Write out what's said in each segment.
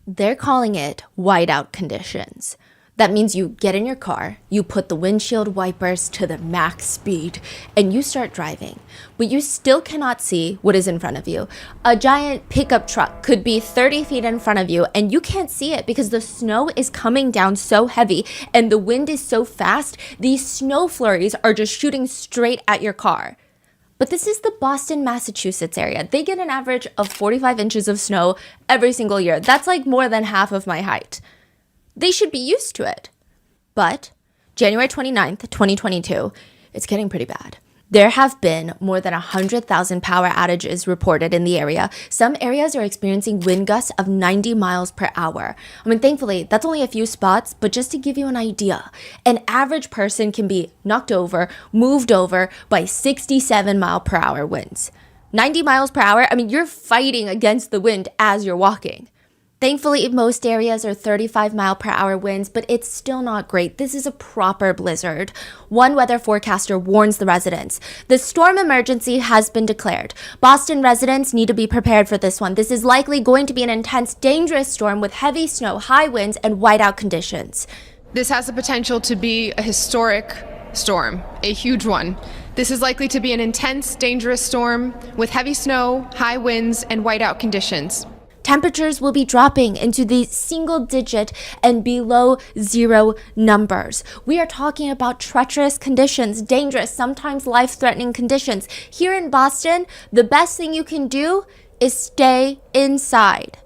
They're calling it whiteout conditions. That means you get in your car, you put the windshield wipers to the max speed, and you start driving. But you still cannot see what is in front of you. A giant pickup truck could be 30 feet in front of you, and you can't see it because the snow is coming down so heavy and the wind is so fast, these snow flurries are just shooting straight at your car. But this is the Boston, Massachusetts area. They get an average of 45 inches of snow every single year. That's like more than half of my height. They should be used to it. But January 29th, 2022, it's getting pretty bad. There have been more than 100,000 power outages reported in the area. Some areas are experiencing wind gusts of 90 miles per hour. I mean, thankfully, that's only a few spots, but just to give you an idea, an average person can be knocked over, moved over by 67 mile per hour winds. 90 miles per hour, I mean, you're fighting against the wind as you're walking. Thankfully, most areas are 35 mile per hour winds, but it's still not great. This is a proper blizzard. One weather forecaster warns the residents. The storm emergency has been declared. Boston residents need to be prepared for this one. This is likely going to be an intense, dangerous storm with heavy snow, high winds, and whiteout conditions. This has the potential to be a historic storm, a huge one. This is likely to be an intense, dangerous storm with heavy snow, high winds, and whiteout conditions. Temperatures will be dropping into the single digit and below zero numbers. We are talking about treacherous conditions, dangerous, sometimes life-threatening conditions. Here in Boston, the best thing you can do is stay inside.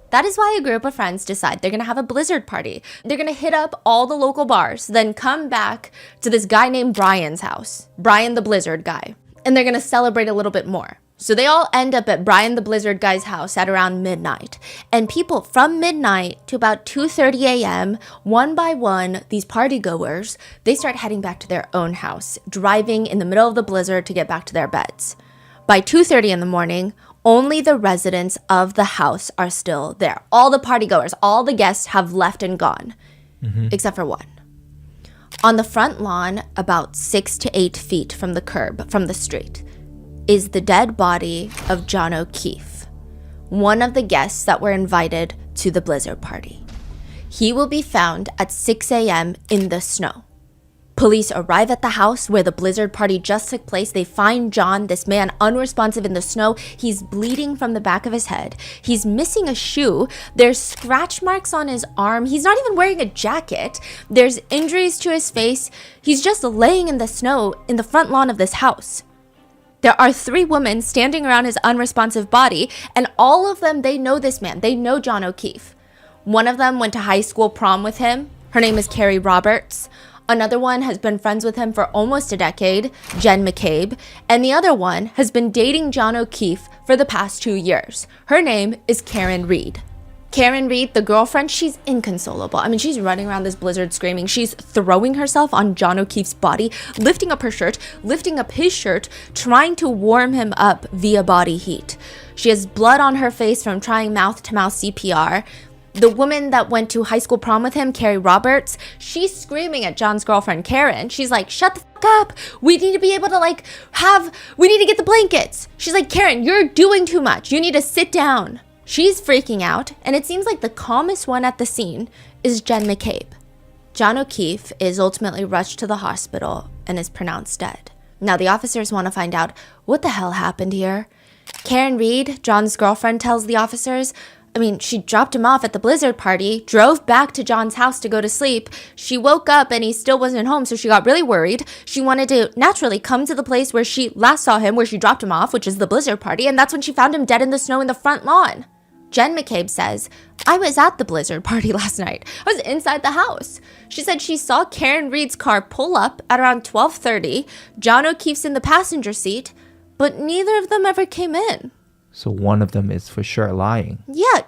That is why a group of friends decide they're going to have a blizzard party. They're going to hit up all the local bars, then come back to this guy named Brian's house, Brian the Blizzard guy, and they're going to celebrate a little bit more. So they all end up at Brian the Blizzard guy's house at around midnight. And people from midnight to about 2:30 a.m., one by one, these party goers, they start heading back to their own house, driving in the middle of the blizzard to get back to their beds. By 2:30 in the morning, only the residents of the house are still there. All the party goers, all the guests have left and gone, except for one. On the front lawn, about 6 to 8 feet from the curb, from the street, is the dead body of John O'Keefe, one of the guests that were invited to the blizzard party. He will be found at 6 a.m. in the snow. Police arrive at the house where the blizzard party just took place. They find John, this man, unresponsive in the snow. He's bleeding from the back of his head. He's missing a shoe. There's scratch marks on his arm. He's not even wearing a jacket. There's injuries to his face. He's just laying in the snow in the front lawn of this house. There are 3 women standing around his unresponsive body, and all of them, they know this man. They know John O'Keefe. One of them went to high school prom with him. Her name is Carrie Roberts. Another one has been friends with him for almost a decade, Jen McCabe. And the other one has been dating John O'Keefe for the past 2 years. Her name is Karen Reed. Karen Reed, the girlfriend, she's inconsolable. I mean, she's running around this blizzard screaming. She's throwing herself on John O'Keefe's body, lifting up her shirt, lifting up his shirt, trying to warm him up via body heat. She has blood on her face from trying mouth-to-mouth CPR. The woman that went to high school prom with him, Carrie Roberts, she's screaming at John's girlfriend, Karen. She's like, shut the fuck up. We need to be able to we need to get the blankets. She's like, Karen, you're doing too much. You need to sit down. She's freaking out, and it seems like the calmest one at the scene is Jen McCabe. John O'Keefe is ultimately rushed to the hospital and is pronounced dead. Now, the officers want to find out what the hell happened here. Karen Reed, John's girlfriend, tells the officers, she dropped him off at the blizzard party, drove back to John's house to go to sleep. She woke up and he still wasn't home, so she got really worried. She wanted to naturally come to the place where she last saw him, where she dropped him off, which is the blizzard party, and that's when she found him dead in the snow in the front lawn. Jen McCabe says, I was at the blizzard party last night. I was inside the house. She said she saw Karen Reed's car pull up at around 12:30. John O'Keefe's in the passenger seat, but neither of them ever came in. So one of them is for sure lying. Yeah,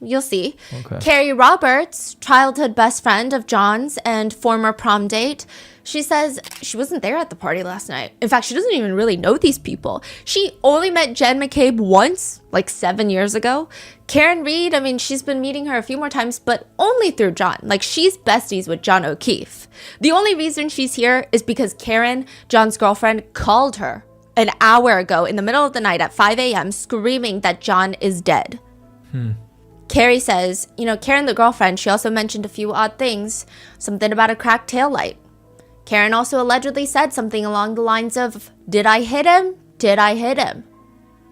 you'll see. Okay. Carrie Roberts, childhood best friend of John's and former prom date, she says she wasn't there at the party last night. In fact, she doesn't even really know these people. She only met Jen McCabe once, like 7 years ago. Karen Reed, she's been meeting her a few more times, but only through John. Like, she's besties with John O'Keefe. The only reason she's here is because Karen, John's girlfriend, called her an hour ago in the middle of the night at 5 a.m. screaming that John is dead. Carrie says, Karen, the girlfriend, she also mentioned a few odd things. Something about a cracked taillight. Karen also allegedly said something along the lines of, did I hit him? Did I hit him?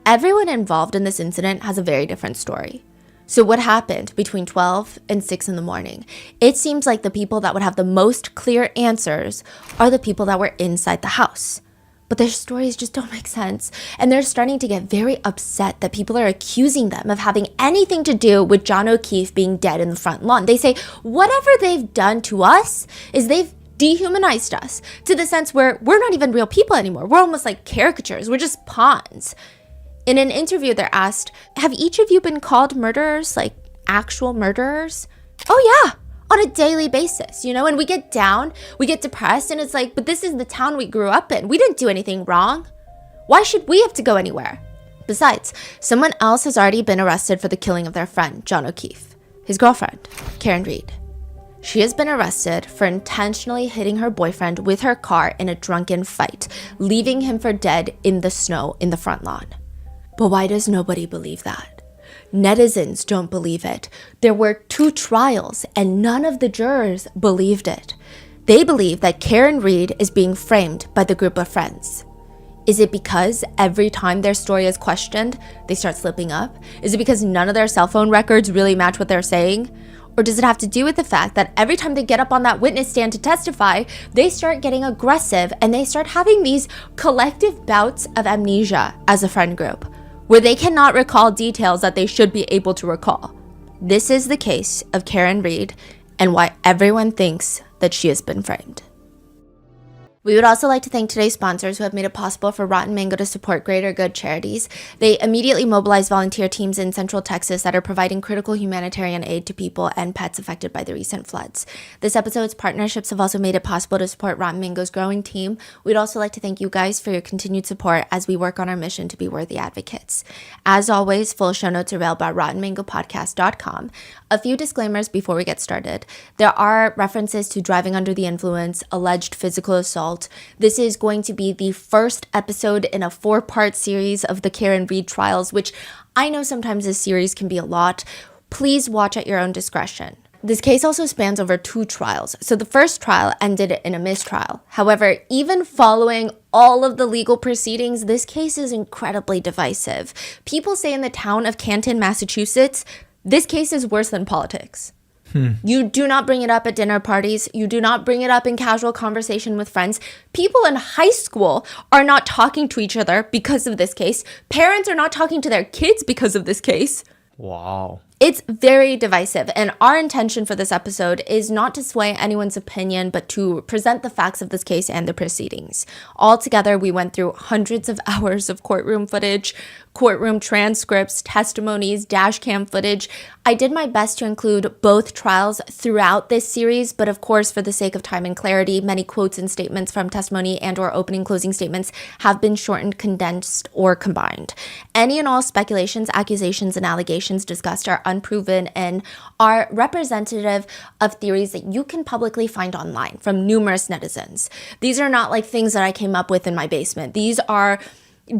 Everyone involved in this incident has a very different story. So what happened between 12 and 6 in the morning? It seems like the people that would have the most clear answers are the people that were inside the house. But their stories just don't make sense. And they're starting to get very upset that people are accusing them of having anything to do with John O'Keefe being dead in the front lawn. They say whatever they've done to us is they've dehumanized us to the sense where we're not even real people anymore. We're almost like caricatures. We're just pawns. In an interview, they're asked, have each of you been called murderers, like actual murderers? Oh yeah, on a daily basis, and we get down, we get depressed, and it's like, but this is the town we grew up in. We didn't do anything wrong. Why should we have to go anywhere? Besides, someone else has already been arrested for the killing of their friend, John O'Keefe, his girlfriend, Karen Read. She has been arrested for intentionally hitting her boyfriend with her car in a drunken fight, leaving him for dead in the snow in the front lawn. But why does nobody believe that? Netizens don't believe it. There were 2 trials and none of the jurors believed it. They believe that Karen Read is being framed by the group of friends. Is it because every time their story is questioned, they start slipping up? Is it because none of their cell phone records really match what they're saying? Or does it have to do with the fact that every time they get up on that witness stand to testify, they start getting aggressive and they start having these collective bouts of amnesia as a friend group, where they cannot recall details that they should be able to recall? This is the case of Karen Read and why everyone thinks that she has been framed. We would also like to thank today's sponsors who have made it possible for Rotten Mango to support greater good charities. They immediately mobilized volunteer teams in Central Texas that are providing critical humanitarian aid to people and pets affected by the recent floods. This episode's partnerships have also made it possible to support Rotten Mango's growing team. We'd also like to thank you guys for your continued support as we work on our mission to be worthy advocates. As always, full show notes are available at RottenMangoPodcast.com. A few disclaimers before we get started. There are references to driving under the influence, alleged physical assault. This is going to be the first episode in a 4-part series of the Karen Read trials, which I know sometimes this series can be a lot. Please watch at your own discretion. This case also spans over 2 trials. So the first trial ended in a mistrial. However, even following all of the legal proceedings, this case is incredibly divisive. People say in the town of Canton, Massachusetts, this case is worse than politics. You do not bring it up at dinner parties. You do not bring it up in casual conversation with friends. People in high school are not talking to each other because of this case. Parents are not talking to their kids because of this case. Wow. It's very divisive, and our intention for this episode is not to sway anyone's opinion, but to present the facts of this case and the proceedings. Altogether, we went through hundreds of hours of courtroom footage, courtroom transcripts, testimonies, dash cam footage. I did my best to include both trials throughout this series, but of course, for the sake of time and clarity, many quotes and statements from testimony and or opening closing statements have been shortened, condensed, or combined. Any and all speculations, accusations, and allegations discussed are unproven and are representative of theories that you can publicly find online from numerous netizens. These are not like things that I came up with in my basement. These are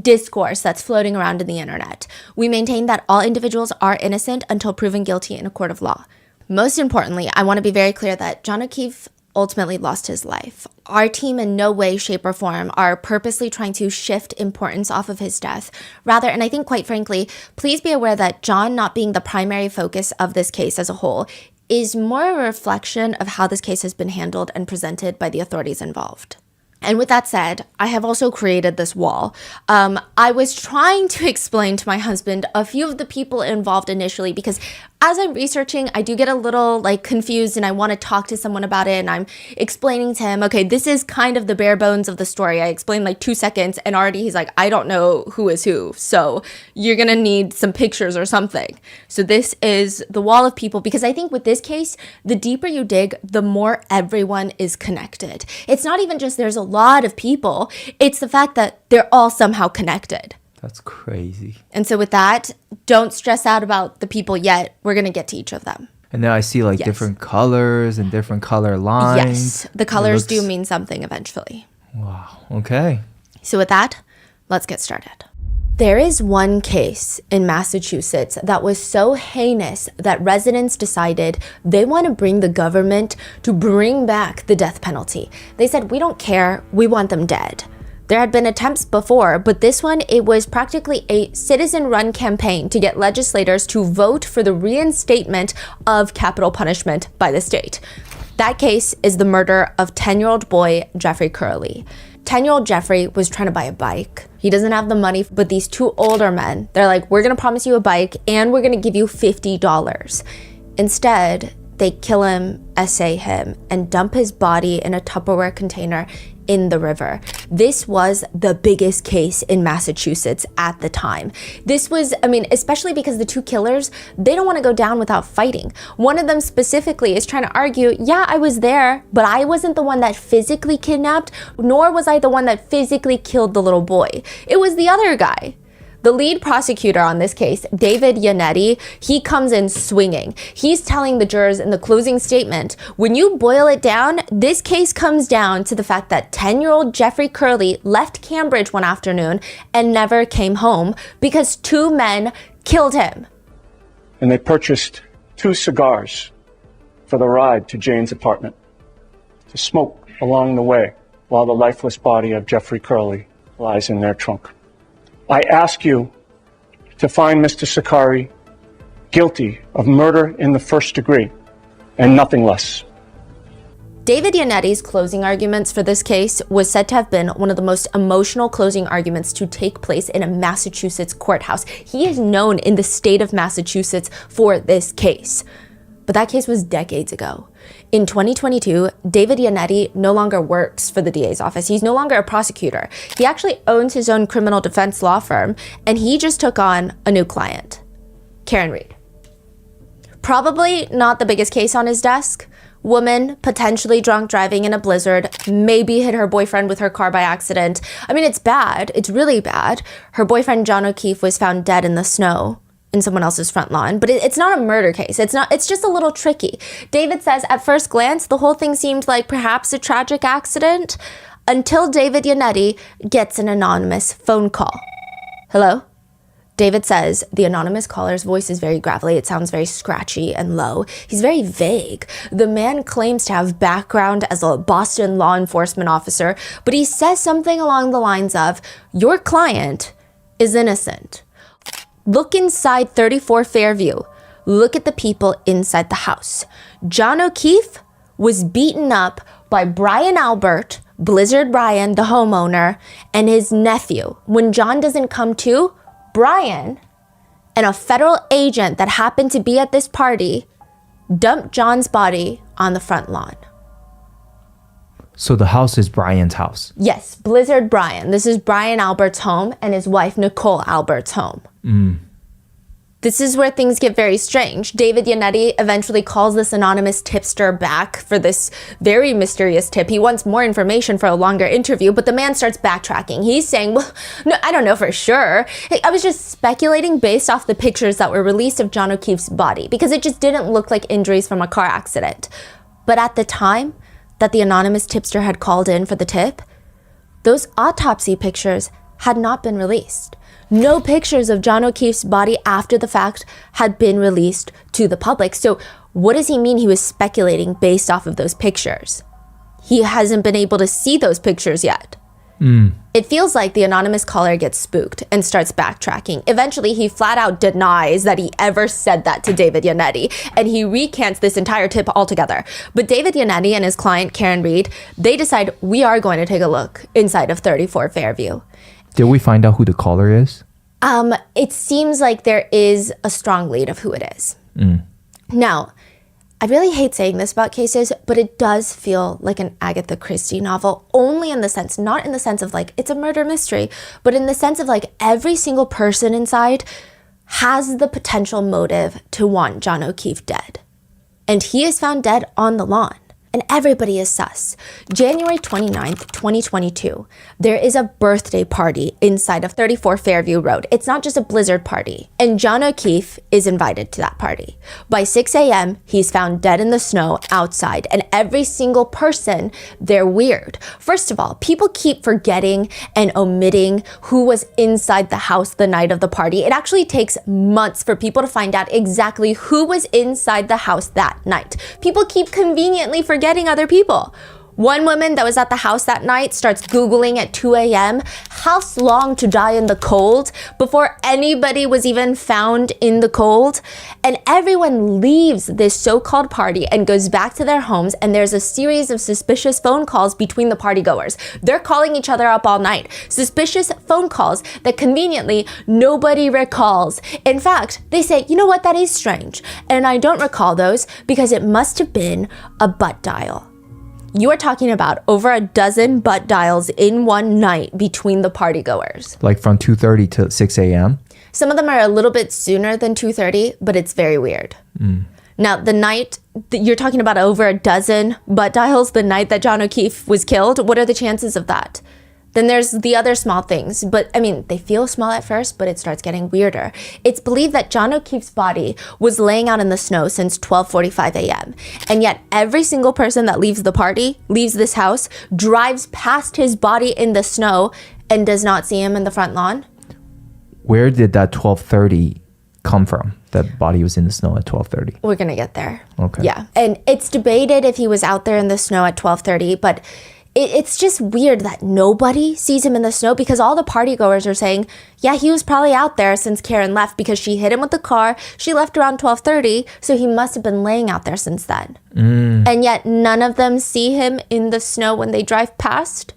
discourse that's floating around in the internet. We maintain that all individuals are innocent until proven guilty in a court of law. Most importantly, I want to be very clear that John O'Keefe ultimately lost his life. Our team in no way, shape, or form are purposely trying to shift importance off of his death. Rather, and I think quite frankly, please be aware that John not being the primary focus of this case as a whole is more a reflection of how this case has been handled and presented by the authorities involved. And with that said, I have also created this wall. I was trying to explain to my husband a few of the people involved initially because as I'm researching, I do get a little confused and I want to talk to someone about it, and I'm explaining to him, okay, this is kind of the bare bones of the story. I explained 2 seconds and already he's like, I don't know who is who. So you're going to need some pictures or something. So this is the wall of people because I think with this case, the deeper you dig, the more everyone is connected. It's not even just there's a lot of people. It's the fact that they're all somehow connected. That's crazy. And so with that, don't stress out about the people yet. We're going to get to each of them. And then I see Yes. different colors and different color lines. Yes, the colors do mean something eventually. Wow. Okay. So with that, let's get started. There is one case in Massachusetts that was so heinous that residents decided they want to bring the government to bring back the death penalty. They said, we don't care, we want them dead. There had been attempts before, but this one, it was practically a citizen-run campaign to get legislators to vote for the reinstatement of capital punishment by the state. That case is the murder of 10-year-old boy Jeffrey Curley. 10-year-old Jeffrey was trying to buy a bike. He doesn't have the money, but these two older men, they're like, we're gonna promise you a bike and we're gonna give you $50. Instead, they kill him, essay him, and dump his body in a Tupperware container in the river. This was the biggest case in Massachusetts at the time. This was, especially because the two killers, they don't want to go down without fighting. One of them specifically is trying to argue, yeah, I was there, but I wasn't the one that physically kidnapped, nor was I the one that physically killed the little boy. It was the other guy. The lead prosecutor on this case, David Yannetti, he comes in swinging. He's telling the jurors in the closing statement, when you boil it down, this case comes down to the fact that 10-year-old Jeffrey Curley left Cambridge one afternoon and never came home because two men killed him. And they purchased 2 cigars for the ride to Jane's apartment to smoke along the way while the lifeless body of Jeffrey Curley lies in their trunk. I ask you to find Mr. Sakari guilty of murder in the first degree and nothing less. David Yannetti's closing arguments for this case was said to have been one of the most emotional closing arguments to take place in a Massachusetts courthouse. He is known in the state of Massachusetts for this case. But that case was decades ago. In 2022, David Yannetti no longer works for the DA's office. He's no longer a prosecutor. He actually owns his own criminal defense law firm, and he just took on a new client, Karen Read. Probably not the biggest case on his desk. Woman potentially drunk driving in a blizzard, maybe hit her boyfriend with her car by accident. It's bad. It's really bad. Her boyfriend, John O'Keefe, was found dead in the snow in someone else's front lawn, but it's not a murder case. It's just a little tricky. David says at first glance, the whole thing seemed like perhaps a tragic accident until David Yannetti gets an anonymous phone call. Hello? David says the anonymous caller's voice is very gravelly. It sounds very scratchy and low. He's very vague. The man claims to have background as a Boston law enforcement officer, but he says something along the lines of, your client is innocent. Look inside 34 Fairview. Look at the people inside the house. John O'Keefe was beaten up by Brian Albert, Blizzard Brian, the homeowner, and his nephew. When John doesn't come to, Brian and a federal agent that happened to be at this party dumped John's body on the front lawn. So the house is Brian's house? Yes, Blizzard Brian. This is Brian Albert's home and his wife Nicole Albert's home. This is where things get very strange. David Yannetti eventually calls this anonymous tipster back for this very mysterious tip. He wants more information for a longer interview, but the man starts backtracking. He's saying, well, no, I don't know for sure. I was just speculating based off the pictures that were released of John O'Keefe's body because it just didn't look like injuries from a car accident. But at the time that the anonymous tipster had called in for the tip, those autopsy pictures had not been released. No pictures of John O'Keefe's body after the fact had been released to the public. So what does he mean he was speculating based off of those pictures? He hasn't been able to see those pictures yet. It feels like the anonymous caller gets spooked and starts backtracking. Eventually, he flat out denies that he ever said that to David Yannetti, and he recants this entire tip altogether. But David Yannetti and his client, Karen Read, they decide we are going to take a look inside of 34 Fairview. Did we find out who the caller is? It seems like there is a strong lead of who it is. Now, I really hate saying this about cases, but it does feel like an Agatha Christie novel, only in the sense, not in the sense of like, it's a murder mystery, but in the sense of like every single person inside has the potential motive to want John O'Keefe dead. And he is found dead on the lawn. And everybody is sus. January 29th, 2022, there is a birthday party inside of 34 Fairview Road. It's not just a blizzard party. And John O'Keefe is invited to that party. By 6 a.m., he's found dead in the snow outside. And every single person, they're weird. First of all, people keep forgetting and omitting who was inside the house the night of the party. It actually takes months for people to find out exactly who was inside the house that night. People keep conveniently forgetting other people. One woman that was at the house that night starts Googling at 2 a.m. how long to die in the cold before anybody was even found in the cold. And everyone leaves this so-called party and goes back to their homes, and there's a series of suspicious phone calls between the partygoers. They're calling each other up all night. Suspicious phone calls that conveniently nobody recalls. In fact, they say, you know what, that is strange. And I don't recall those because it must have been a butt dial. You are talking about over a dozen butt dials in one night between the partygoers. Like from 2:30 to 6 a.m.? Some of them are a little bit sooner than 2:30, but it's very weird. Now, the night, you're talking about over a dozen butt dials the night that John O'Keefe was killed. What are the chances of that? Then there's the other small things, but I mean, they feel small at first, but it starts getting weirder. It's believed that John O'Keefe's body was laying out in the snow since 12:45 a.m. And yet every single person that leaves the party, leaves this house, drives past his body in the snow and does not see him in the front lawn. Where did that 12:30 come from? That body was in the snow at 12:30. We're gonna get there. Okay. Yeah, and it's debated if he was out there in the snow at 12:30, but it's just weird that nobody sees him in the snow because all the partygoers are saying, yeah, he was probably out there since Karen left because she hit him with the car. She left around 12:30, so he must have been laying out there since then. And yet none of them see him in the snow when they drive past.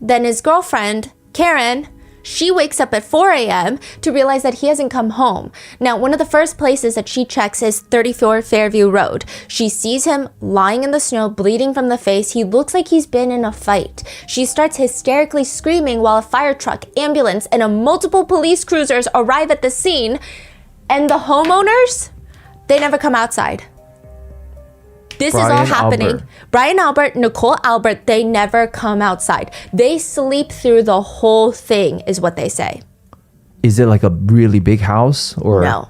Then his girlfriend, Karen, she wakes up at 4 a.m. to realize that he hasn't come home. Now, one of the first places that she checks is 34 Fairview Road. She sees him lying in the snow, bleeding from the face. He looks like he's been in a fight. She starts hysterically screaming while a fire truck, ambulance, and multiple police cruisers arrive at the scene. And the homeowners, they never come outside. This is all happening. Albert. Brian Albert, Nicole Albert, they never come outside. They sleep through the whole thing, is what they say. Is it like a really big house or No.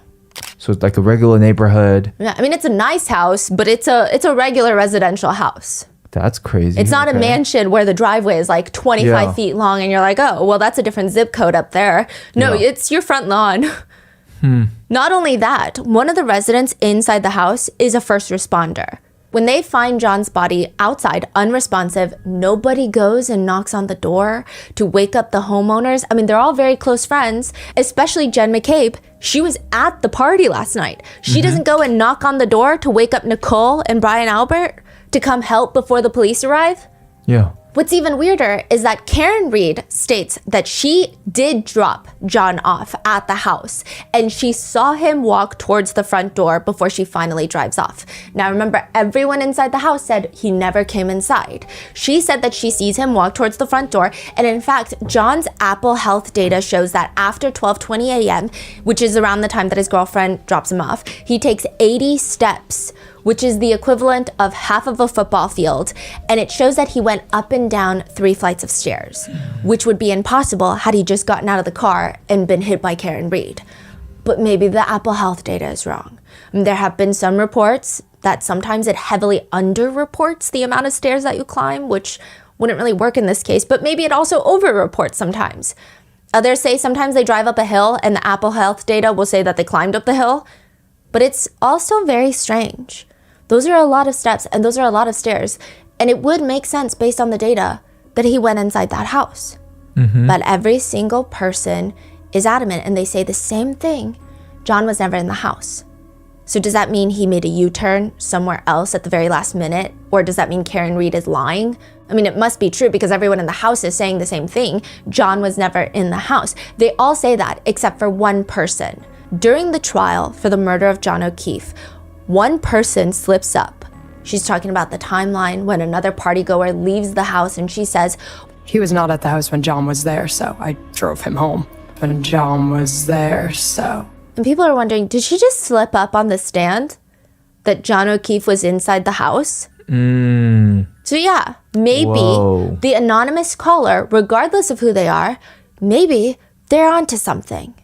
So it's like a regular neighborhood? Yeah, I mean, it's a nice house, but it's a regular residential house. That's crazy. It's not a mansion where the driveway is like 25 Yeah. feet long and you're like, oh, well, that's a different zip code up there. No, Yeah. it's your front lawn. Not only that, one of the residents inside the house is a first responder. When they find John's body outside, unresponsive, nobody goes and knocks on the door to wake up the homeowners. I mean, they're all very close friends, especially Jen McCabe. She was at the party last night. She doesn't go and knock on the door to wake up Nicole and Brian Albert to come help before the police arrive. Yeah. What's even weirder is that Karen Reed states that she did drop John off at the house and she saw him walk towards the front door before she finally drives off. Now remember, everyone inside the house said he never came inside. She said that she sees him walk towards the front door, and in fact, John's Apple Health data shows that after 12:20 a.m., which is around the time that his girlfriend drops him off, he takes 80 steps, which is the equivalent of half of a football field, and it shows that he went up and down 3 flights of stairs, which would be impossible had he just gotten out of the car and been hit by Karen Reed. But maybe the Apple Health data is wrong. There have been some reports that sometimes it heavily underreports the amount of stairs that you climb, which wouldn't really work in this case, but maybe it also overreports sometimes. Others say sometimes they drive up a hill and the Apple Health data will say that they climbed up the hill, but it's also very strange. Those are a lot of steps and those are a lot of stairs. And it would make sense based on the data that he went inside that house. But every single person is adamant and they say the same thing. John was never in the house. So does that mean he made a U-turn somewhere else at the very last minute? Or does that mean Karen Reed is lying? I mean, it must be true because everyone in the house is saying the same thing. John was never in the house. They all say that except for one person. During the trial for the murder of John O'Keefe, one person slips up. She's talking about the timeline when another partygoer leaves the house and she says, he was not at the house when John was there, so I drove him home. When John was there, so... And people are wondering, did she just slip up on the stand that John O'Keefe was inside the house? So yeah, maybe Whoa. the anonymous caller, regardless of who they are, maybe they're onto something.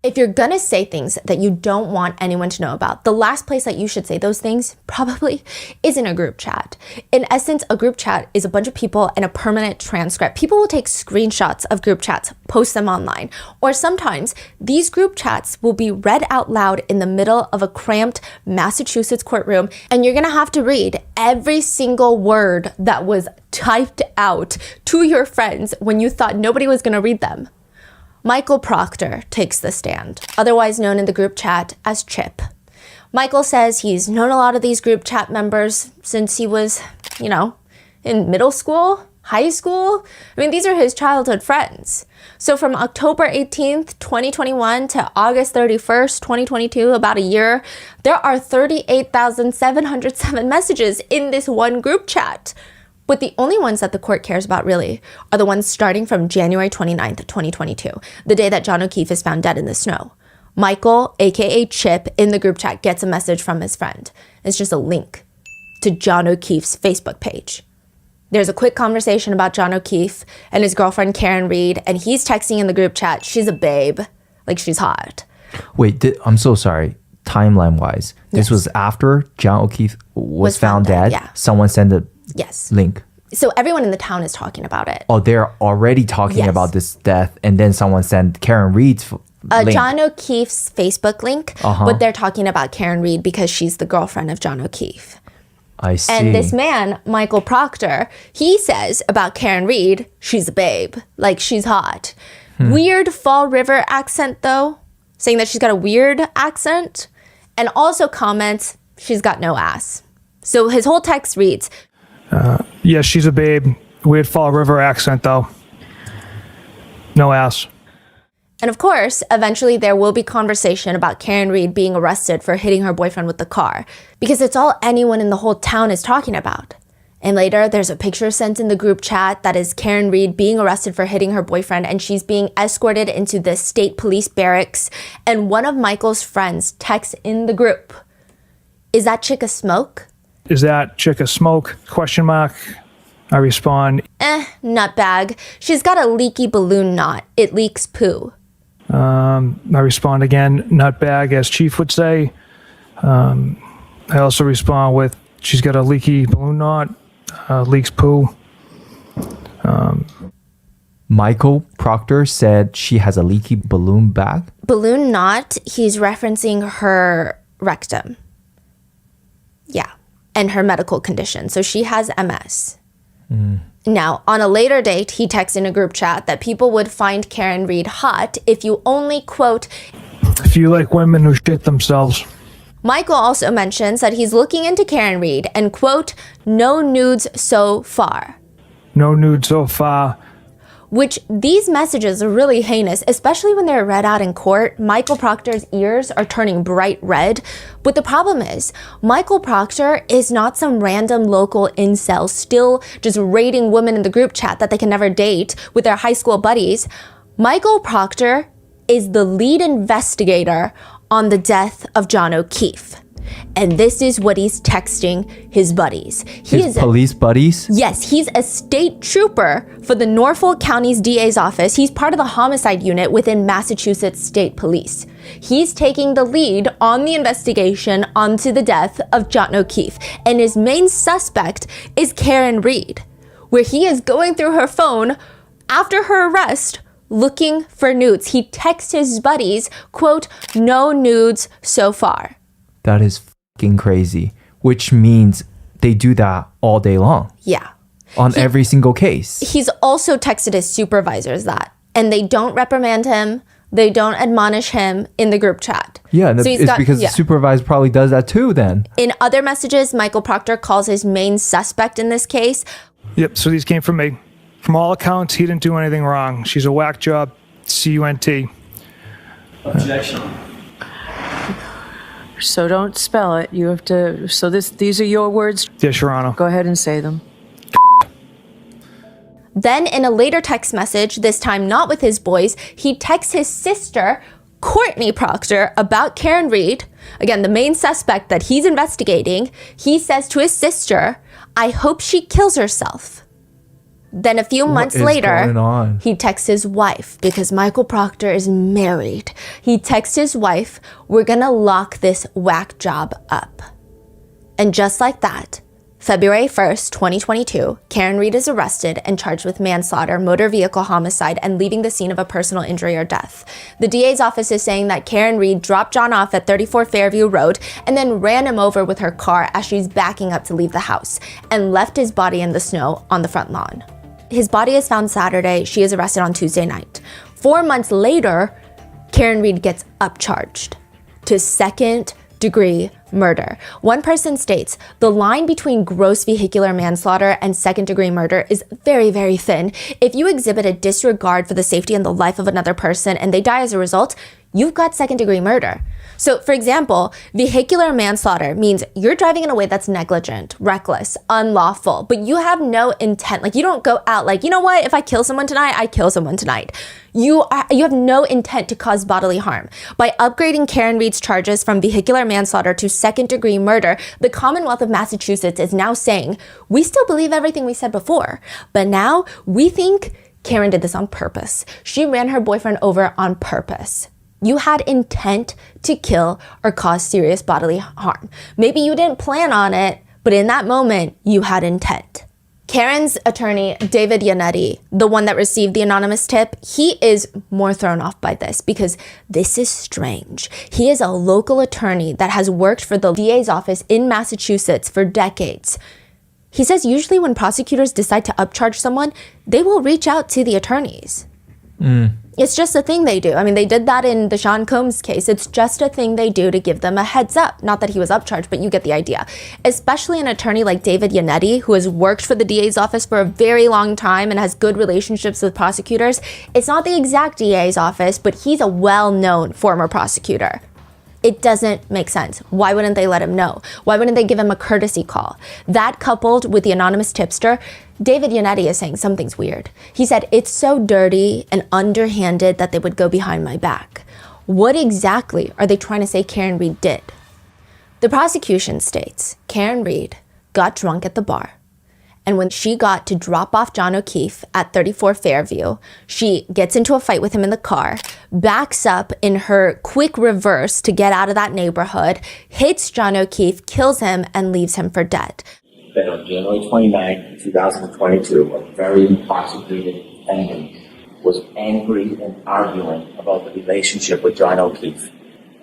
If you're gonna say things that you don't want anyone to know about, the last place that you should say those things probably is in a group chat. In essence, a group chat is a bunch of people and a permanent transcript. People will take screenshots of group chats, post them online, or sometimes these group chats will be read out loud in the middle of a cramped Massachusetts courtroom, and you're gonna have to read every single word that was typed out to your friends when you thought nobody was gonna read them. Michael Proctor takes the stand, otherwise known in the group chat as Chip. Michael says he's known a lot of these group chat members since he was, in middle school, high school. I mean, these are his childhood friends. So from October 18th, 2021 to August 31st, 2022, about a year, there are 38,707 messages in this one group chat. But the only ones that the court cares about really are the ones starting from January 29th, 2022, the day that John O'Keefe is found dead in the snow. Michael, aka Chip, in the group chat gets a message from his friend. It's just a link to John O'Keefe's Facebook page. There's a quick conversation about John O'Keefe and his girlfriend Karen Reed, and he's texting in the group chat, she's a babe, like she's hot. Wait, I'm so sorry. Timeline-wise, this was after John O'Keefe was found dead? Yeah. Someone sent a Yes. link. So everyone in the town is talking about it. Oh, they're already talking Yes. about this death, and then someone sent Karen Reed's link. John O'Keefe's Facebook link, but they're talking about Karen Reed because she's the girlfriend of John O'Keefe. I see. And this man, Michael Proctor, he says about Karen Reed, she's a babe, like she's hot. Weird Fall River accent though, saying that she's got a weird accent, and also comments she's got no ass. So his whole text reads, Yes, she's a babe. Weird Fall River accent, though. No ass. and of course, eventually there will be conversation about Karen Reed being arrested for hitting her boyfriend with the car, because it's all anyone in the whole town is talking about. And later, there's a picture sent in the group chat that is Karen Reed being arrested for hitting her boyfriend, and she's being escorted into the state police barracks, and one of Michael's friends texts in the group, "Is that chick a smoke?" Is that chick a smoke? Question mark. I respond, Nutbag. She's got a leaky balloon knot. It leaks poo. I respond again, nutbag, as Chief would say. I also respond with, she's got a leaky balloon knot, leaks poo. Michael Proctor said she has a leaky balloon bag. Balloon knot, he's referencing her rectum. Yeah, and her medical condition. So she has MS. Now, on a later date, he texted in a group chat that people would find Karen Reed hot if you only, quote, If you like women who shit themselves. Michael also mentions that he's looking into Karen Reed and, quote, no nudes so far. No nude so far. Which these messages are really heinous, especially when they're read out in court. Michael Proctor's ears are turning bright red. But the problem is, Michael Proctor is not some random local incel still just rating women in the group chat that they can never date with their high school buddies. Michael Proctor is the lead investigator on the death of John O'Keefe. And this is what he's texting his buddies. His police buddies? Yes, he's a state trooper for the Norfolk County's DA's office. He's part of the homicide unit within Massachusetts State Police. He's taking the lead on the investigation onto the death of John O'Keefe. And his main suspect is Karen Reed, where he is going through her phone after her arrest looking for nudes. He texts his buddies, quote, no nudes so far. That is fucking crazy. Which means they do that all day long. Yeah. On every single case. He's also texted his supervisors that, and they don't reprimand him. They don't admonish him in the group chat. Yeah, and it's because the supervisor probably does that too then. In other messages, Michael Proctor calls his main suspect in this case. Yep, so these came from me. From all accounts, he didn't do anything wrong. She's a whack job, CUNT. Objection. So don't spell it. You have to. So these are your words. Yes, Your Honor. Go ahead and say them. Then in a later text message, this time not with his boys, he texts his sister, Courtney Proctor about Karen Read, again, the main suspect that he's investigating. He says to his sister, I hope she kills herself. Then a few months later, he texts his wife because Michael Proctor is married. He texts his wife, we're gonna lock this whack job up. And just like that, February 1st, 2022, Karen Read is arrested and charged with manslaughter, motor vehicle homicide, and leaving the scene of a personal injury or death. The DA's office is saying that Karen Read dropped John off at 34 Fairview Road and then ran him over with her car as she's backing up to leave the house and left his body in the snow on the front lawn. His body is found Saturday. She is arrested on Tuesday night. 4 months later, Karen Read gets upcharged to second-degree murder. One person states, the line between gross vehicular manslaughter and second-degree murder is very, very thin. If you exhibit a disregard for the safety and the life of another person and they die as a result, you've got second-degree murder. So, for example, vehicular manslaughter means you're driving in a way that's negligent, reckless, unlawful, but you have no intent. Like, you don't go out like, you know what, if I kill someone tonight, I kill someone tonight. You have no intent to cause bodily harm. By upgrading Karen Read's charges from vehicular manslaughter to second-degree murder, the Commonwealth of Massachusetts is now saying, we still believe everything we said before, but now we think Karen did this on purpose. She ran her boyfriend over on purpose. You had intent to kill or cause serious bodily harm. Maybe you didn't plan on it, but in that moment, you had intent. Karen's attorney, David Yannetti, the one that received the anonymous tip, he is more thrown off by this because this is strange. He is a local attorney that has worked for the DA's office in Massachusetts for decades. He says usually when prosecutors decide to upcharge someone, they will reach out to the attorneys. It's just a thing they do. I mean, they did that in the Sean Combs case. It's just a thing they do to give them a heads up. Not that he was upcharged, but you get the idea. Especially an attorney like David Yannetti, who has worked for the DA's office for a very long time and has good relationships with prosecutors. It's not the exact DA's office, but he's a well-known former prosecutor. It doesn't make sense. Why wouldn't they let him know? Why wouldn't they give him a courtesy call? That coupled with the anonymous tipster, David Yannetti is saying something's weird. He said, it's so dirty and underhanded that they would go behind my back. What exactly are they trying to say Karen Read did? The prosecution states Karen Read got drunk at the bar. And when she got to drop off John O'Keefe at 34 Fairview, she gets into a fight with him in the car, backs up in her quick reverse to get out of that neighborhood, hits John O'Keefe, kills him, and leaves him for dead. Then on January 29, 2022, a very intoxicated defendant was angry and arguing about the relationship with John O'Keefe.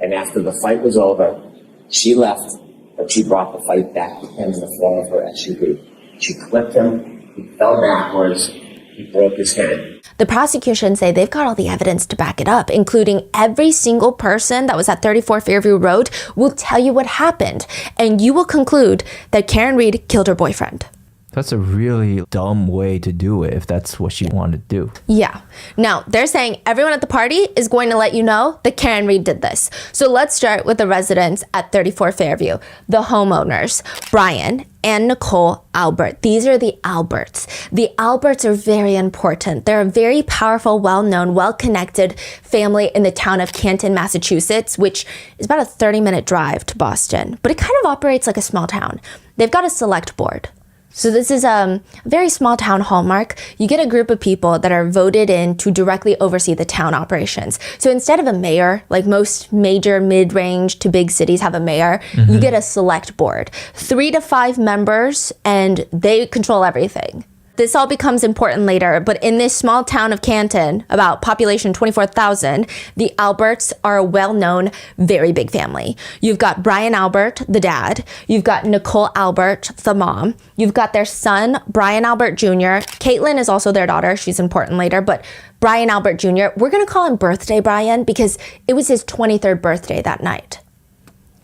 And after the fight was over, she left, but she brought the fight back to him in the form of her SUV. She clipped him, he fell backwards, he broke his head. The prosecution say they've got all the evidence to back it up, including every single person that was at 34 Fairview Road will tell you what happened, and you will conclude that Karen Read killed her boyfriend. That's a really dumb way to do it if that's what she wanted to do. Yeah. Now, they're saying everyone at the party is going to let you know that Karen Read did this. So let's start with the residents at 34 Fairview, the homeowners, Brian and Nicole Albert. These are the Alberts. The Alberts are very important. They're a very powerful, well-known, well-connected family in the town of Canton, Massachusetts, which is about a 30-minute drive to Boston. But it kind of operates like a small town. They've got a select board. So this is a very small town hallmark. You get a group of people that are voted in to directly oversee the town operations. So instead of a mayor, like most major mid-range to big cities have a mayor, you get a select board. 3 to 5 members, and they control everything. This all becomes important later, but in this small town of Canton, about population 24,000, the Alberts are a well-known, very big family. You've got Brian Albert, the dad. You've got Nicole Albert, the mom. You've got their son, Brian Albert Jr. Caitlin is also their daughter. She's important later, but Brian Albert Jr., we're going to call him Birthday Brian because it was his 23rd birthday that night.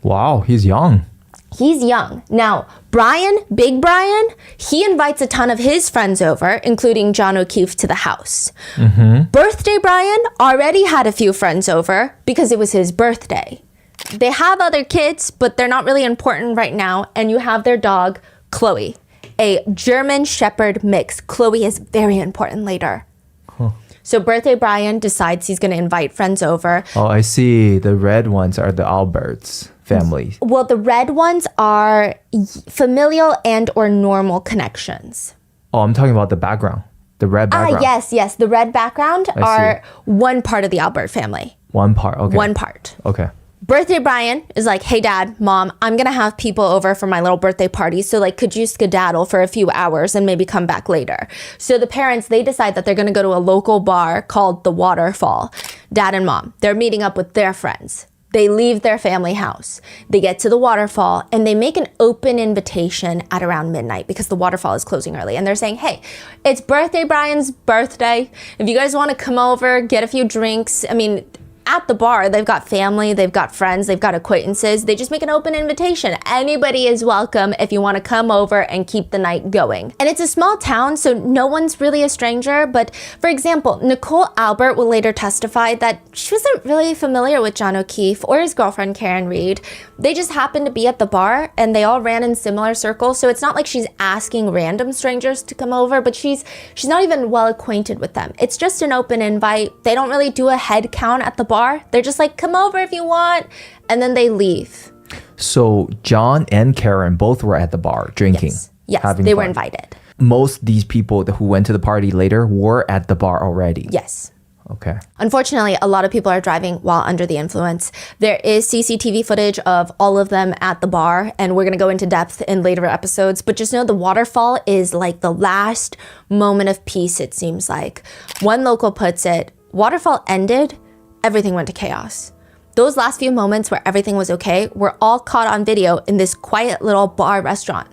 Wow, he's young. He's young. Now, Brian, Big Brian, he invites a ton of his friends over, including John O'Keefe, to the house. Birthday Brian already had a few friends over because it was his birthday. They have other kids, but they're not really important right now. And you have their dog, Chloe, a German Shepherd mix. Chloe is very important later. So Birthday Brian decides he's going to invite friends over. Oh, I see. The red ones are the Alberts family. Well, the red ones are familial and or normal connections. Oh, I'm talking about the background. The red background. Yes. The red background I are one part of the Albert family. One part. Okay. One part. Okay. Birthday Brian is like, hey, Dad, Mom, I'm going to have people over for my little birthday party. So, like, could you skedaddle for a few hours and maybe come back later? So the parents, they decide that they're going to go to a local bar called The Waterfall. Dad and Mom, they're meeting up with their friends. They leave their family house. They get to the waterfall and they make an open invitation at around midnight because the waterfall is closing early. And they're saying, hey, it's Birthday Brian's birthday. If you guys want to come over, get a few drinks. I mean, at the bar, they've got family, they've got friends, they've got acquaintances. They just make an open invitation. Anybody is welcome if you want to come over and keep the night going. And it's a small town, so no one's really a stranger. But for example, Nicole Albert will later testify that she wasn't really familiar with John O'Keefe or his girlfriend, Karen Reed. They just happened to be at the bar and they all ran in similar circles. So it's not like she's asking random strangers to come over, but she's not even well acquainted with them. It's just an open invite. They don't really do a head count at the bar. They're just like, come over if you want, and then they leave. So John and Karen both were at the bar drinking. Yes, having they were fun. invited. Most these people who went to the party later were at the bar already. Yes. Okay. Unfortunately, a lot of people are driving while under the influence. There is CCTV footage of all of them at the bar, and we're going to go into depth in later episodes. But just know the waterfall is like the last moment of peace, it seems like. One local puts it, waterfall ended, everything went to chaos. Those last few moments where everything was okay were all caught on video in this quiet little bar restaurant.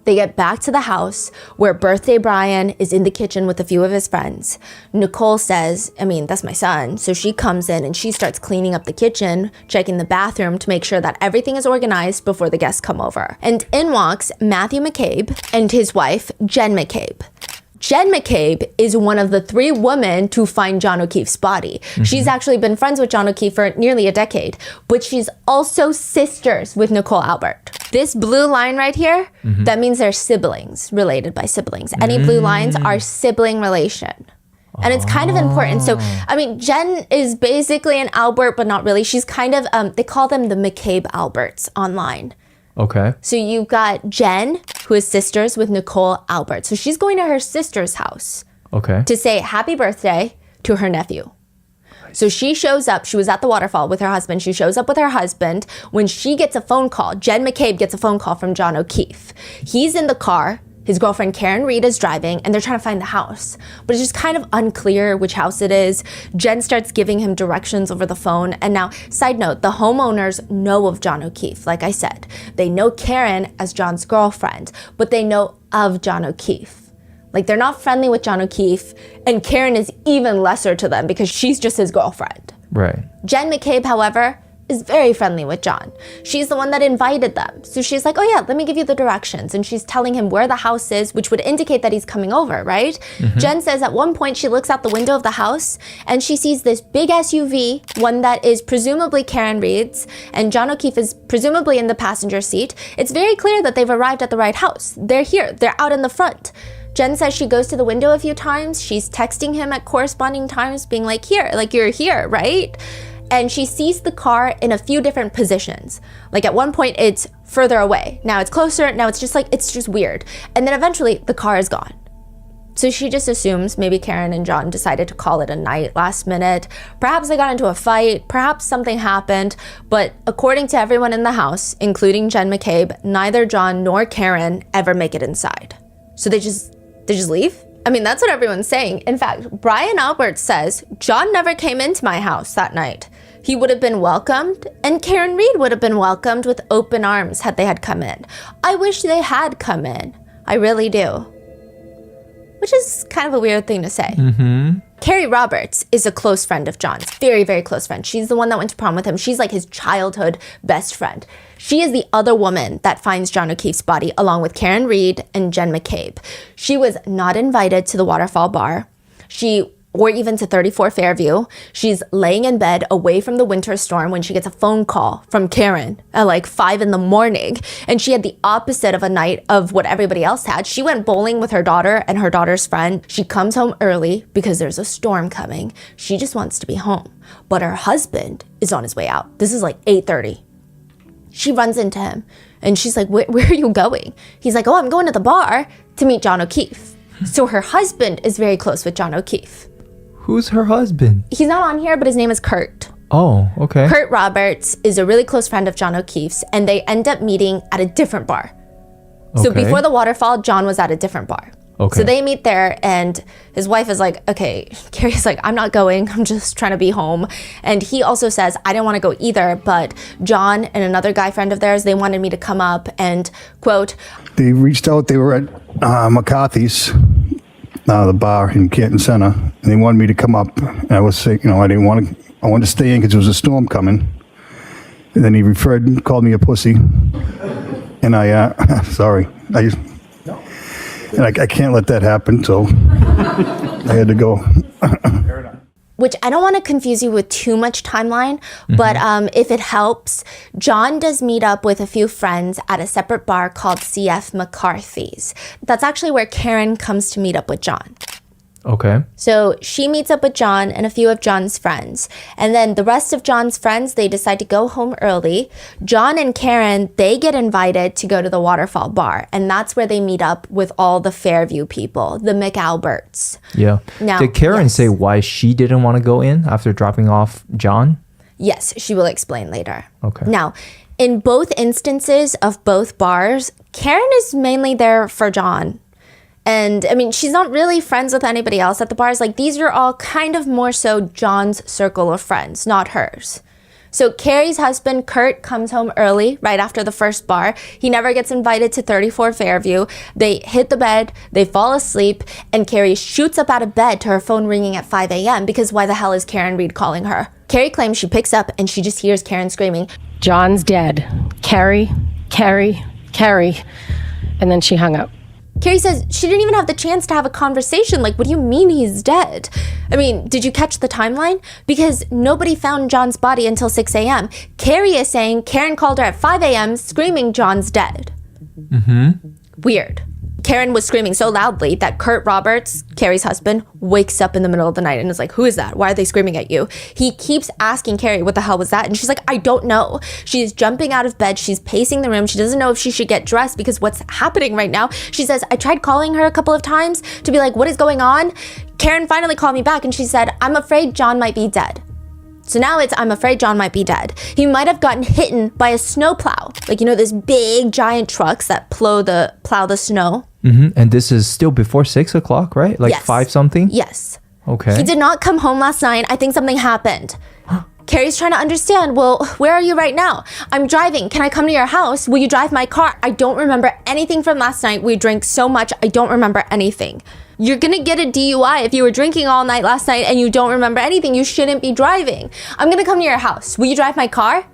They get back to the house where Birthday Brian is in the kitchen with a few of his friends. Nicole says, that's my son. So she comes in and she starts cleaning up the kitchen, checking the bathroom to make sure that everything is organized before the guests come over. And in walks Matthew McCabe and his wife, Jen McCabe. Jen McCabe is one of the 3 women to find John O'Keefe's body. Mm-hmm. She's actually been friends with John O'Keefe for nearly a decade, but she's also sisters with Nicole Albert. This blue line right here, that means they're siblings, related by siblings. Any blue lines are sibling relation. And it's kind of important. So, Jen is basically an Albert, but not really. She's kind of, they call them the McCabe Alberts online. Okay. So you've got Jen, who is sisters with Nicole Albert. So she's going to her sister's house to say happy birthday to her nephew. So she shows up. She was at the waterfall with her husband. She shows up with her husband when she gets a phone call. Jen McCabe gets a phone call from John O'Keefe. He's in the car. His girlfriend Karen Reed is driving and they're trying to find the house. But it's just kind of unclear which house it is. Jen starts giving him directions over the phone. And now, side note, the homeowners know of John O'Keefe. Like I said, they know Karen as John's girlfriend, but they know of John O'Keefe. Like, they're not friendly with John O'Keefe, and Karen is even lesser to them because she's just his girlfriend. Right. Jen McCabe, however, is very friendly with John. She's the one that invited them. So she's like, oh yeah, let me give you the directions. And she's telling him where the house is, which would indicate that he's coming over, right? Mm-hmm. Jen says at one point she looks out the window of the house and she sees this big SUV, one that is presumably Karen Reed's, and John O'Keefe is presumably in the passenger seat. It's very clear that they've arrived at the right house. They're here. They're out in the front. Jen says she goes to the window a few times. She's texting him at corresponding times being like, here, like you're here, right? And she sees the car in a few different positions. Like at one point it's further away. Now it's closer. Now it's just weird. And then eventually the car is gone. So she just assumes maybe Karen and John decided to call it a night last minute. Perhaps they got into a fight. Perhaps something happened. But according to everyone in the house, including Jen McCabe, neither John nor Karen ever make it inside. So they just leave? That's what everyone's saying. In fact, Brian Albert says John never came into my house that night. He would have been welcomed, and Karen Reed would have been welcomed with open arms had they had come in. I wish they had come in. I really do. Which is kind of a weird thing to say. Mm-hmm. Carrie Roberts is a close friend of John's. Very, very close friend. She's the one that went to prom with him. She's like his childhood best friend. She is the other woman that finds John O'Keefe's body along with Karen Reed and Jen McCabe. She was not invited to the Waterfall Bar. She or even to 34 Fairview. She's laying in bed away from the winter storm when she gets a phone call from Karen at like 5 in the morning. And she had the opposite of a night of what everybody else had. She went bowling with her daughter and her daughter's friend. She comes home early because there's a storm coming. She just wants to be home. But her husband is on his way out. This is like 8:30. She runs into him and she's like, where are you going? He's like, oh, I'm going to the bar to meet John O'Keefe. So her husband is very close with John O'Keefe. Who's her husband? He's not on here, but his name is Kurt. Oh, okay. Kurt Roberts is a really close friend of John O'Keefe's, and they end up meeting at a different bar. So Okay. before the waterfall, John was at a different bar. Okay. So they meet there, and his wife is like, okay, Carrie's like, I'm not going. I'm just trying to be home. And he also says, I didn't want to go either, but John and another guy friend of theirs, they wanted me to come up and, quote, They reached out. They were at McCarthy's, the bar in Canton Center, and they wanted me to come up. And I was saying, I didn't want to. I wanted to stay in because there was a storm coming. And then he called me a pussy. And I, sorry, I can't let that happen. So I had to go. which I don't want to confuse you with too much timeline, but if it helps, John does meet up with a few friends at a separate bar called CF McCarthy's. That's actually where Karen comes to meet up with John. Okay. So she meets up with John and a few of John's friends. And then the rest of John's friends, they decide to go home early. John and Karen, they get invited to go to the Waterfall Bar. And that's where they meet up with all the Fairview people, the McAlberts. Yeah. Now, Did Karen yes. say why she didn't want to go in after dropping off John? Yes, she will explain later. Okay. Now, in both instances of both bars, Karen is mainly there for John. And I mean, she's not really friends with anybody else at the bars. Like, these are all kind of more so John's circle of friends, not hers. So Carrie's husband, Kurt, comes home early right after the first bar. He never gets invited to 34 Fairview. They hit the bed, they fall asleep, and Carrie shoots up out of bed to her phone ringing at 5 a.m. because why the hell is Karen Reed calling her? Carrie claims she picks up and she just hears Karen screaming, John's dead. Carrie, Carrie, Carrie. And then she hung up. Carrie says she didn't even have the chance to have a conversation. Like, what do you mean he's dead? I mean, did you catch the timeline? Because nobody found John's body until 6 a.m. Carrie is saying Karen called her at 5 a.m. screaming John's dead. Weird. Karen was screaming so loudly that Kurt Roberts, Carrie's husband, wakes up in the middle of the night and is like, who is that? Why are they screaming at you? He keeps asking Carrie, what the hell was that? And she's like, I don't know. She's jumping out of bed. She's pacing the room. She doesn't know if she should get dressed because what's happening right now. She says, I tried calling her a couple of times to be like, what is going on? Karen finally called me back and she said, I'm afraid John might be dead. So now it's, I'm afraid John might be dead. He might have gotten hit by a snowplow. Like, you know, those big giant trucks that plow the snow. And this is still before 6 o'clock, right? Like Yes. 5 something? Yes. Okay. He did not come home last night. I think something happened. Carrie's trying to understand, well, where are you right now? I'm driving. Can I come to your house? Will you drive my car? I don't remember anything from last night. We drank so much, I don't remember anything. You're gonna get a DUI if you were drinking all night last night and you don't remember anything. You shouldn't be driving. I'm gonna come to your house. Will you drive my car?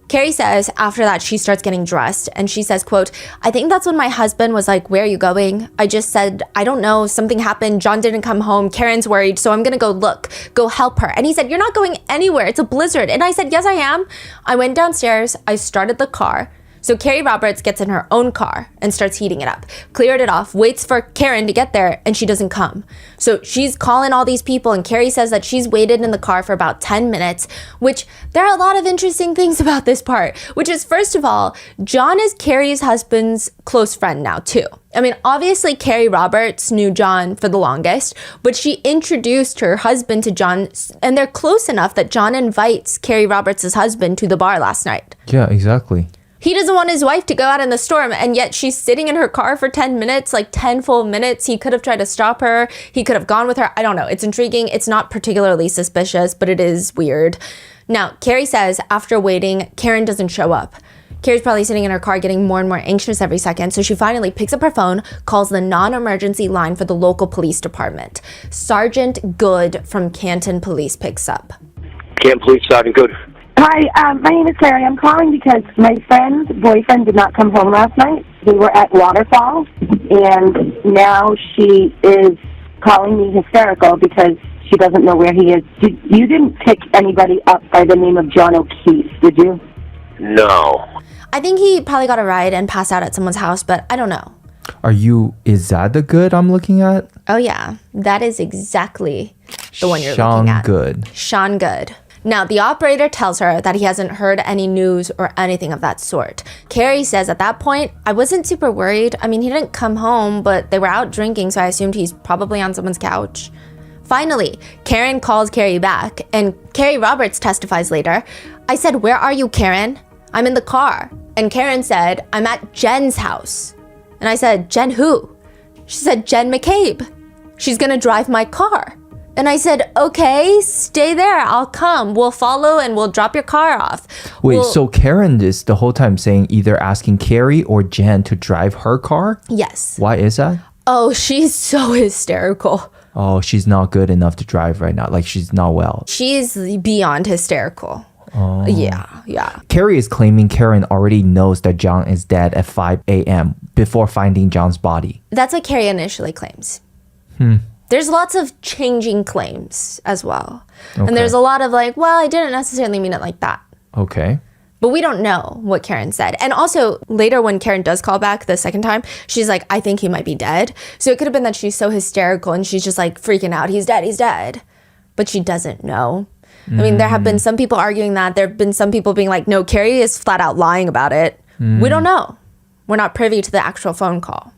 Carrie says after that she starts getting dressed and she says, quote, I think that's when my husband was like, where are you going? I just said, I don't know, something happened. John didn't come home. Karen's worried, so I'm gonna go look, go help her. And he said, you're not going anywhere. It's a blizzard. And I said, yes, I am. I went downstairs. I started the car. So Carrie Roberts gets in her own car and starts heating it up, cleared it off, waits for Karen to get there, and she doesn't come. So she's calling all these people, and Carrie says that she's waited in the car for about 10 minutes, which there are a lot of interesting things about this part, which is, first of all, John is Carrie's husband's close friend now, too. I mean, obviously, Carrie Roberts knew John for the longest, but she introduced her husband to John, and they're close enough that John invites Carrie Roberts' husband to the bar last night. Yeah, exactly. He doesn't want his wife to go out in the storm, and yet she's sitting in her car for 10 minutes, like 10 full minutes. He could have tried to stop her. He could have gone with her. I don't know. It's intriguing. It's not particularly suspicious, but it is weird. Now, Carrie says after waiting, Karen doesn't show up. Carrie's probably sitting in her car getting more and more anxious every second, so she finally picks up her phone, calls the non-emergency line for the local police department. Sergeant Good from Canton Police picks up. Canton Police, Sergeant Good. Hi, my name is Carrie. I'm calling because my friend's boyfriend did not come home last night. We were at Waterfall, and now she is calling me hysterical because she doesn't know where he is. You didn't pick anybody up by the name of John O'Keefe, did you? No. I think he probably got a ride and passed out at someone's house, but I don't know. Is that the Good I'm looking at? Oh yeah, that is exactly the one you're Sean looking at. Good. Sean Good. Now, the operator tells her that he hasn't heard any news or anything of that sort. Carrie says at that point, I wasn't super worried. I mean, he didn't come home, but they were out drinking, so I assumed he's probably on someone's couch. Finally, Karen calls Carrie back, and Carrie Roberts testifies later. I said, where are you, Karen? I'm in the car. And Karen said, I'm at Jen's house. And I said, Jen who? She said, Jen McCabe. She's gonna drive my car. And I said, okay, stay there. I'll come. We'll follow and we'll drop your car off. Wait, so Karen is the whole time saying either asking Carrie or Jen to drive her car? Yes. Why is that? Oh, she's so hysterical. Oh, she's not good enough to drive right now. Like, she's not well. She's beyond hysterical. Oh. Yeah. Carrie is claiming Karen already knows that John is dead at 5 a.m. before finding John's body. That's what Carrie initially claims. There's lots of changing claims as well. Okay. And there's a lot of like, well, I didn't necessarily mean it like that. Okay. But we don't know what Karen said. And also later when Karen does call back the second time, she's like, I think he might be dead. So it could have been that she's so hysterical and she's just like freaking out. He's dead. But she doesn't know. I mean, there have been some people arguing that. There have been some people being like, no, Carrie is flat out lying about it. We don't know. We're not privy to the actual phone call.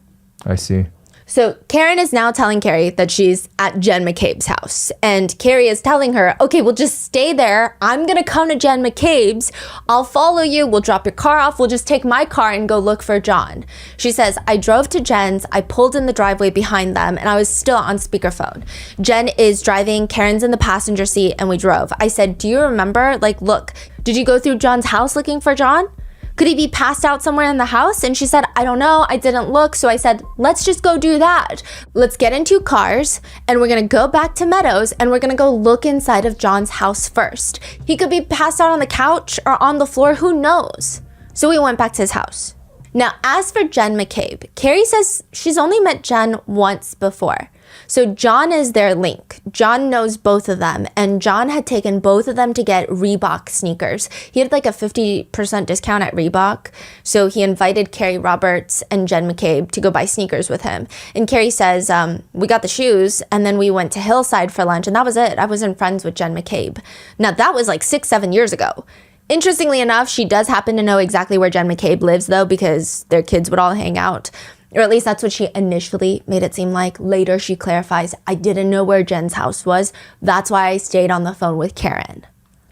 I see. So Karen is now telling Carrie that she's at Jen McCabe's house. And Carrie is telling her, okay, well, just stay there. I'm going to come to Jen McCabe's. I'll follow you. We'll drop your car off. We'll just take my car and go look for John. She says, I drove to Jen's. I pulled in the driveway behind them and I was still on speakerphone. Jen is driving. Karen's in the passenger seat and we drove. I said, do you remember? Like, look, did you go through John's house looking for John? Could he be passed out somewhere in the house? And she said, I don't know. I didn't look. So I said, let's just go do that. Let's get in 2 cars and we're going to go back to Meadows and we're going to go look inside of John's house first. He could be passed out on the couch or on the floor. Who knows? So we went back to his house. Now, as for Jen McCabe, Carrie says she's only met Jen once before. So John is their link. John knows both of them, and John had taken both of them to get Reebok sneakers. He had like a 50% discount at Reebok, so he invited Carrie Roberts and Jen McCabe to go buy sneakers with him. And Carrie says, we got the shoes, and then we went to Hillside for lunch, and that was it. I wasn't friends with Jen McCabe. Now, that was like 6-7 years ago. Interestingly enough, she does happen to know exactly where Jen McCabe lives, though, because their kids would all hang out. Or at least that's what she initially made it seem like. Later, she clarifies, I didn't know where Jen's house was. That's why I stayed on the phone with Karen.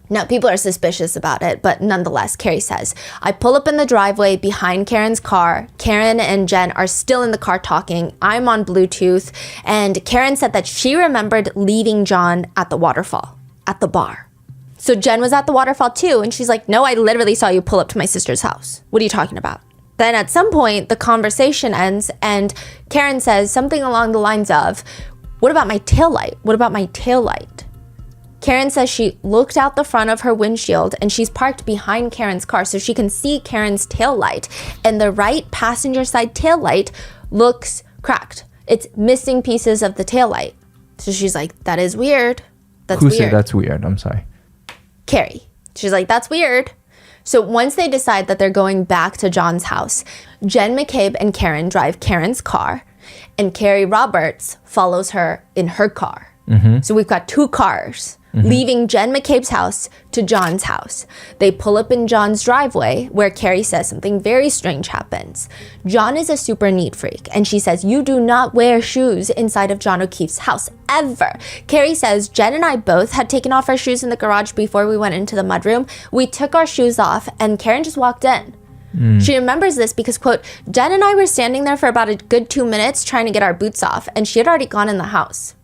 Now, people are suspicious about it, but nonetheless, Carrie says, I pull up in the driveway behind Karen's car. Karen and Jen are still in the car talking. I'm on Bluetooth. And Karen said that she remembered leaving John at the waterfall, at the bar. So Jen was at the waterfall too. And she's like, no, I literally saw you pull up to my sister's house. What are you talking about? Then at some point, the conversation ends and Karen says something along the lines of, what about my taillight? What about my taillight? Karen says she looked out the front of her windshield and she's parked behind Karen's car so she can see Karen's taillight. And the right passenger side taillight looks cracked. It's missing pieces of the taillight. So she's like, that is weird. That's weird. Who said that's weird? I'm sorry. Carrie. She's like, that's weird. So once they decide that they're going back to John's house, Jen McCabe and Karen drive Karen's car and Carrie Roberts follows her in her car. So we've got 2 cars leaving Jen McCabe's house to John's house. They pull up in John's driveway where Carrie says something very strange happens. John is a super neat freak and she says, you do not wear shoes inside of John O'Keefe's house ever. Carrie says, Jen and I both had taken off our shoes in the garage before we went into the mudroom. We took our shoes off and Karen just walked in. She remembers this because, quote, Jen and I were standing there for about a good 2 minutes trying to get our boots off and she had already gone in the house.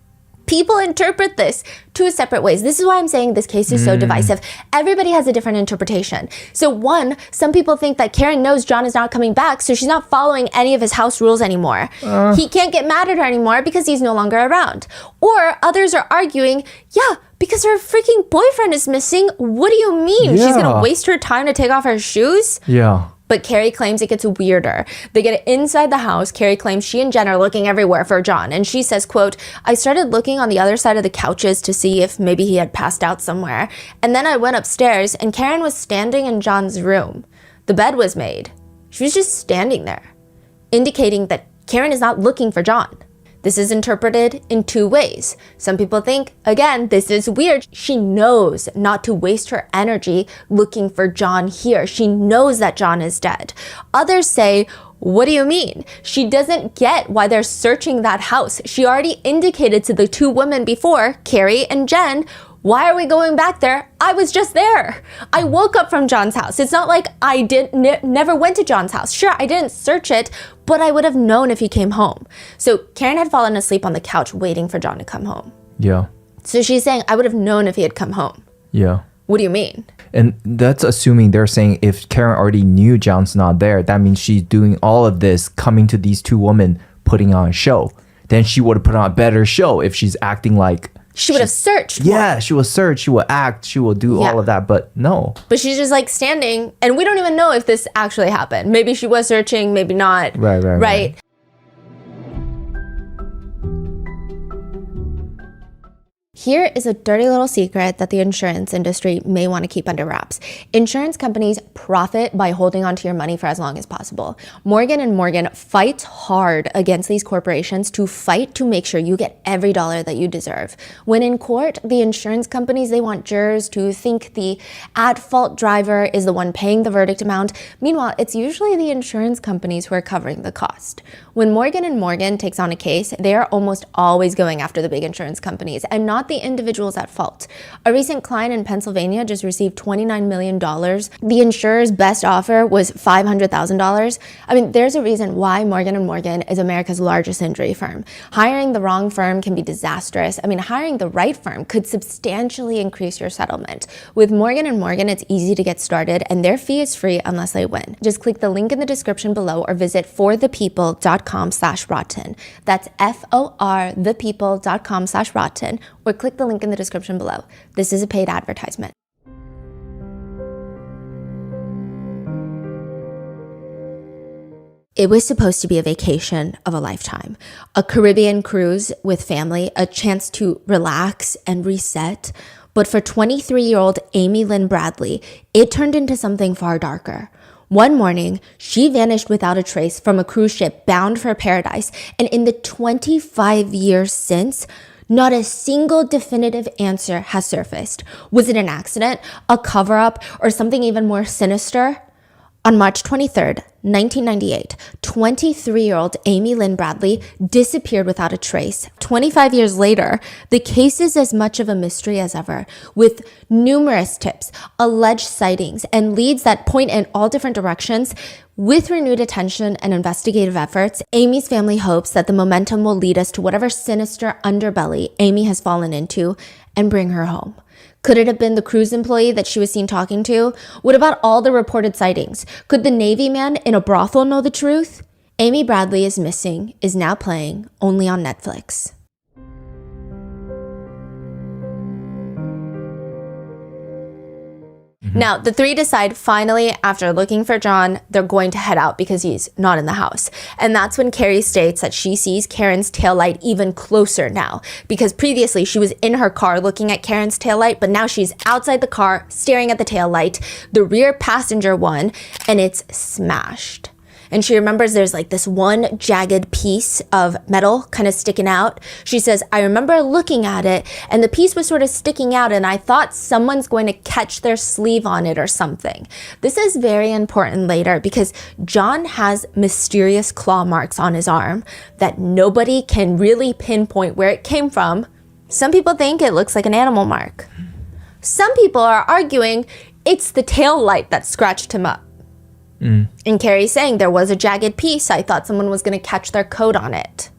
People interpret this 2 separate ways. This is why I'm saying this case is so divisive. Everybody has a different interpretation. So one, some people think that Karen knows John is not coming back, so she's not following any of his house rules anymore. He can't get mad at her anymore because he's no longer around. Or others are arguing, yeah, because her freaking boyfriend is missing. What do you mean? She's going to waste her time to take off her shoes? Yeah. But Carrie claims it gets weirder. They get inside the house. Carrie claims she and Jen are looking everywhere for John. And she says, quote, I started looking on the other side of the couches to see if maybe he had passed out somewhere. And then I went upstairs and Karen was standing in John's room. The bed was made. She was just standing there, indicating that Karen is not looking for John. This is interpreted in two ways. Some people think, again, this is weird. She knows not to waste her energy looking for John here. She knows that John is dead. Others say, what do you mean? She doesn't get why they're searching that house. She already indicated to the two women before, Carrie and Jen, why are we going back there? I was just there. I woke up from John's house. It's not like I never went to John's house. Sure, I didn't search it, but I would have known if he came home. So Karen had fallen asleep on the couch waiting for John to come home. Yeah. So she's saying, I would have known if he had come home. Yeah. What do you mean? And that's assuming they're saying if Karen already knew John's not there, that means she's doing all of this, coming to these two women, putting on a show. Then she would have put on a better show if she's acting like... She would have searched. Yeah, she will search, she will act, she will do all of that, but no. But she's just like standing, and we don't even know if this actually happened. Maybe she was searching, maybe not. Right. Here is a dirty little secret that the insurance industry may want to keep under wraps. Insurance companies profit by holding onto your money for as long as possible. Morgan & Morgan fights hard against these corporations to fight to make sure you get every dollar that you deserve. When in court, the insurance companies, they want jurors to think the at-fault driver is the one paying the verdict amount. Meanwhile, it's usually the insurance companies who are covering the cost. When Morgan & Morgan takes on a case, they are almost always going after the big insurance companies and not the individuals at fault. A recent client in Pennsylvania just received $29 million. The insurer's best offer was $500,000. I mean, there's a reason why Morgan & Morgan is America's largest injury firm. Hiring the wrong firm can be disastrous. I mean, hiring the right firm could substantially increase your settlement. With Morgan & Morgan, it's easy to get started and their fee is free unless they win. Just click the link in the description below or visit forthepeople.com/rotten. That's forthepeople.com/rotten, or click the link in the description below. This is a paid advertisement. It was supposed to be a vacation of a lifetime, a Caribbean cruise with family, a chance to relax and reset. But for 23-year-old Amy Lynn Bradley, it turned into something far darker. One morning, she vanished without a trace from a cruise ship bound for paradise, and in the 25 years since, not a single definitive answer has surfaced. Was it an accident, a cover-up, or something even more sinister? On March 23rd, 1998, 23-year-old Amy Lynn Bradley disappeared without a trace. 25 years later, the case is as much of a mystery as ever, with numerous tips, alleged sightings, and leads that point in all different directions. With renewed attention and investigative efforts, Amy's family hopes that the momentum will lead us to whatever sinister underbelly Amy has fallen into and bring her home. Could it have been the cruise employee that she was seen talking to? What about all the reported sightings? Could the Navy man in a brothel know the truth? Amy Bradley is Missing is now playing only on Netflix. Now, the three decide finally, after looking for John, they're going to head out because he's not in the house. And that's when Carrie states that she sees Karen's taillight even closer now, because previously she was in her car looking at Karen's taillight, but now she's outside the car staring at the taillight, the rear passenger one, and it's smashed. And she remembers there's like this one jagged piece of metal kind of sticking out. She says, I remember looking at it and the piece was sort of sticking out and I thought someone's going to catch their sleeve on it or something. This is very important later because John has mysterious claw marks on his arm that nobody can really pinpoint where it came from. Some people think it looks like an animal mark. Some people are arguing it's the tail light that scratched him up. And Carrie's saying there was a jagged piece. I thought someone was going to catch their coat on it.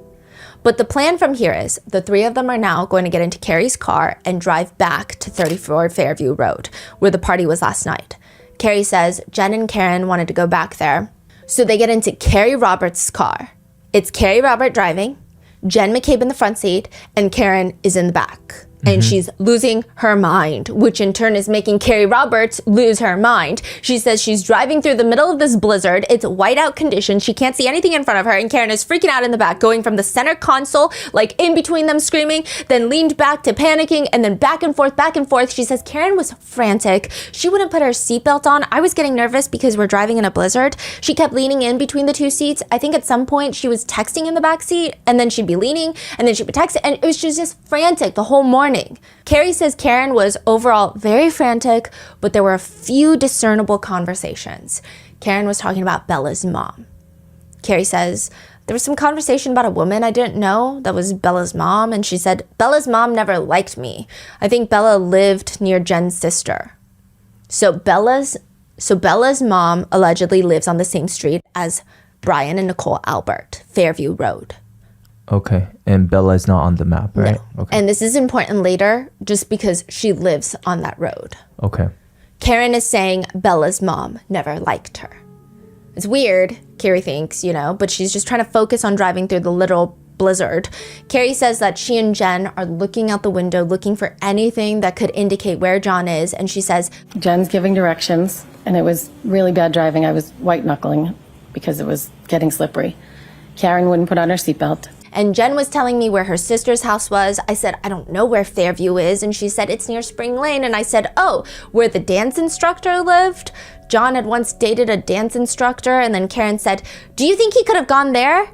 But the plan from here is the three of them are now going to get into Carrie's car and drive back to 34 Fairview Road, where the party was last night. Carrie says Jen and Karen wanted to go back there. So they get into Carrie Roberts' car. It's Carrie Robert driving, Jen McCabe in the front seat, and Karen is in the back. And she's losing her mind, which in turn is making Carrie Roberts lose her mind. She says she's driving through the middle of this blizzard. It's whiteout conditions. She can't see anything in front of her. And Karen is freaking out in the back, going from the center console, like in between them screaming, then leaned back to panicking, and then back and forth, back and forth. She says Karen was frantic. She wouldn't put her seatbelt on. I was getting nervous because we're driving in a blizzard. She kept leaning in between the two seats. I think at some point she was texting in the back seat, and then she'd be leaning, and then she would text, and it was just frantic the whole morning. Carrie says Karen was overall very frantic, but there were a few discernible conversations. Karen was talking about Bella's mom. Carrie says, there was some conversation about a woman I didn't know that was Bella's mom, and she said, Bella's mom never liked me. I think Bella lived near Jen's sister. So Bella's mom allegedly lives on the same street as Brian and Nicole Albert, Fairview Road. Okay. And Bella is not on the map, right? No. Okay. And this is important later just because she lives on that road. Okay. Karen is saying Bella's mom never liked her. It's weird, Carrie thinks, but she's just trying to focus on driving through the literal blizzard. Carrie says that she and Jen are looking out the window, looking for anything that could indicate where John is. And she says, Jen's giving directions, and it was really bad driving. I was white knuckling because it was getting slippery. Karen wouldn't put on her seatbelt. And Jen was telling me where her sister's house was. I said, I don't know where Fairview is. And she said, it's near Spring Lane. And I said, oh, where the dance instructor lived? John had once dated a dance instructor. And then Karen said, do you think he could have gone there?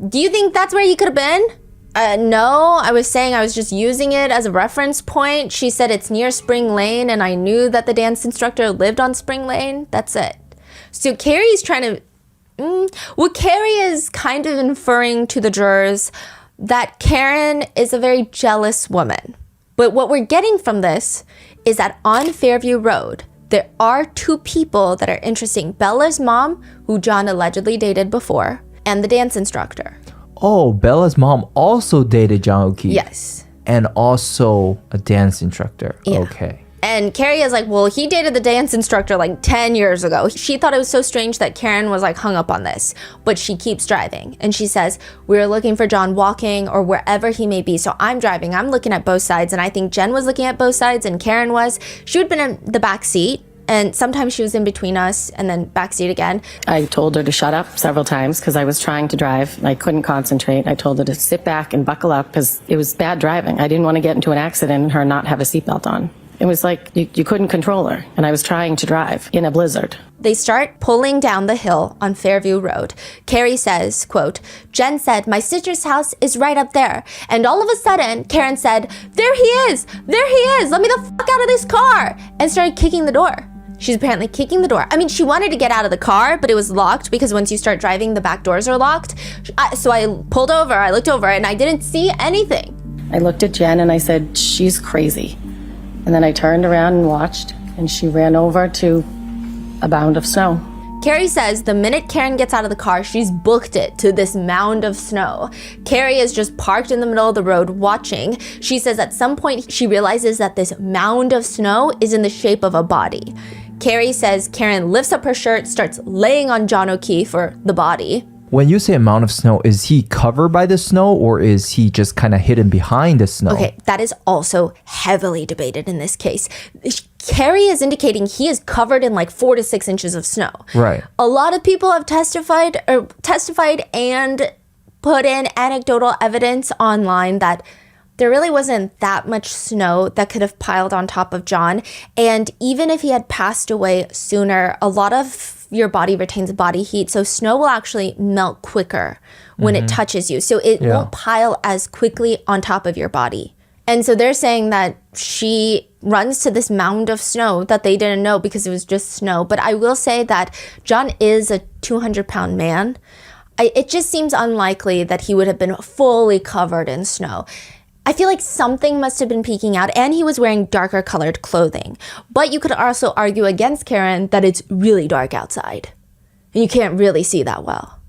Do you think that's where he could have been? No, I was saying I was just using it as a reference point. She said it's near Spring Lane. And I knew that the dance instructor lived on Spring Lane. That's it. So Carrie's trying to... Carrie is kind of inferring to the jurors that Karen is a very jealous woman. But what we're getting from this is that on Fairview Road, there are two people that are interesting. Bella's mom, who John allegedly dated before, and the dance instructor. Oh, Bella's mom also dated John O'Keefe. Yes. And also a dance instructor. Yeah. Okay. And Carrie is like, well, he dated the dance instructor like 10 years ago. She thought it was so strange that Karen was like hung up on this, but she keeps driving. And she says, we're looking for John walking or wherever he may be. So I'm driving, I'm looking at both sides. And I think Jen was looking at both sides and Karen was. She would have been in the back seat. And sometimes she was in between us and then backseat again. I told her to shut up several times because I was trying to drive. I couldn't concentrate. I told her to sit back and buckle up because it was bad driving. I didn't want to get into an accident and her not have a seatbelt on. It was like you couldn't control her, and I was trying to drive in a blizzard. They start pulling down the hill on Fairview Road. Carrie says, quote, Jen said, my sister's house is right up there. And all of a sudden, Karen said, there he is, let me the fuck out of this car, and started kicking the door. She's apparently kicking the door. I mean, she wanted to get out of the car, but it was locked because once you start driving, the back doors are locked. So I pulled over, I looked over, and I didn't see anything. I looked at Jen and I said, she's crazy. And then I turned around and watched, and she ran over to a mound of snow. Carrie says the minute Karen gets out of the car, she's booked it to this mound of snow. Carrie is just parked in the middle of the road watching. She says at some point she realizes that this mound of snow is in the shape of a body. Carrie says Karen lifts up her shirt, starts laying on John O'Keefe or the body. When you say amount of snow, is he covered by the snow or is he just kind of hidden behind the snow? Okay, that is also heavily debated in this case. Carrie is indicating he is covered in like 4 to 6 inches of snow. Right. A lot of people have testified and put in anecdotal evidence online that there really wasn't that much snow that could have piled on top of John. And even if he had passed away sooner, a lot of your body retains body heat. So snow will actually melt quicker when it touches you. So it won't pile as quickly on top of your body. And so they're saying that she runs to this mound of snow that they didn't know because it was just snow. But I will say that John is a 200-pound man. It just seems unlikely that he would have been fully covered in snow. I feel like something must have been peeking out, and he was wearing darker colored clothing. But you could also argue against Karen that it's really dark outside, and you can't really see that well.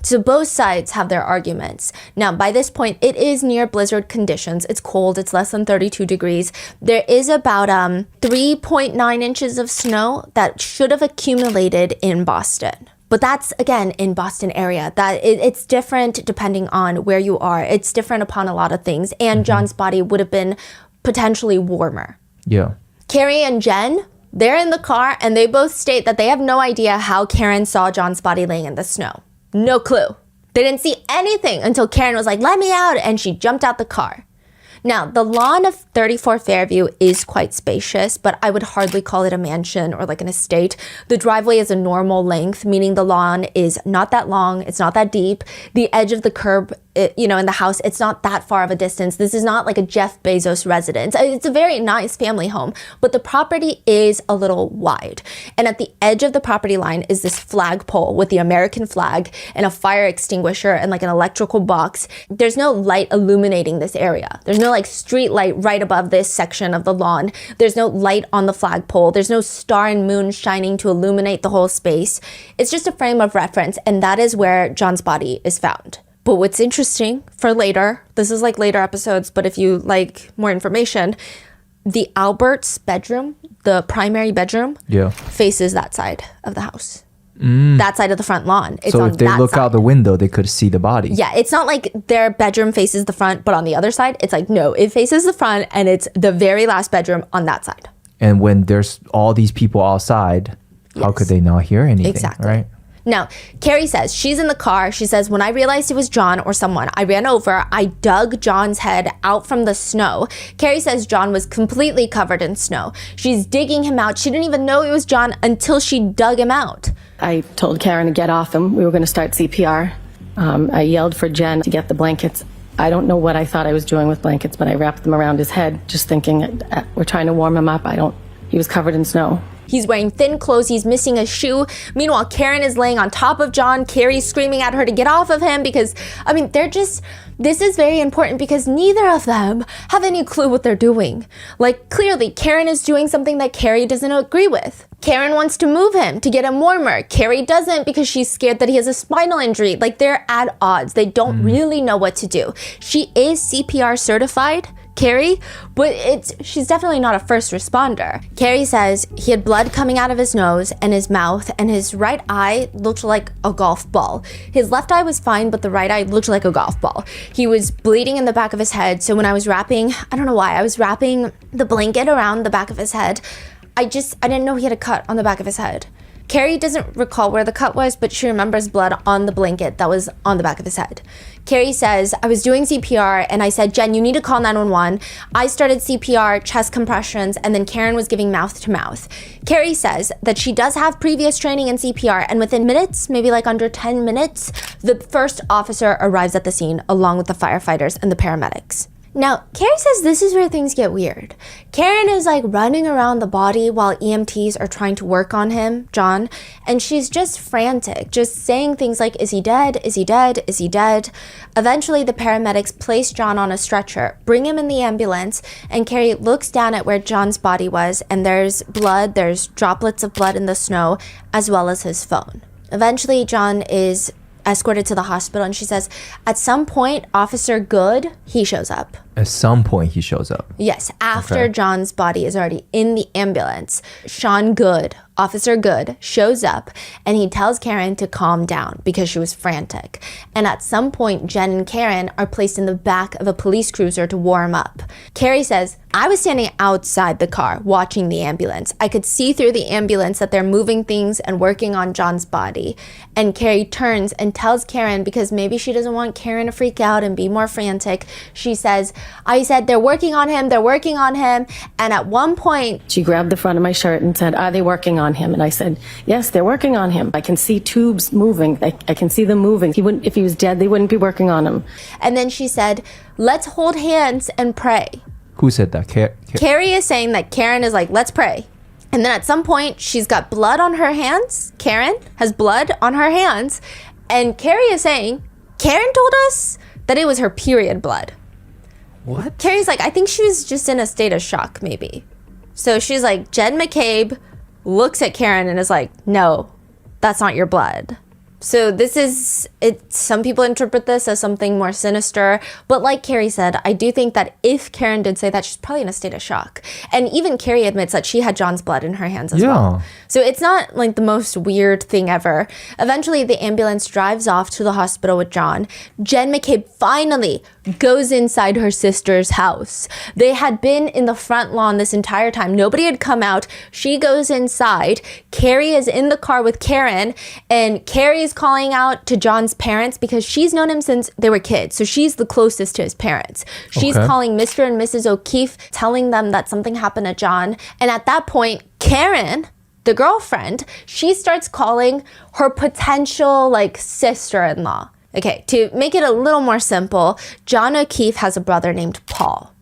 So both sides have their arguments. Now, by this point, it is near blizzard conditions. It's cold. It's less than 32 degrees. There is about 3.9 inches of snow that should have accumulated in Boston. But that's, again, in Boston area. That it's different depending on where you are. It's different upon a lot of things. And John's body would have been potentially warmer. Yeah. Carrie and Jen, they're in the car and they both state that they have no idea how Karen saw John's body laying in the snow. No clue. They didn't see anything until Karen was like, let me out, and she jumped out the car. Now, the lawn of 34 Fairview is quite spacious, but I would hardly call it a mansion or like an estate. The driveway is a normal length, meaning the lawn is not that long, it's not that deep. The edge of the curb, in the house, it's not that far of a distance. This is not like a Jeff Bezos residence. It's a very nice family home, but the property is a little wide. And at the edge of the property line is this flagpole with the American flag and a fire extinguisher and like an electrical box. There's no light illuminating this area. There's no like street light right above this section of the lawn. There's no light on the flagpole. There's no star and moon shining to illuminate the whole space. It's just a frame of reference, and that is where John's body is found. But what's interesting for later, this is like later episodes, but if you like more information, the Albert's bedroom, the primary bedroom, faces that side of the house. That side of the front lawn. It's so on if they that look side. out the window, they could see the body. Yeah, it's not like their bedroom faces the front, but on the other side, it's like, no, it faces the front and it's the very last bedroom on that side. And when there's all these people outside, how could they not hear anything? Exactly. Right? Now, Carrie says she's in the car. She says, when I realized it was John or someone, I ran over. I dug John's head out from the snow. Carrie says John was completely covered in snow. She's digging him out. She didn't even know it was John until she dug him out. I told Karen to get off him. We were going to start CPR. I yelled for Jen to get the blankets. I don't know what I thought I was doing with blankets, but I wrapped them around his head, just thinking we're trying to warm him up. He was covered in snow. He's wearing thin clothes. He's missing a shoe. Meanwhile, Karen is laying on top of John. Carrie's screaming at her to get off of him because, this is very important because neither of them have any clue what they're doing. Like, clearly, Karen is doing something that Carrie doesn't agree with. Karen wants to move him to get him warmer. Carrie doesn't because she's scared that he has a spinal injury. Like, they're at odds. They don't really know what to do. She is CPR certified, Carrie, but she's definitely not a first responder. Carrie says he had blood coming out of his nose and his mouth, and his right eye looked like a golf ball. His left eye was fine, but the right eye looked like a golf ball. He was bleeding in the back of his head, so when I was wrapping the blanket around the back of his head, I didn't know he had a cut on the back of his head. Carrie doesn't recall where the cut was, but she remembers blood on the blanket that was on the back of his head. Carrie says, I was doing CPR and I said, Jen, you need to call 911. I started CPR, chest compressions, and then Karen was giving mouth to mouth. Carrie says that she does have previous training in CPR, and within minutes, maybe like under 10 minutes, the first officer arrives at the scene along with the firefighters and the paramedics. Now, Carrie says this is where things get weird. Karen is like running around the body while EMTs are trying to work on him, John, and she's just frantic, just saying things like, is he dead? Is he dead? Is he dead? Eventually, the paramedics place John on a stretcher, bring him in the ambulance, and Carrie looks down at where John's body was, and there's blood, there's droplets of blood in the snow, as well as his phone. Eventually, John is escorted to the hospital, and she says, at some point, Officer Good, he shows up. At some point, he shows up. Yes, after John's body is already in the ambulance, Sean Good, Officer Good, shows up and he tells Karen to calm down because she was frantic. And at some point, Jen and Karen are placed in the back of a police cruiser to warm up. Carrie says, I was standing outside the car watching the ambulance. I could see through the ambulance that they're moving things and working on John's body. And Carrie turns and tells Karen, because maybe she doesn't want Karen to freak out and be more frantic, she says, I said, they're working on him. And at one point, she grabbed the front of my shirt and said, are they working on him? And I said, yes, they're working on him. I can see tubes moving. I can see them moving. If he was dead, they wouldn't be working on him. And then she said, let's hold hands and pray. Who said that? Carrie is saying that Karen is like, let's pray. And then at some point, she's got blood on her hands. Karen has blood on her hands. And Carrie is saying, Karen told us that it was her period blood. What? Carrie's like, I think she was just in a state of shock, maybe. So she's like, Jen McCabe looks at Karen and is like, no, that's not your blood. So this is it. Some people interpret this as something more sinister, but like Carrie said, I do think that if Karen did say that, she's probably in a state of shock. And even Carrie admits that she had John's blood in her hands as well. So it's not like the most weird thing ever. Eventually, the ambulance drives off to the hospital with John. Jen McCabe finally goes inside her sister's house. They had been in the front lawn this entire time. Nobody had come out. She goes inside. Carrie is in the car with Karen, and Carrie is calling out to John's parents because she's known him since they were kids. So she's the closest to his parents. She's calling Mr. and Mrs. O'Keefe, telling them that something happened to John. And at that point, Karen, the girlfriend, she starts calling her potential like sister-in-law. Okay, to make it a little more simple, John O'Keefe has a brother named Paul.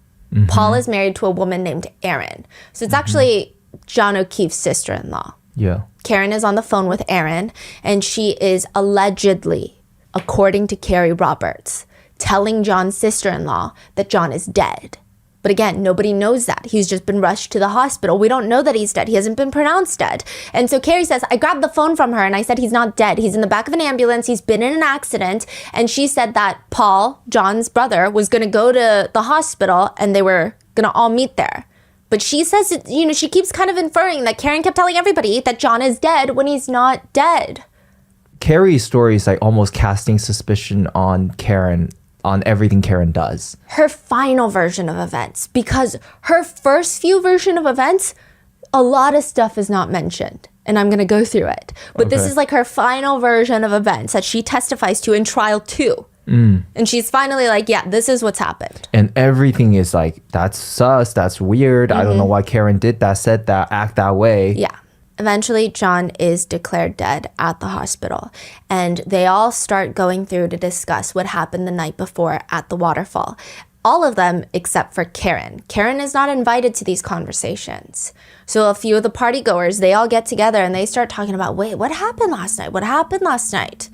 Paul is married to a woman named Erin. So it's actually John O'Keefe's sister-in-law. Yeah. Karen is on the phone with Erin, and she is allegedly, according to Carrie Roberts, telling John's sister-in-law that John is dead. But again, nobody knows that. He's just been rushed to the hospital. We don't know that he's dead. He hasn't been pronounced dead. And so Carrie says, I grabbed the phone from her and I said, he's not dead. He's in the back of an ambulance. He's been in an accident. And she said that Paul, John's brother, was going to go to the hospital and they were going to all meet there. But she says, you know, she keeps kind of inferring that Karen kept telling everybody that John is dead when he's not dead. Carrie's story is like almost casting suspicion on Karen, on everything Karen does. Her final version of events, because her first few version of events, a lot of stuff is not mentioned. And I'm going to go through it. But this is like her final version of events that she testifies to in trial 2. And she's finally like, yeah, this is what's happened. And everything is like, that's sus, that's weird. I don't know why Karen did that, said that, act that way. Yeah. Eventually, John is declared dead at the hospital, and they all start going through to discuss what happened the night before at the waterfall. All of them except for Karen. Karen is not invited to these conversations. So a few of the party goers, they all get together and they start talking about, wait, what happened last night? What happened last night?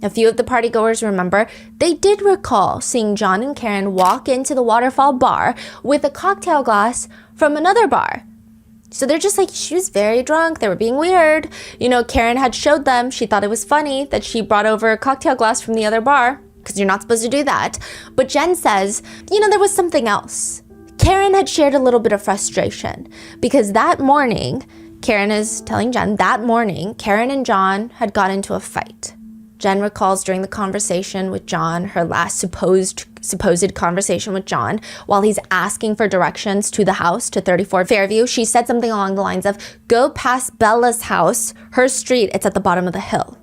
A few of the party goers remember they did recall seeing John and Karen walk into the waterfall bar with a cocktail glass from another bar. So they're just like, she was very drunk. They were being weird. You know, Karen had showed them. She thought it was funny that she brought over a cocktail glass from the other bar because you're not supposed to do that. But Jen says, you know, there was something else. Karen had shared a little bit of frustration because that morning, Karen is telling Jen, that morning, Karen and John had got into a fight. Jen recalls during the conversation with John, her last supposed conversation with John, while he's asking for directions to the house, to 34 Fairview, she said something along the lines of, go past Bella's house, her street, it's at the bottom of the hill.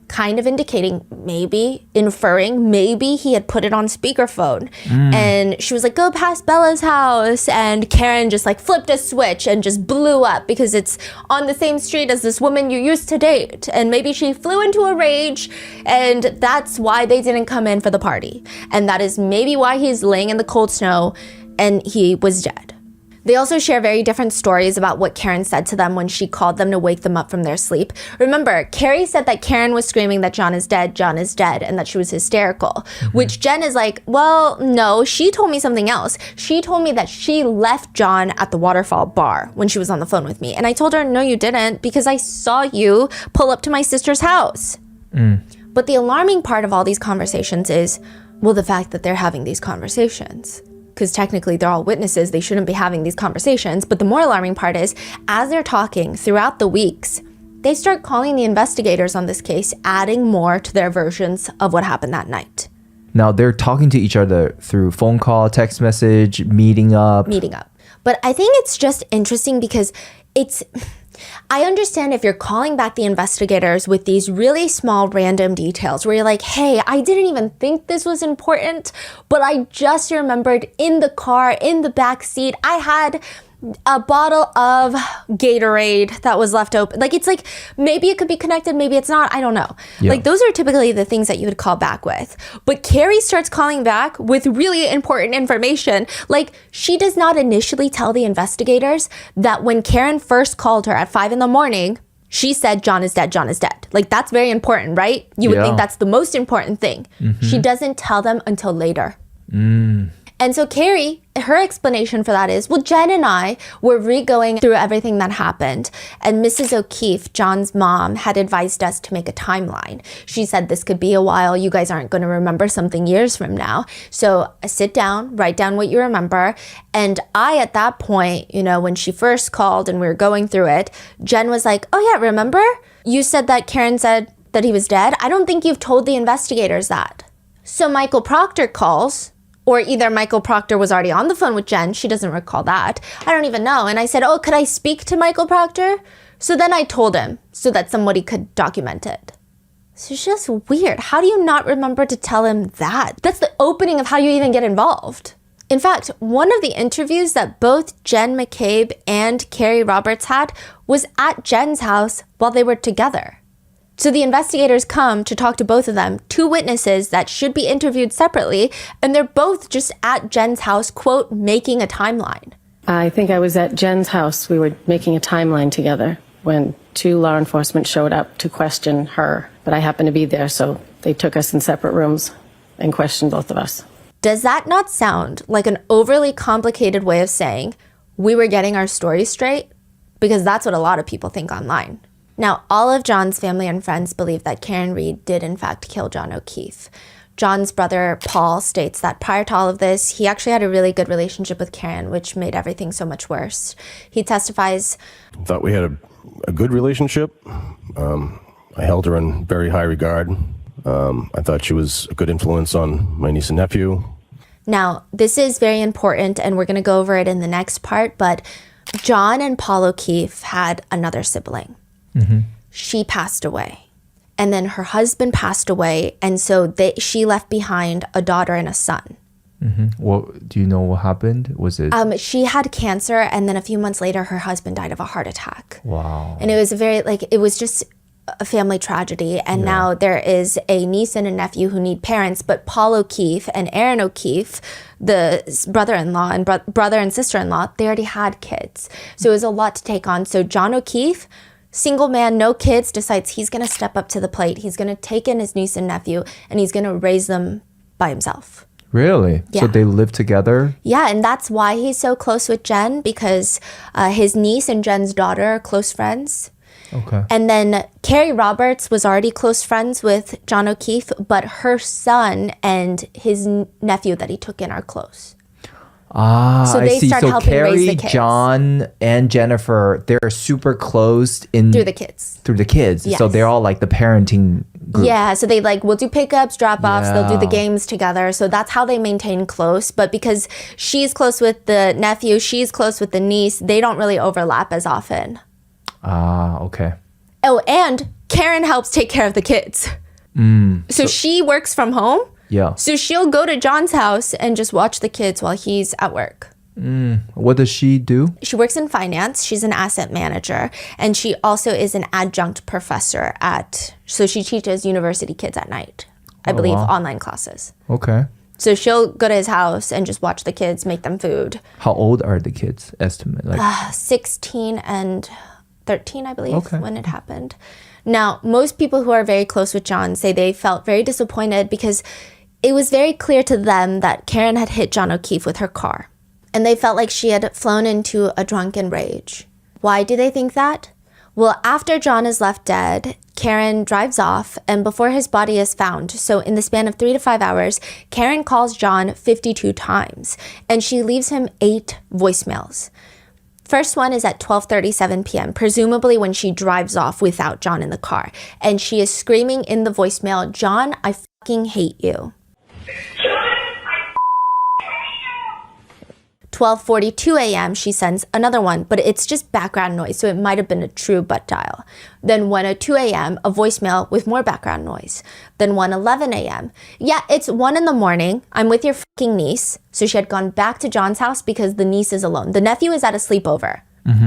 Kind of indicating, maybe, inferring, maybe he had put it on speakerphone. And she was like, go past Bella's house. And Karen just like flipped a switch and just blew up because it's on the same street as this woman you used to date. And maybe she flew into a rage and that's why they didn't come in for the party. And that is maybe why he's laying in the cold snow and he was dead. They also share very different stories about what Karen said to them when she called them to wake them up from their sleep. Remember, Carrie said that Karen was screaming that John is dead, and that she was hysterical, which Jen is like, well, no, she told me something else. She told me that she left John at the waterfall bar when she was on the phone with me. And I told her, no, you didn't, because I saw you pull up to my sister's house. But the alarming part of all these conversations is, well, the fact that they're having these conversations. Because technically they're all witnesses, they shouldn't be having these conversations. But the more alarming part is, as they're talking throughout the weeks, they start calling the investigators on this case, adding more to their versions of what happened that night. Now they're talking to each other through phone call, text message, meeting up. But I think it's just interesting because I understand if you're calling back the investigators with these really small random details where you're like, hey, I didn't even think this was important, but I just remembered in the car, in the back seat, I had a bottle of Gatorade that was left open. Like, it's like, maybe it could be connected, maybe it's not, I don't know. Yeah. Like, those are typically the things that you would call back with. But Carrie starts calling back with really important information. Like, she does not initially tell the investigators that when Karen first called her at 5 a.m, she said, John is dead, John is dead. Like, that's very important, right? You would think that's the most important thing. She doesn't tell them until later. And so Carrie, her explanation for that is, well, Jen and I were re-going through everything that happened. And Mrs. O'Keefe, John's mom, had advised us to make a timeline. She said this could be a while. You guys aren't going to remember something years from now. So sit down, write down what you remember. And I, at that point, you know, when she first called and we were going through it, Jen was like, oh yeah, remember? You said that Karen said that he was dead. I don't think you've told the investigators that. So Michael Proctor calls. Or either Michael Proctor was already on the phone with Jen. She doesn't recall that. I don't even know. And I said, oh, could I speak to Michael Proctor? So then I told him so that somebody could document it. So it's just weird. How do you not remember to tell him that? That's the opening of how you even get involved. In fact, one of the interviews that both Jen McCabe and Carrie Roberts had was at Jen's house while they were together. So the investigators come to talk to both of them, two witnesses that should be interviewed separately, and they're both just at Jen's house, quote, making a timeline. I think I was at Jen's house. We were making a timeline together when two law enforcement showed up to question her. But I happened to be there, so they took us in separate rooms and questioned both of us. Does that not sound like an overly complicated way of saying we were getting our story straight? Because that's what a lot of people think online. Now, all of John's family and friends believe that Karen Read did in fact kill John O'Keefe. John's brother, Paul, states that prior to all of this, he actually had a really good relationship with Karen, which made everything so much worse. He testifies, thought we had a good relationship. I held her in very high regard. I thought she was a good influence on my niece and nephew. Now, this is very important, and we're going to go over it in the next part, but John and Paul O'Keefe had another sibling. Mm-hmm. She passed away. And then her husband passed away. And so she left behind a daughter and a son. Mm-hmm. Well, do you know what happened? Was it? She had cancer. And then a few months later, her husband died of a heart attack. Wow. And it was it was just a family tragedy. And now there is a niece and a nephew who need parents. But Paul O'Keefe and Aaron O'Keefe, the brother-in-law and brother and sister-in-law, they already had kids. So it was a lot to take on. So John O'Keefe, single man, no kids, decides he's going to step up to the plate. He's going to take in his niece and nephew, and he's going to raise them by himself. Really? Yeah. So they live together? Yeah, and that's why he's so close with Jen, because his niece and Jen's daughter are close friends. Okay. And then Carrie Roberts was already close friends with John O'Keefe, but her son and his nephew that he took in are close. So they I see. start So helping raise Carrie, the kids. John, and Jennifer, they're super close Through the kids. Through the kids. Yes. So they're all like the parenting group. Yeah, so they we'll do pickups, drop-offs, they'll do the games together. So that's how they maintain close. But because she's close with the nephew, she's close with the niece, they don't really overlap as often. Okay. Oh, and Karen helps take care of the kids. So she works from home. Yeah. So she'll go to John's house and just watch the kids while he's at work. What does she do? She works in finance. She's an asset manager. And she also is an adjunct professor so she teaches university kids at night. I believe online classes. Okay. So she'll go to his house and just watch the kids, make them food. How old are the kids, estimate? 16 and 13, I believe, when it happened. Now, most people who are very close with John say they felt very disappointed because it was very clear to them that Karen had hit John O'Keefe with her car. And they felt like she had flown into a drunken rage. Why do they think that? Well, after John is left dead, Karen drives off, and before his body is found, so in the span of 3 to 5 hours, Karen calls John 52 times, and she leaves him 8 voicemails. First one is at 12:37 p.m., presumably when she drives off without John in the car. And she is screaming in the voicemail, "John, I fucking hate you." 12:42 a.m., she sends another one, but it's just background noise, so it might have been a true butt dial. Then 1:02 a.m., a voicemail with more background noise. Then 1:11 a.m. Yeah, it's 1 in the morning. I'm with your fucking niece. So she had gone back to John's house because the niece is alone. The nephew is at a sleepover.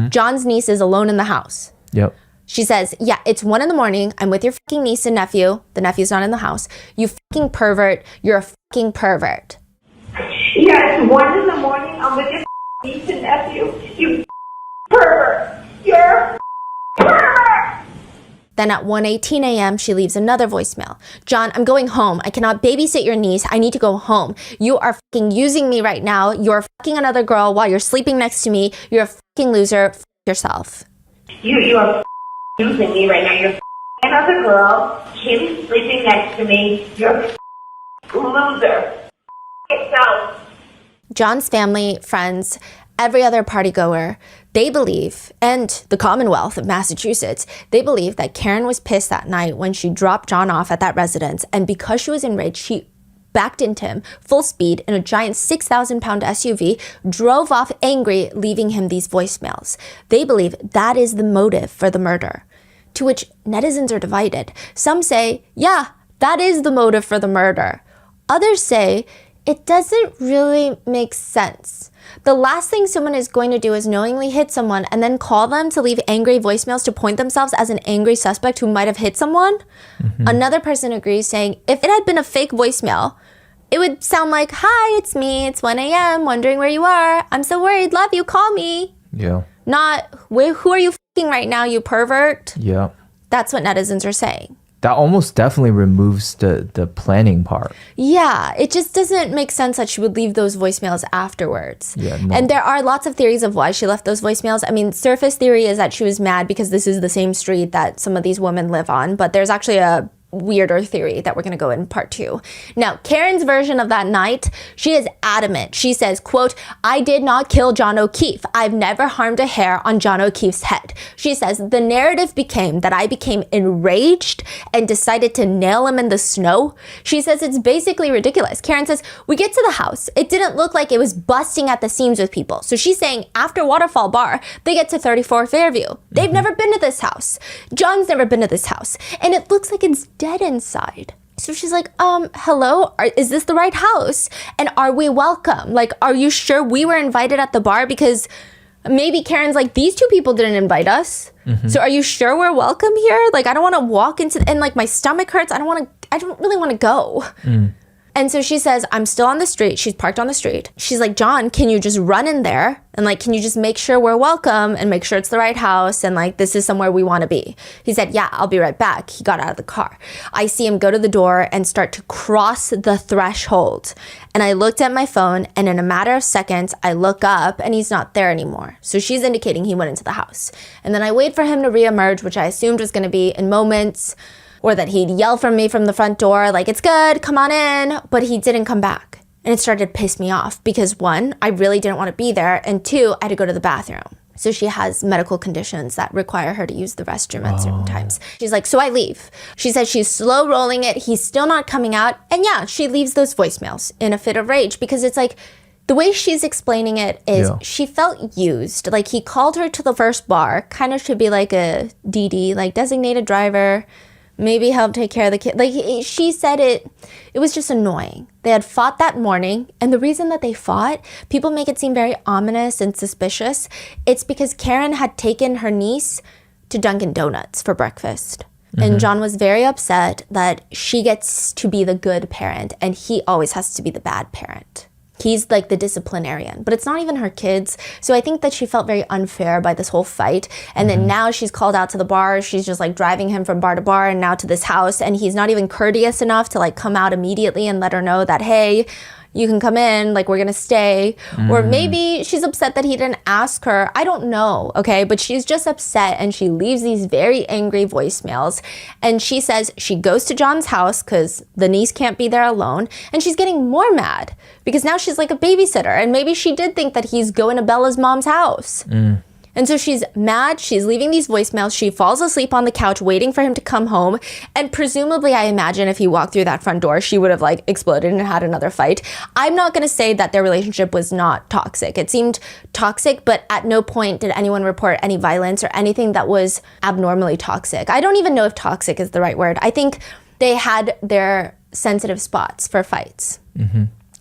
John's niece is alone in the house. Yep. She says, yeah, it's 1 in the morning. I'm with your fucking niece and nephew. The nephew's not in the house. You fucking pervert. You're a fucking pervert. Yeah, it's 1 in the morning. I'm with your niece and nephew. You pervert. You're a pervert. Then at 1:18 a.m., she leaves another voicemail. John, I'm going home. I cannot babysit your niece. I need to go home. You are fucking using me right now. You're fucking another girl while you're sleeping next to me. You're a fucking loser. F yourself. You are using me right now. You're another girl. Kim's sleeping next to me. You're a loser. Yourself. John's family, friends, every other party goer, they believe, and the Commonwealth of Massachusetts, they believe that Karen was pissed that night when she dropped John off at that residence, and because she was enraged, she backed into him full speed in a giant 6,000-pound SUV, drove off angry, leaving him these voicemails. They believe that is the motive for the murder, to which netizens are divided. Some say, yeah, that is the motive for the murder. Others say, it doesn't really make sense. The last thing someone is going to do is knowingly hit someone and then call them to leave angry voicemails to point themselves as an angry suspect who might have hit someone. Another person agrees, saying, if it had been a fake voicemail, it would sound like, hi, it's me. It's 1 a.m. wondering where you are. I'm so worried. Love you. Call me. Yeah. Not, who are you f***ing right now, you pervert? Yeah. That's what netizens are saying. That almost definitely removes the planning part. Yeah, it just doesn't make sense that she would leave those voicemails afterwards. Yeah, no. And there are lots of theories of why she left those voicemails. I mean, surface theory is that she was mad because this is the same street that some of these women live on, but there's actually a weirder theory that we're going to go in part 2. Now, Karen's version of that night, she is adamant. She says, quote, I did not kill John O'Keefe. I've never harmed a hair on John O'Keefe's head. She says, the narrative became that I became enraged and decided to nail him in the snow. She says it's basically ridiculous. Karen says, we get to the house. It didn't look like it was busting at the seams with people. So she's saying after Waterfall Bar, they get to 34 Fairview. They've never been to this house. John's never been to this house. And it looks like it's dead inside. So she's like, hello, is this the right house? And are we welcome? Like, are you sure we were invited at the bar? Because maybe Karen's like, these two people didn't invite us. So are you sure we're welcome here? Like, I don't want to walk into, and like my stomach hurts. I don't really want to go. And so she says, I'm still on the street. She's parked on the street. She's like, John, can you just run in there? And like, can you just make sure we're welcome and make sure it's the right house? And like, this is somewhere we want to be. He said, yeah, I'll be right back. He got out of the car. I see him go to the door and start to cross the threshold. And I looked at my phone, and in a matter of seconds, I look up and he's not there anymore. So she's indicating he went into the house. And then I wait for him to reemerge, which I assumed was going to be in moments, or that he'd yell from me from the front door, like, it's good, come on in. But he didn't come back. And it started to piss me off because 1, I really didn't want to be there. And 2, I had to go to the bathroom. So she has medical conditions that require her to use the restroom at certain times. She's like, so I leave. She says she's slow rolling it. He's still not coming out. And yeah, she leaves those voicemails in a fit of rage because it's like, the way she's explaining it is she felt used. Like, he called her to the first bar, kind of should be like a DD, like designated driver, maybe help take care of the kid. Like, she said it was just annoying. They had fought that morning, and the reason that they fought, people make it seem very ominous and suspicious. It's because Karen had taken her niece to Dunkin' Donuts for breakfast. And John was very upset that she gets to be the good parent, and he always has to be the bad parent. He's like the disciplinarian, but it's not even her kids. So I think that she felt very unfair by this whole fight. And then now she's called out to the bar. She's just like driving him from bar to bar and now to this house. And he's not even courteous enough to like come out immediately and let her know that, hey, you can come in, like, we're gonna stay. Or maybe she's upset that he didn't ask her. I don't know, okay? But she's just upset, and she leaves these very angry voicemails. And she says she goes to John's house because the niece can't be there alone. And she's getting more mad because now she's like a babysitter. And maybe she did think that he's going to Bella's mom's house. And so she's mad, she's leaving these voicemails, she falls asleep on the couch waiting for him to come home, and presumably, I imagine if he walked through that front door, she would have like exploded and had another fight. I'm not gonna say that their relationship was not toxic. It seemed toxic, but at no point did anyone report any violence or anything that was abnormally toxic. I don't even know if toxic is the right word. I think they had their sensitive spots for fights.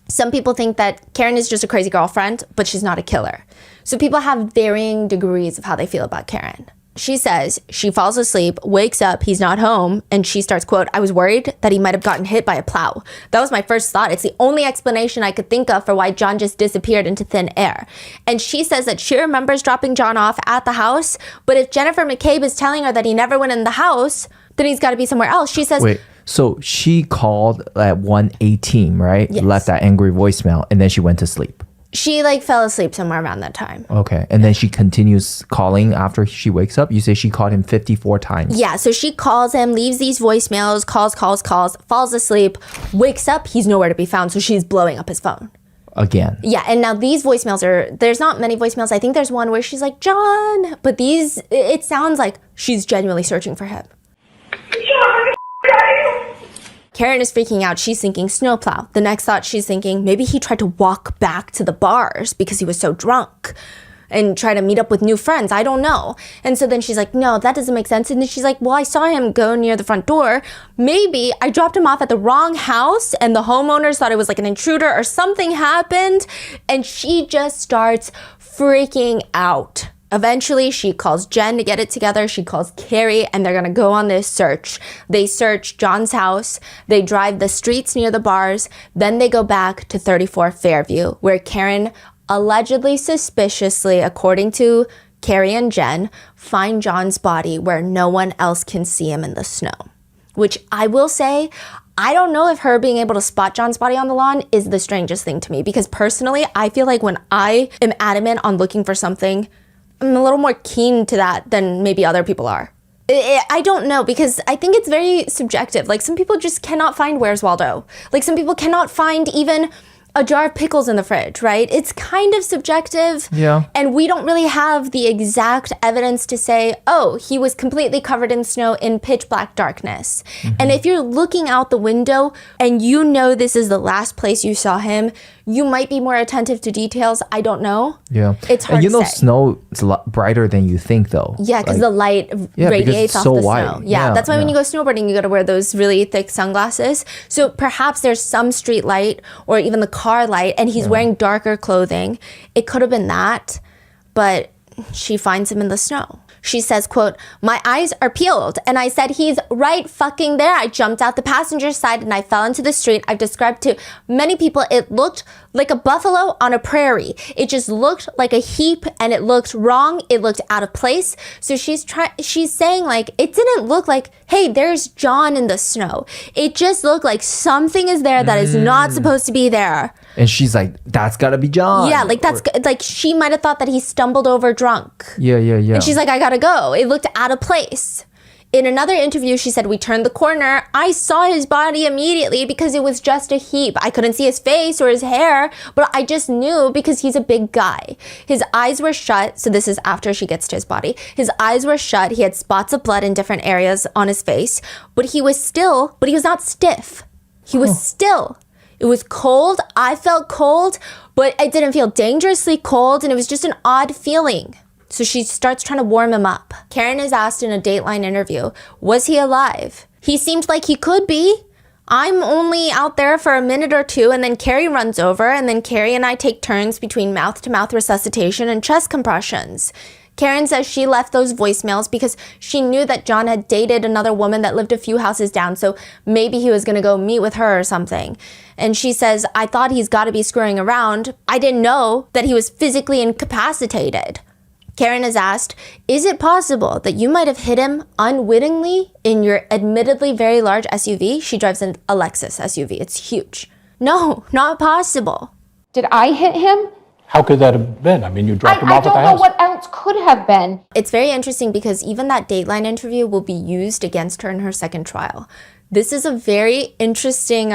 Some people think that Karen is just a crazy girlfriend, but she's not a killer. So people have varying degrees of how they feel about Karen. She says she falls asleep, wakes up, he's not home, and she starts, quote, I was worried that he might have gotten hit by a plow. That was my first thought. It's the only explanation I could think of for why John just disappeared into thin air. And she says that she remembers dropping John off at the house, but if Jennifer McCabe is telling her that he never went in the house, then he's got to be somewhere else. She says... Wait, so she called at 1:18, right? Yes. Left that angry voicemail, and then she went to sleep. She fell asleep somewhere around that time. Okay. And then she continues calling after she wakes up. You say she called him 54 times. Yeah, so she calls him, leaves these voicemails, calls, falls asleep, wakes up, he's nowhere to be found, so she's blowing up his phone. Again. Yeah, and now these voicemails there's not many voicemails. I think there's one where she's like, John, but it sounds like she's genuinely searching for him. Karen is freaking out. She's thinking snowplow. The next thought she's thinking, maybe he tried to walk back to the bars because he was so drunk and try to meet up with new friends. I don't know. And so then she's like, no, that doesn't make sense. And then she's like, well, I saw him go near the front door. Maybe I dropped him off at the wrong house and the homeowners thought it was like an intruder or something happened. And she just starts freaking out. Eventually, she calls Jen to get it together. She calls Carrie, and they're going to go on this search. They search John's house. They drive the streets near the bars. Then they go back to 34 Fairview, where Karen allegedly, suspiciously, according to Carrie and Jen, find John's body where no one else can see him in the snow. Which I will say, I don't know if her being able to spot John's body on the lawn is the strangest thing to me. Because personally, I feel like when I am adamant on looking for something, I'm a little more keen to that than maybe other people are. I don't know, because I think it's very subjective. Like, some people just cannot find Where's Waldo. Like, some people cannot find even a jar of pickles in the fridge, right? It's kind of subjective. Yeah. And we don't really have the exact evidence to say, oh, he was completely covered in snow in pitch black darkness. Mm-hmm. And if you're looking out the window and you know this is the last place you saw him, you might be more attentive to details. I don't know. Yeah. It's hard and to say. Snow is a lot brighter than you think, though. Yeah, because the light radiates off so the white. snow. Yeah, that's why when you go snowboarding, you got to wear those really thick sunglasses. So perhaps there's some street light or even the car light, and he's wearing darker clothing. It could have been that, but she finds him in the snow. She says, quote, my eyes are peeled. And I said, he's right fucking there. I jumped out the passenger side and I fell into the street. I've described to many people, it looked like a buffalo on a prairie. It just looked like a heap and it looked wrong. It looked out of place. So she's saying like, it didn't look like, hey, there's John in the snow. It just looked like something is there that is not supposed to be there. And she's like, that's gotta be John. Yeah, like like she might have thought that he stumbled over drunk. Yeah. And she's like, I gotta go. It looked out of place. In another interview, she said, we turned the corner. I saw his body immediately because it was just a heap. I couldn't see his face or his hair, but I just knew because he's a big guy. His eyes were shut. So this is after she gets to his body. His eyes were shut. He had spots of blood in different areas on his face, but he was not stiff. He was still. It was cold. I felt cold, but I didn't feel dangerously cold, and it was just an odd feeling. So she starts trying to warm him up. Karen is asked in a Dateline interview, was he alive? He seemed like he could be. I'm only out there for a minute or two, and then Carrie runs over, and then Carrie and I take turns between mouth-to-mouth resuscitation and chest compressions. Karen says she left those voicemails because she knew that John had dated another woman that lived a few houses down, so maybe he was going to go meet with her or something. And she says, I thought he's got to be screwing around. I didn't know that he was physically incapacitated. Karen is asked, is it possible that you might have hit him unwittingly in your admittedly very large SUV? She drives a Lexus SUV. It's huge. No, not possible. Did I hit him? How could that have been? I mean, you dropped him off at the house. I don't know what else could have been. It's very interesting because even that Dateline interview will be used against her in her second trial. This is a very interesting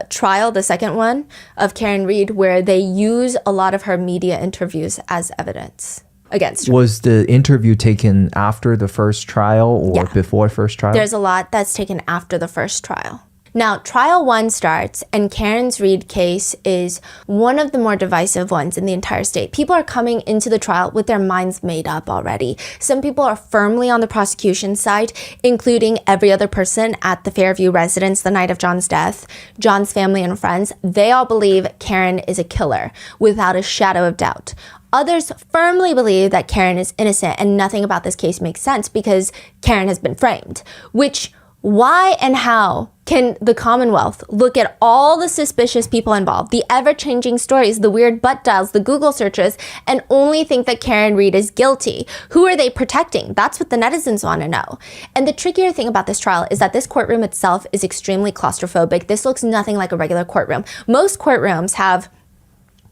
trial, the second one, of Karen Read, where they use a lot of her media interviews as evidence against her. Was the interview taken after the first trial or before first trial? There's a lot that's taken after the first trial. Now, trial one starts, and Karen's Read case is one of the more divisive ones in the entire state. People are coming into the trial with their minds made up already. Some people are firmly on the prosecution side, including every other person at the Fairview residence the night of John's death, John's family and friends. They all believe Karen is a killer, without a shadow of doubt. Others firmly believe that Karen is innocent and nothing about this case makes sense because Karen has been framed. Which, why and how can the Commonwealth look at all the suspicious people involved, the ever-changing stories, the weird butt dials, the Google searches, and only think that Karen Read is guilty? Who are they protecting? That's what the netizens want to know. And the trickier thing about this trial is that this courtroom itself is extremely claustrophobic. This looks nothing like a regular courtroom. Most courtrooms have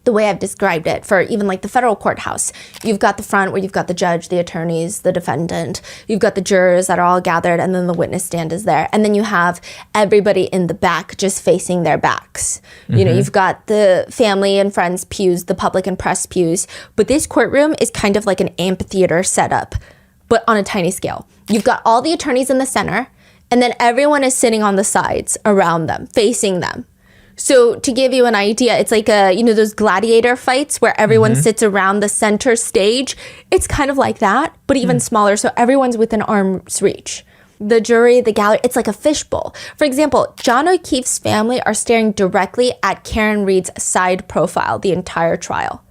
the way I've described it for even like the federal courthouse. You've got the front where you've got the judge, the attorneys, the defendant. You've got the jurors that are all gathered, and then the witness stand is there. And then you have everybody in the back just facing their backs. You know, you've got the family and friends pews, the public and press pews. But this courtroom is kind of like an amphitheater setup, but on a tiny scale. You've got all the attorneys in the center, and then everyone is sitting on the sides around them, facing them. So to give you an idea, it's like those gladiator fights where everyone sits around the center stage. It's kind of like that, but even smaller. So everyone's within arm's reach. The jury, the gallery, it's like a fishbowl. For example, John O'Keefe's family are staring directly at Karen Read's side profile the entire trial.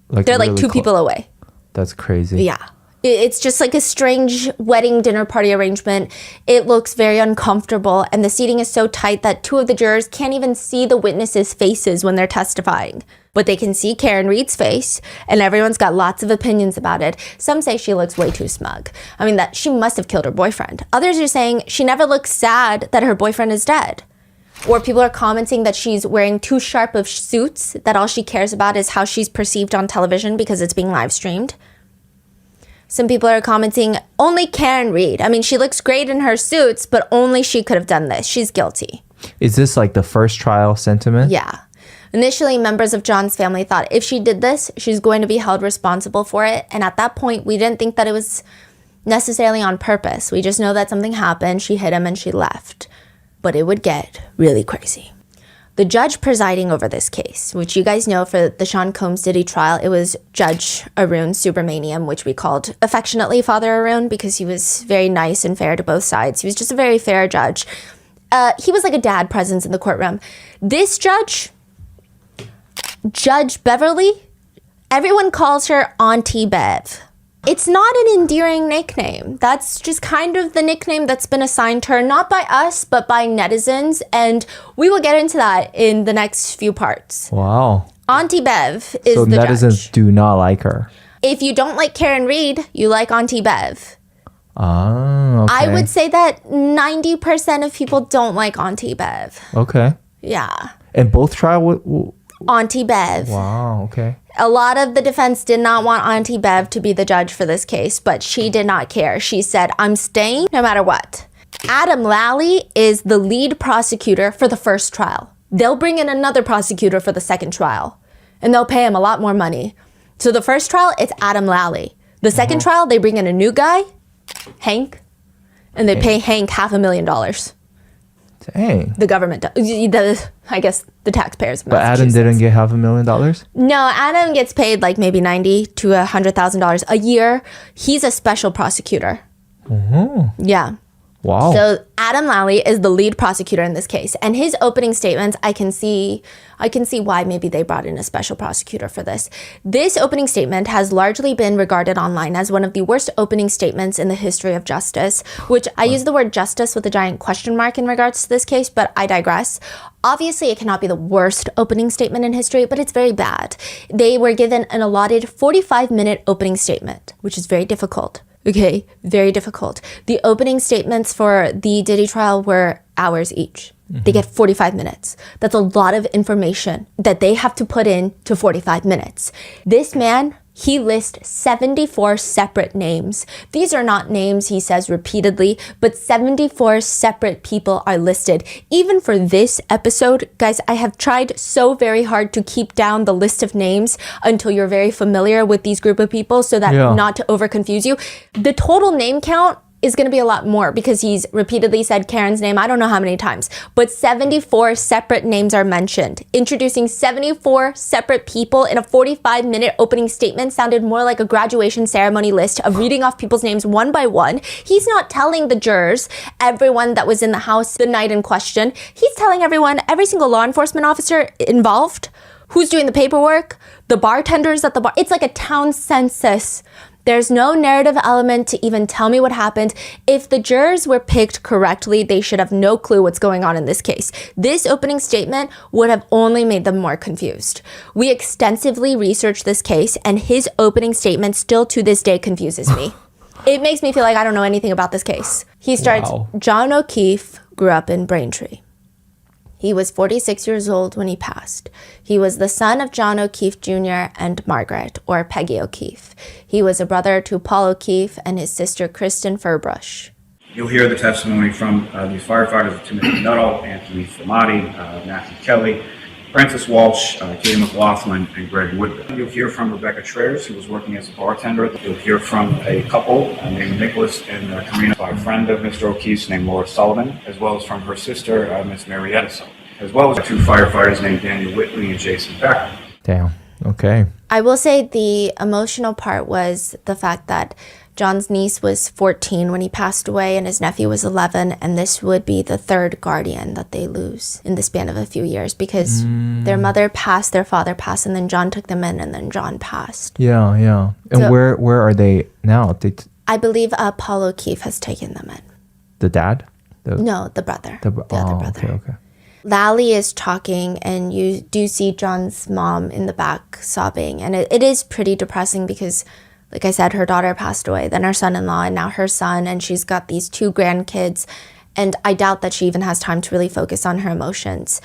They're like two people away. That's crazy. Yeah. It's just like a strange wedding dinner party arrangement. It looks very uncomfortable, and the seating is so tight that two of the jurors can't even see the witnesses' faces when they're testifying. But they can see Karen Read's face, and everyone's got lots of opinions about it. Some say she looks way too smug. I mean, that she must have killed her boyfriend. Others are saying she never looks sad that her boyfriend is dead. Or people are commenting that she's wearing too sharp of suits, that all she cares about is how she's perceived on television because it's being live streamed. Some people are commenting, only Karen Read. I mean, she looks great in her suits, but only she could have done this. She's guilty. Is this like the first trial sentiment? Yeah. Initially, members of John's family thought if she did this, she's going to be held responsible for it. And at that point, we didn't think that it was necessarily on purpose. We just know that something happened, she hit him, and she left. But it would get really crazy. The judge presiding over this case, which you guys know for the Sean Combs Diddy trial, it was Judge Arun Subramaniam, which we called affectionately Father Arun because he was very nice and fair to both sides. He was just a very fair judge. He was like a dad presence in the courtroom. This judge, Judge Beverly, everyone calls her Auntie Bev. It's not an endearing nickname. That's just kind of the nickname that's been assigned to her, not by us, but by netizens. And we will get into that in the next few parts. Wow. Auntie Bev is so the netizens judge. do not like her. If you don't like Karen Read, you like Auntie Bev. Oh, okay. I would say that 90% of people don't like Auntie Bev. Okay. Yeah. And both trial... Auntie Bev. Wow, okay. A lot of the defense did not want Auntie Bev to be the judge for this case, but she did not care. She said, I'm staying no matter what. Adam Lally is the lead prosecutor for the first trial. They'll bring in another prosecutor for the second trial, and they'll pay him a lot more money. So the first trial, it's Adam Lally. The second trial, they bring in a new guy, Hank, and they pay Hank $500,000. Dang. The government does. I guess the taxpayers. But Adam didn't get $500,000? No, Adam gets paid like maybe $90,000 to $100,000 a year. He's a special prosecutor. Yeah. Wow. So Adam Lally is the lead prosecutor in this case, and his opening statements, I can see why maybe they brought in a special prosecutor for this. This opening statement has largely been regarded online as one of the worst opening statements in the history of justice, which I use the word justice with a giant question mark in regards to this case, but I digress. Obviously, it cannot be the worst opening statement in history, but it's very bad. They were given an allotted 45-minute opening statement, which is very difficult. Okay, very difficult. The opening statements for the Diddy trial were hours each. They get 45 minutes. That's a lot of information that they have to put in to 45 minutes. This man, he lists 74 separate names. These are not names he says repeatedly, but 74 separate people are listed. Even for this episode, guys, I have tried so very hard to keep down the list of names until you're very familiar with these group of people so that not to over confuse you. The total name count is going to be a lot more because he's repeatedly said Karen's name, I don't know how many times, but 74 separate names are mentioned. Introducing 74 separate people in a 45-minute opening statement sounded more like a graduation ceremony list of reading off people's names one by one. He's not telling the jurors, everyone that was in the house the night in question. He's telling everyone, every single law enforcement officer involved, Who's doing the paperwork? The bartenders at the bar. It's like a town census. There's no narrative element to even tell me what happened. If the jurors were picked correctly, they should have no clue what's going on in this case. This opening statement would have only made them more confused. We extensively researched this case, and his opening statement still to this day confuses me. It makes me feel like I don't know anything about this case. He starts, John O'Keefe grew up in Braintree. He was 46 years old when he passed. He was the son of John O'Keefe Jr. and Margaret, or Peggy O'Keefe. He was a brother to Paul O'Keefe and his sister Kristen Furbush. You'll hear the testimony from these firefighters, Timothy Nuttall, Anthony Formati, Matthew Kelly, Francis Walsh, Katie McLaughlin, and Greg Woodman. You'll hear from Rebecca Traers, who was working as a bartender. You'll hear from a couple named Nicholas and Karina, a friend of Mr. O'Keefe's named Laura Sullivan, as well as from her sister, Miss Marietta Sullivan, as well as two firefighters named Daniel Whitley and Jason Becker. Damn. Okay. I will say the emotional part was the fact that John's niece was 14 when he passed away and his nephew was 11, and this would be the third guardian that they lose in the span of a few years because their mother passed, their father passed, and then John took them in, and then John passed. Yeah, yeah. And So- where are they now? I believe Paul O'Keefe has taken them in. The dad? No, the brother. The other brother. Okay. Lally is talking, and you do see John's mom in the back sobbing, and it is pretty depressing because, like I said, her daughter passed away, then her son-in-law, and now her son, and she's got these two grandkids, and I doubt that she even has time to really focus on her emotions.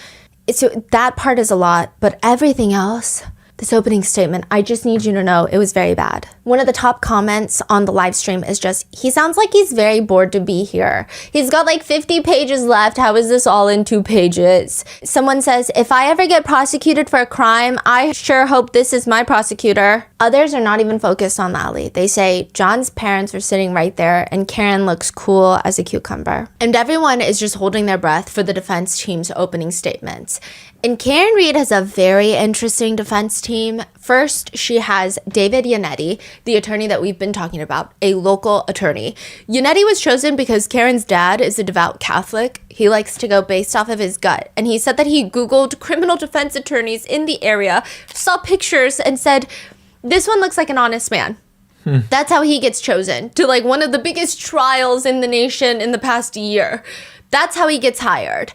So that part is a lot, but everything else, this opening statement, I just need you to know it was very bad. One of the top comments on the live stream is just, he sounds like he's very bored to be here. He's got like 50 pages left. How is this all in 2 pages? Someone says, if I ever get prosecuted for a crime, I sure hope this is my prosecutor. Others are not even focused on Lally. They say John's parents are sitting right there and Karen looks cool as a cucumber. And everyone is just holding their breath for the defense team's opening statements. And Karen Reed has a very interesting defense team. First, she has David Yannetti, the attorney that we've been talking about, a local attorney. Yannetti was chosen because Karen's dad is a devout Catholic. He likes to go based off of his gut. And he said that he Googled criminal defense attorneys in the area, saw pictures, and said, this one looks like an honest man. That's how he gets chosen to like one of the biggest trials in the nation in the past year. That's how he gets hired.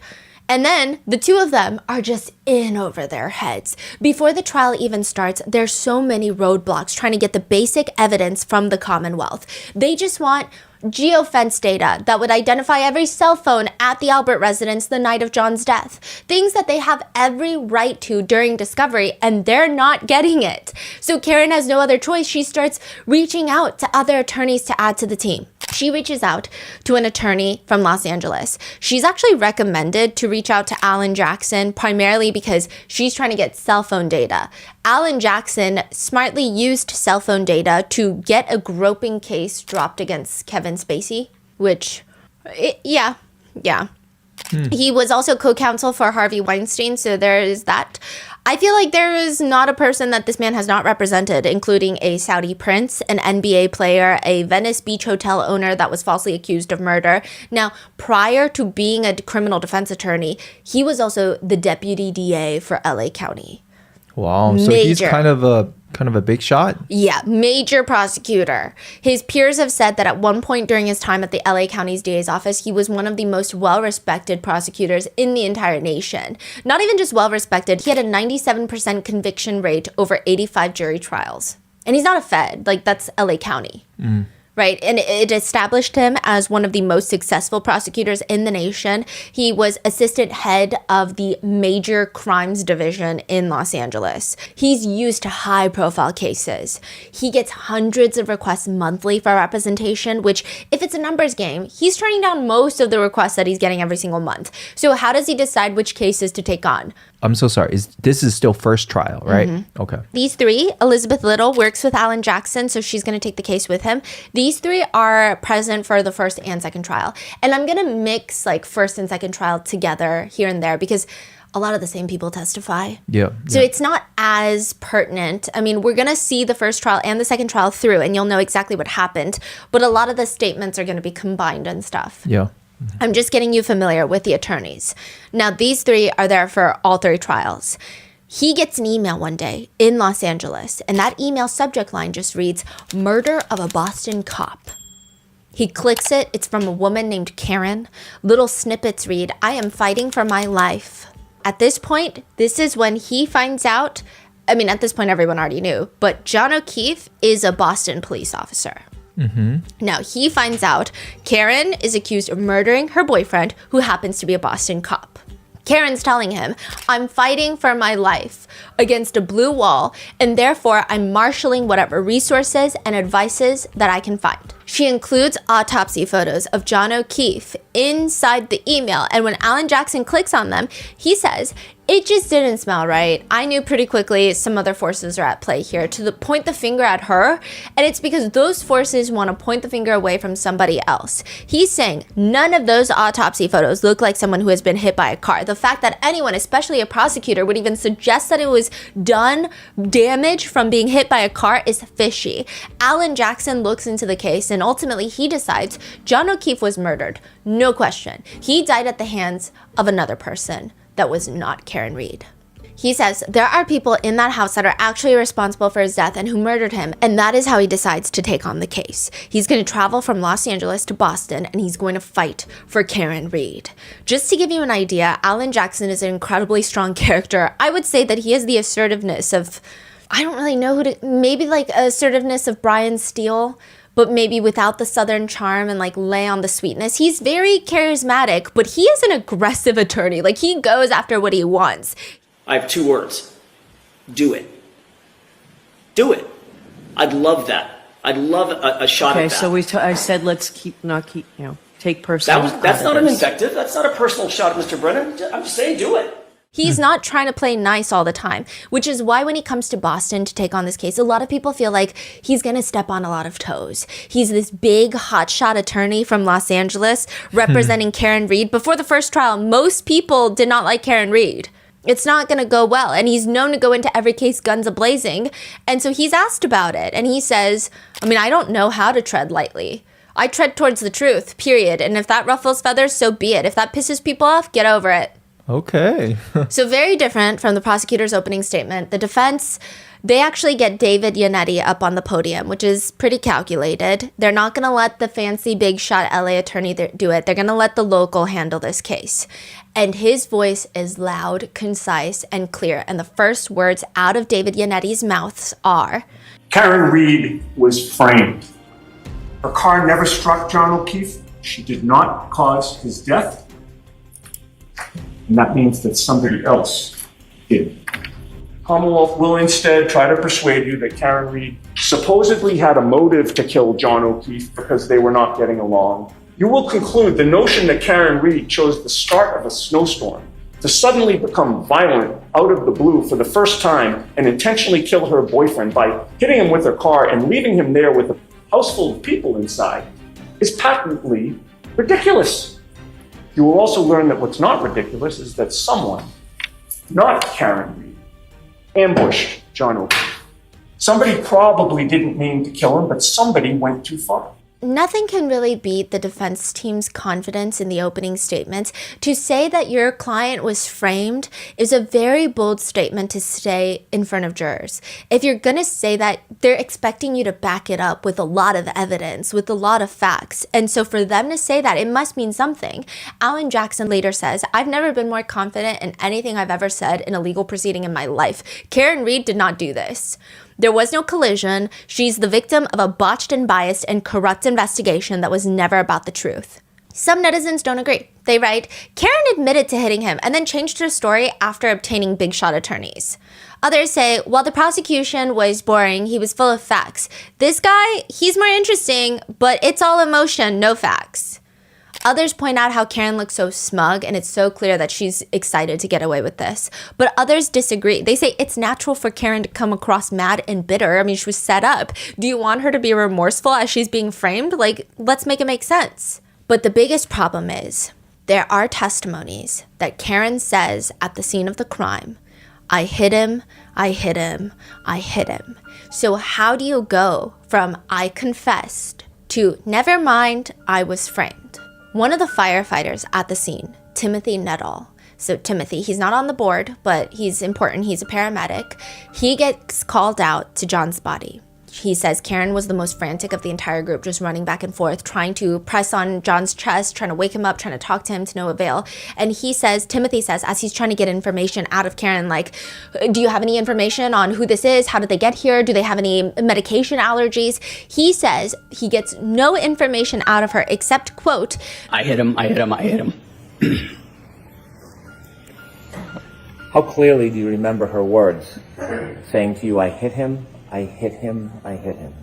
And then the two of them are just in over their heads. Before the trial even starts, there's so many roadblocks trying to get the basic evidence from the Commonwealth. They just want geofence data that would identify every cell phone at the Albert residence the night of John's death. Things that they have every right to during discovery, and they're not getting it. So Karen has no other choice. She starts reaching out to other attorneys to add to the team. She reaches out to an attorney from Los Angeles. She's actually recommended to reach out to Alan Jackson primarily because she's trying to get cell phone data. Alan Jackson smartly used cell phone data to get a groping case dropped against Kevin Spacey, which, yeah. He was also co-counsel for Harvey Weinstein, so there is that. I feel like there is not a person that this man has not represented, including a Saudi prince, an NBA player, a Venice Beach hotel owner that was falsely accused of murder. Now, prior to being a criminal defense attorney, he was also the deputy DA for LA County. Wow. So he's kind of a big shot? Yeah, major prosecutor. His peers have said that at one point during his time at the LA County's DA's office, he was one of the most well-respected prosecutors in the entire nation. Not even just well-respected, he had a 97% conviction rate over 85 jury trials. And he's not a Fed, like that's LA County. Right, and it established him as one of the most successful prosecutors in the nation. He was assistant head of the Major Crimes Division in Los Angeles. He's used to high-profile cases. He gets hundreds of requests monthly for representation, which, if it's a numbers game, he's turning down most of the requests that he's getting every single month. So how does he decide which cases to take on? I'm so sorry. This is still first trial, right? Okay. These three, Elizabeth Little works with Alan Jackson, so she's going to take the case with him. These three are present for the first and second trial. And I'm going to mix like first and second trial together here and there because a lot of the same people testify. Yeah. So it's not as pertinent. I mean, we're going to see the first trial and the second trial through, and you'll know exactly what happened. But a lot of the statements are going to be combined and stuff. Yeah. I'm just getting you familiar with the attorneys. Now, these three are there for all three trials. He gets an email one day in Los Angeles, and that email subject line just reads, "Murder of a Boston Cop." He clicks it. It's from a woman named Karen. Little snippets read, "I am fighting for my life." At this point, this is when he finds out, I mean, at this point, everyone already knew, but John O'Keefe is a Boston police officer. Now, he finds out Karen is accused of murdering her boyfriend, who happens to be a Boston cop. Karen's telling him, "I'm fighting for my life against a blue wall, and therefore I'm marshaling whatever resources and advices that I can find." She includes autopsy photos of John O'Keefe inside the email, and when Alan Jackson clicks on them, he says, "It just didn't smell right. I knew pretty quickly some other forces are at play here," to point the finger at her, and it's because those forces want to point the finger away from somebody else. He's saying none of those autopsy photos look like someone who has been hit by a car. The fact that anyone, especially a prosecutor, would even suggest that it was done damage from being hit by a car is fishy. Alan Jackson looks into the case, and ultimately he decides John O'Keefe was murdered. No question. He died at the hands of another person that was not Karen Read. He says there are people in that house that are actually responsible for his death and who murdered him, and that is how he decides to take on the case. He's going to travel from Los Angeles to Boston, and he's going to fight for Karen Read. Just to give you an idea, Alan Jackson is an incredibly strong character. I would say that he has the assertiveness of, I don't really know who to, maybe like assertiveness of Brian Steele, but maybe without the Southern charm and like lay on the sweetness. He's very charismatic, but he is an aggressive attorney. Like, he goes after what he wants. I have 2 words. Do it. Do it. I'd love that. I'd love a shot at that. Okay, so I said let's take personal. That's not an invective. That's not a personal shot at Mr. Brennan. I'm just saying, do it. He's not trying to play nice all the time, which is why when he comes to Boston to take on this case, a lot of people feel like he's going to step on a lot of toes. He's this big hotshot attorney from Los Angeles representing Karen Read. Before the first trial, most people did not like Karen Read. It's not going to go well. And he's known to go into every case guns a-blazing. And so he's asked about it. And he says, I don't know how to tread lightly. I tread towards the truth, period. And if that ruffles feathers, so be it. If that pisses people off, get over it. Okay. So very different from the prosecutor's opening statement. The defense, they actually get David Yannetti up on the podium, which is pretty calculated. They're not going to let the fancy big shot LA attorney do it. They're going to let the local handle this case. And his voice is loud, concise, and clear. And the first words out of David Yannetti's mouth are, Karen Read was framed. Her car never struck John O'Keefe. She did not cause his death. And that means that somebody else did. Commonwealth will instead try to persuade you that Karen Read supposedly had a motive to kill John O'Keefe because they were not getting along. You will conclude the notion that Karen Read chose the start of a snowstorm to suddenly become violent out of the blue for the first time and intentionally kill her boyfriend by hitting him with her car and leaving him there with a house full of people inside is patently ridiculous. You will also learn that what's not ridiculous is that someone, not Karen Read, ambushed John O'Keefe. Somebody probably didn't mean to kill him, but somebody went too far. Nothing can really beat the defense team's confidence in the opening statements. To say that your client was framed is a very bold statement to say in front of jurors. If you're going to say that, they're expecting you to back it up with a lot of evidence, with a lot of facts. And so for them to say that, it must mean something. Alan Jackson later says, "I've never been more confident in anything I've ever said in a legal proceeding in my life. Karen Read did not do this. There was no collision. She's the victim of a botched and biased and corrupt investigation that was never about the truth." Some netizens don't agree. They write, Karen admitted to hitting him and then changed her story after obtaining big shot attorneys. Others say, while the prosecution was boring, he was full of facts. This guy, he's more interesting, but it's all emotion, no facts. Others point out how Karen looks so smug and it's so clear that she's excited to get away with this. But others disagree. They say it's natural for Karen to come across mad and bitter. She was set up. Do you want her to be remorseful as she's being framed? Let's make it make sense. But the biggest problem is there are testimonies that Karen says at the scene of the crime, "I hit him, I hit him, I hit him." So how do you go from "I confessed" to "never mind, I was framed"? One of the firefighters at the scene, Timothy Nettle, So Timothy, he's not on the board, but he's important. He's a paramedic. He gets called out to John's body. He says Karen was the most frantic of the entire group, just running back and forth, trying to press on John's chest, trying to wake him up, trying to talk to him to no avail. And Timothy says, as he's trying to get information out of Karen, like, do you have any information on who this is? How did they get here? Do they have any medication allergies? He says he gets no information out of her except, quote, I hit him. How clearly do you remember her words saying to you, I hit him, I hit him, I hit him?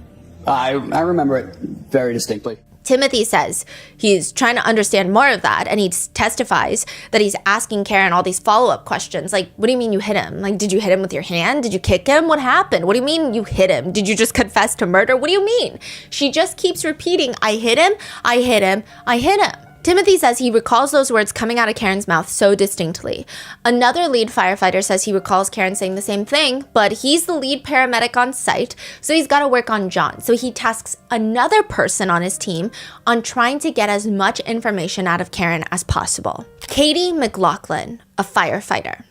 I remember it very distinctly. Timothy says he's trying to understand more of that, and he testifies that he's asking Karen all these follow-up questions. Like, what do you mean you hit him? Like, did you hit him with your hand? Did you kick him? What happened? What do you mean you hit him? Did you just confess to murder? What do you mean? She just keeps repeating, I hit him, I hit him, I hit him. Timothy says he recalls those words coming out of Karen's mouth so distinctly. Another lead firefighter says he recalls Karen saying the same thing, but he's the lead paramedic on site, so he's got to work on John. So he tasks another person on his team on trying to get as much information out of Karen as possible. Katie McLaughlin, a firefighter.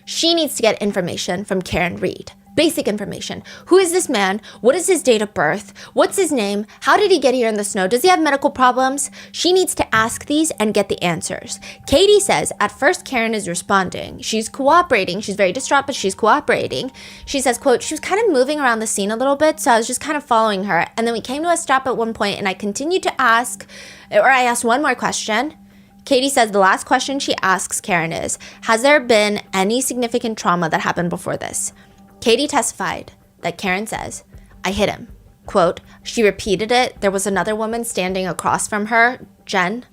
She needs to get information from Karen Reed. Basic information. Who is this man? What is his date of birth? What's his name? How did he get here in the snow? Does he have medical problems? She needs to ask these and get the answers. Katie says at first Karen is responding. She's cooperating. She's very distraught, but she's cooperating. She says, quote, she was kind of moving around the scene a little bit, so I was just kind of following her. And then we came to a stop at one point and I continued to ask, or I asked one more question. Katie says the last question she asks Karen is, has there been any significant trauma that happened before this? Katie testified that Karen says, I hit him. Quote, she repeated it. There was another woman standing across from her, Jen,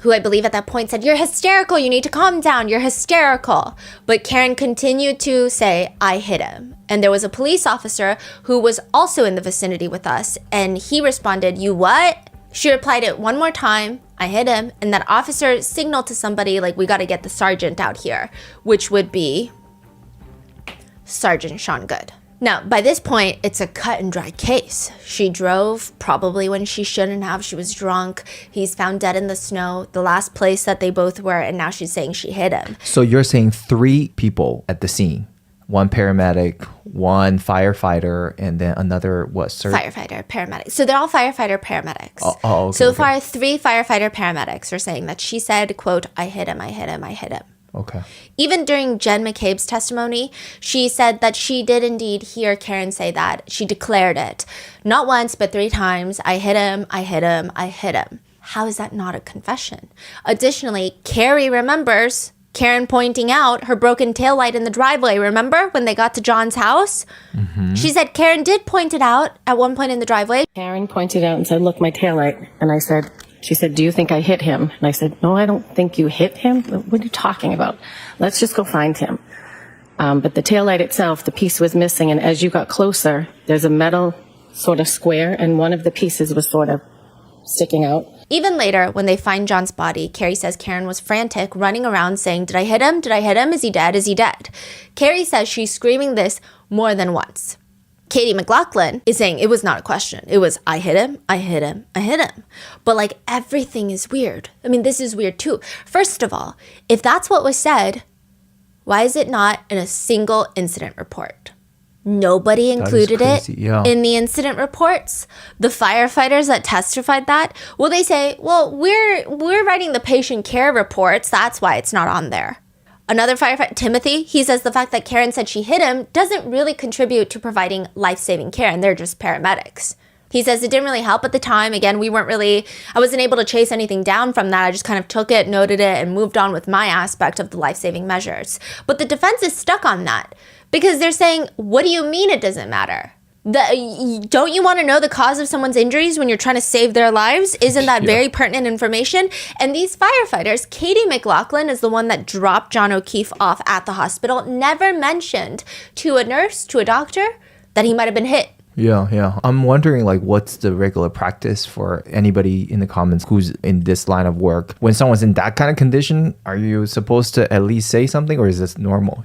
who I believe at that point said, you're hysterical. You need to calm down. You're hysterical. But Karen continued to say, I hit him. And there was a police officer who was also in the vicinity with us. And he responded, you what? She replied it one more time. I hit him. And that officer signaled to somebody like, we got to get the sergeant out here, which would be Sergeant Sean Good. Now, by this point, it's a cut and dry case. She drove probably when she shouldn't have. She was drunk. He's found dead in the snow, the last place that they both were, and now she's saying she hit him. So you're saying 3 people at the scene. One paramedic, one firefighter, and then another, what, Firefighter, paramedic. So they're all firefighter paramedics. Okay, so far, 3 firefighter paramedics are saying that she said, quote, I hit him, I hit him, I hit him. Okay. Even during Jen McCabe's testimony, she said that she did indeed hear Karen say that. She declared it. Not once, but 3 times. I hit him, I hit him, I hit him. How is that not a confession? Additionally, Carrie remembers Karen pointing out her broken taillight in the driveway. Remember when they got to John's house? She said Karen did point it out at one point in the driveway. Karen pointed out and said, look, my taillight. And she said, do you think I hit him? And I said, no, I don't think you hit him. What are you talking about? Let's just go find him. But the taillight itself, the piece was missing. And as you got closer, there's a metal sort of square, and one of the pieces was sort of sticking out. Even later, when they find John's body, Carrie says Karen was frantic, running around saying, did I hit him? Did I hit him? Is he dead? Is he dead? Carrie says she's screaming this more than once. Katie McLaughlin is saying it was not a question. It was, I hit him, I hit him, I hit him. But like everything is weird. I mean, this is weird too. First of all, if that's what was said, why is it not in a single incident report? Nobody included it in the incident reports. The firefighters that testified that, well, they say, well, we're writing the patient care reports. That's why it's not on there. Another firefighter, Timothy, he says the fact that Karen said she hit him doesn't really contribute to providing life-saving care, and they're just paramedics. He says it didn't really help at the time. Again, I wasn't able to chase anything down from that. I just kind of took it, noted it, and moved on with my aspect of the life-saving measures. But the defense is stuck on that because they're saying, what do you mean it doesn't matter? Don't you want to know the cause of someone's injuries when you're trying to save their lives? Isn't that very pertinent information? And these firefighters, Katie McLaughlin is the one that dropped John O'Keefe off at the hospital, never mentioned to a nurse, to a doctor, that he might have been hit. Yeah. I'm wondering, like, what's the regular practice for anybody in the comments who's in this line of work? When someone's in that kind of condition, are you supposed to at least say something, or is this normal?